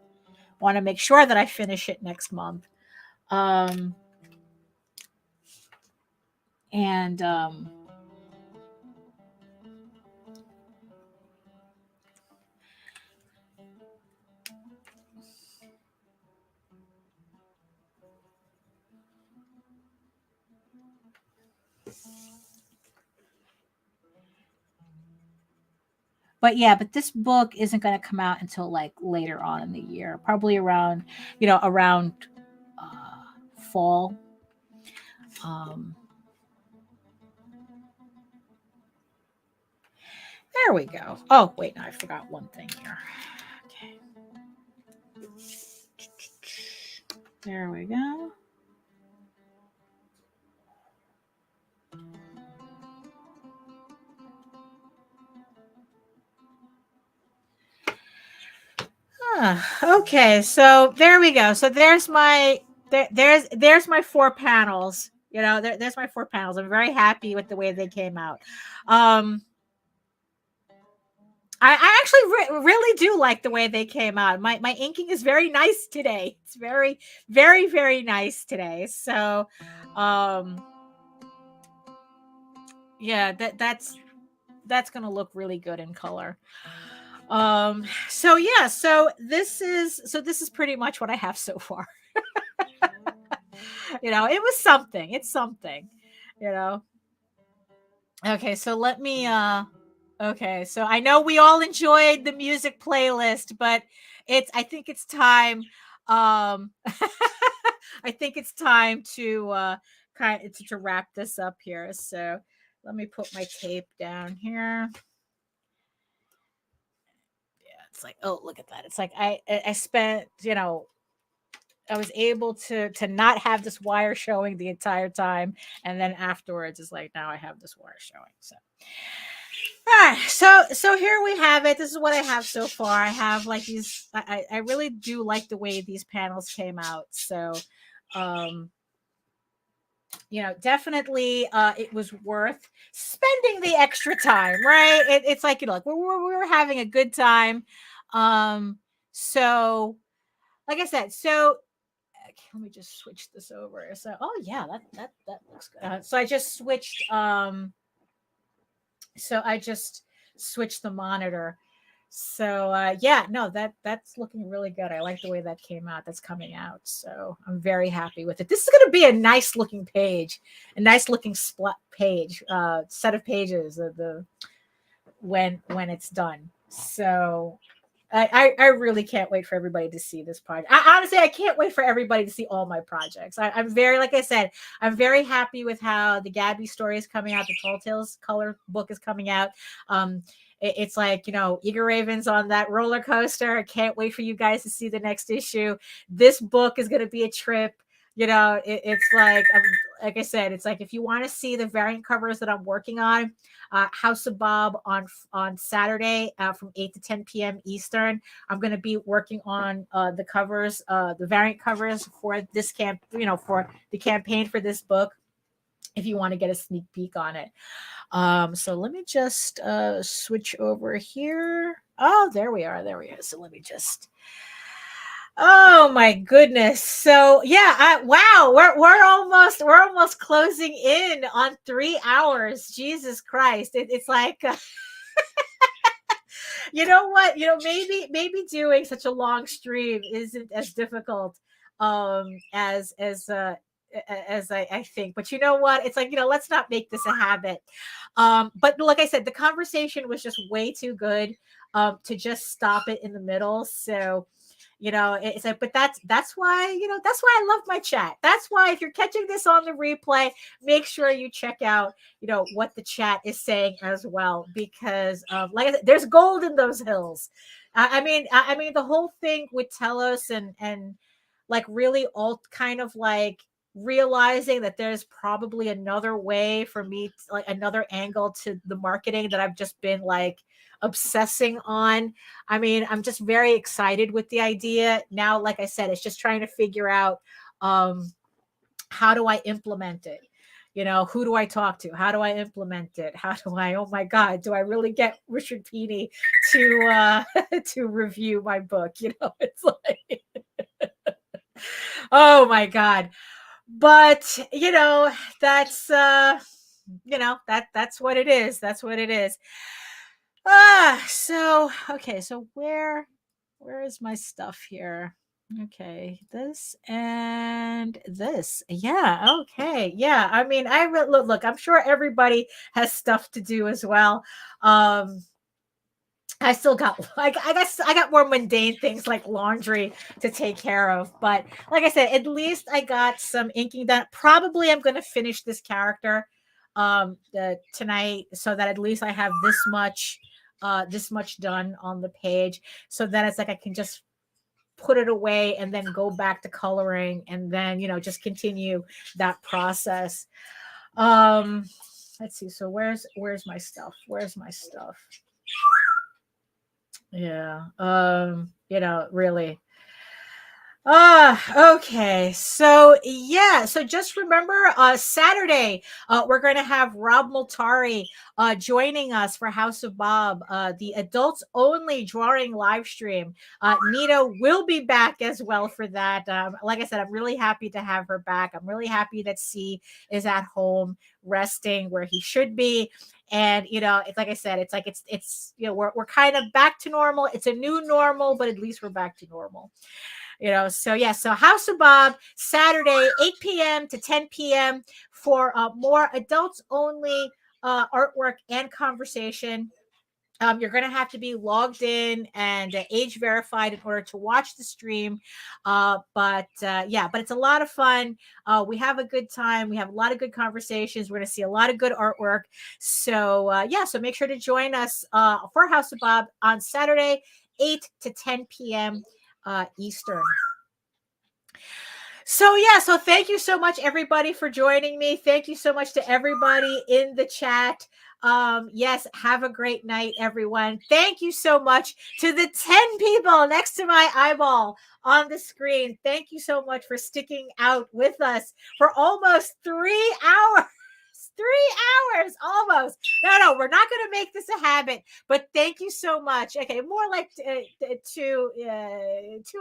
Want to make sure that I finish it next month. But yeah, but this book isn't going to come out until like later on in the year, probably around fall. There we go. Oh, wait, no, I forgot one thing here. Okay. There we go. Okay, so there we go. So there's my there's my 4 panels. There's my 4 panels. I'm very happy with the way they came out. I actually really do like the way they came out. My inking is very nice today. It's very, very, very nice today. So, yeah, that's gonna look really good in color. So yeah, so this is pretty much what I have so far. It was something. It's something. you know. Okay, so let me okay, so I know we all enjoyed the music playlist, but I think it's time I think it's time to to wrap this up here. So let me put my tape down here. Yeah, it's like, oh, look at that. It's like I spent, I was able to not have this wire showing the entire time, and then afterwards it's like now I have this wire showing. So all right, so here we have it. This is what I have so far. I have like these. I really do like the way these panels came out. So, definitely, it was worth spending the extra time, right? It's like like we were having a good time. So like I said, so okay, let me just switch this over. So, oh yeah, that looks good. So I just switched. So I just switched the monitor. So yeah, no, that's looking really good. I like the way that came out. That's coming out. So I'm very happy with it. This is going to be a nice looking page, a nice looking split page, set of pages of the when it's done. So I really can't wait for everybody to see this project. Honestly, I can't wait for everybody to see all my projects. I'm very, like I said, I'm very happy with how the Gabby story is coming out. The Tall Tales color book is coming out. It's like, EGORAVEN's on that roller coaster. I can't wait for you guys to see the next issue. This book is going to be a trip. It's like, like I said, it's like if you want to see the variant covers that I'm working on, House of Bob on Saturday from 8 to 10 p.m. Eastern. I'm going to be working on the covers, the variant covers for this for the campaign for this book, if you want to get a sneak peek on it. So let me just switch over here. Oh, there we are. So let me just. Oh my goodness. So yeah, wow, we're almost closing in on 3 hours. Jesus Christ. It's like you know what? Maybe doing such a long stream isn't as difficult as I think. But you know what? It's like, let's not make this a habit. But like I said, the conversation was just way too good to just stop it in the middle. So it's like, but that's why I love my chat. That's why if you're catching this on the replay, make sure you check out what the chat is saying as well, because like I said, there's gold in those hills. I mean the whole thing with Telos and like really all kind of like realizing that there's probably another way for me, like another angle to the marketing that I've just been like obsessing on. I mean, I'm just very excited with the idea now. Like I said, it's just trying to figure out how do I implement it? Who do I talk to? How do I implement it? How do I, oh my God, do I really get Richard Pini to to review my book? It's like oh my God. But that's that's what it is. That's what it is. So okay, so where is my stuff here? Okay, this and this. Yeah, okay. Yeah, I mean, look, I'm sure everybody has stuff to do as well. I still got I guess I got more mundane things like laundry to take care of. But like I said, at least I got some inking done. Probably I'm going to finish this character tonight, so that at least I have this much done on the page, so that it's like I can just put it away and then go back to coloring, and then just continue that process. Let's see. So where's my stuff? Yeah. Really. Okay. So yeah. So just remember, Saturday, we're going to have Rob Multari joining us for House of Bob, the adults only drawing live stream. Nita will be back as well for that. Like I said, I'm really happy to have her back. I'm really happy that C is at home resting where he should be. And it's like I said, it's like it's we're kind of back to normal. It's a new normal, but at least we're back to normal. So yeah, so House of Bob, Saturday, 8 p.m. to 10 p.m. for more adults only artwork and conversation. You're going to have to be logged in and age verified in order to watch the stream. But it's a lot of fun. We have a good time. We have a lot of good conversations. We're going to see a lot of good artwork. So so make sure to join us for House of Bob on Saturday, 8 to 10 p.m. Eastern. So thank you so much, everybody, for joining me. Thank you so much to everybody in the chat. Yes, have a great night, everyone. Thank you so much to the 10 people next to my eyeball on the screen. Thank you so much for sticking out with us for almost 3 hours. 3 hours almost. No, we're not going to make this a habit, but thank you so much. Okay, more like 2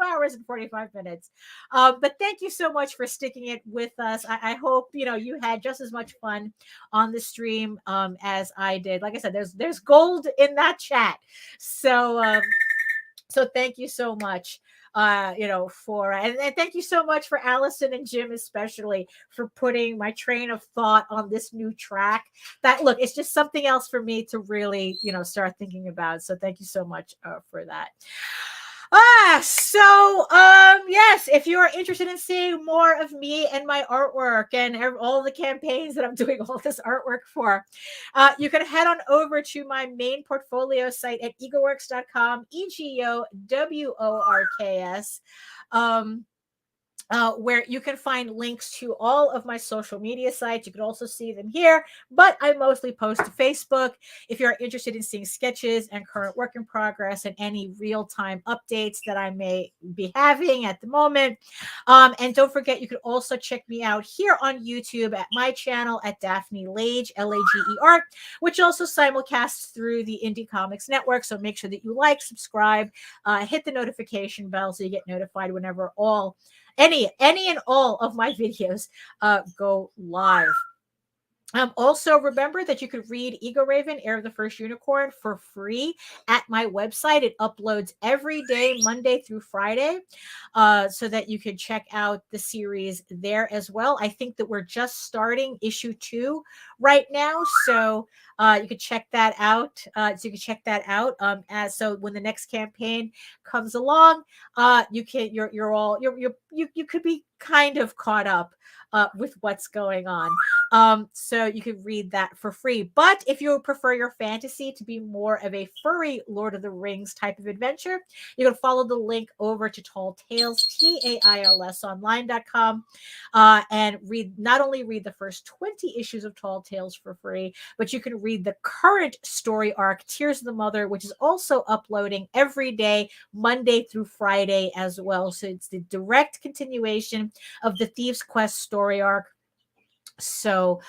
hours and 45 minutes. But thank you so much for sticking it with us. I hope you had just as much fun on the stream as I did. Like I said, there's gold in that chat. So thank you so much. And thank you so much for Allison and Jim, especially for putting my train of thought on this new track. It's just something else for me to really, start thinking about. So thank you so much for that. Yes, if you are interested in seeing more of me and my artwork and all the campaigns that I'm doing all this artwork for, you can head on over to my main portfolio site at egoworks.com, EGOWORKS, where you can find links to all of my social media sites. You can also see them here, but I mostly post to Facebook. If you're interested in seeing sketches and current work in progress and any real-time updates that I may be having at the moment. And don't forget, you can also check me out here on YouTube at my channel at Daphne Lage, Lager, which also simulcasts through the Indie Comics Network. So make sure that you like, subscribe, hit the notification bell so you get notified whenever any and all of my videos go live. Also, remember that you could read EGORAVEN, Heir of the First Unicorn, for free at my website. It uploads every day, Monday through Friday, so that you can check out the series there as well. I think that we're just starting issue 2 right now, so you could check that out. So when the next campaign comes along, you could be kind of caught up with what's going on. So you can read that for free. But if you prefer your fantasy to be more of a furry Lord of the Rings type of adventure, you can follow the link over to Tall Tales, TAILSonline.com, and not only read the first 20 issues of Tall Tales for free, but you can read the current story arc, Tears of the Mother, which is also uploading every day, Monday through Friday as well. So it's the direct continuation of the Thieves Quest story arc. So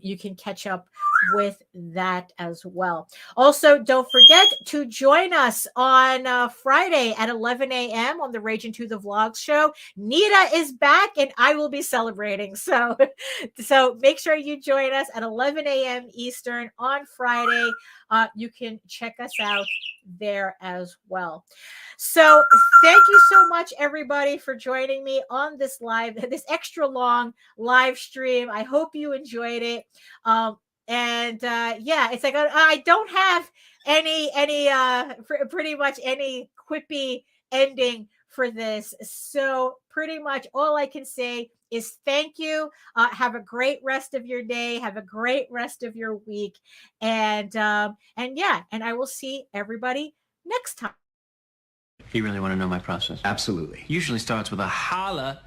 you can catch up with that as well. Also, don't forget to join us on Friday at 11 a.m. on the Rage Into the Vlogs show. Nita is back and I will be celebrating. So make sure you join us at 11 a.m. Eastern on Friday. You can check us out there as well. So thank you so much, everybody, for joining me on this extra long live stream. I hope you enjoyed it. It's like I don't have pretty much any quippy ending for this. So pretty much all I can say is thank you. Have a great rest of your day. Have a great rest of your week. And I will see everybody next time. You really want to know my process? Absolutely. Usually starts with a holla.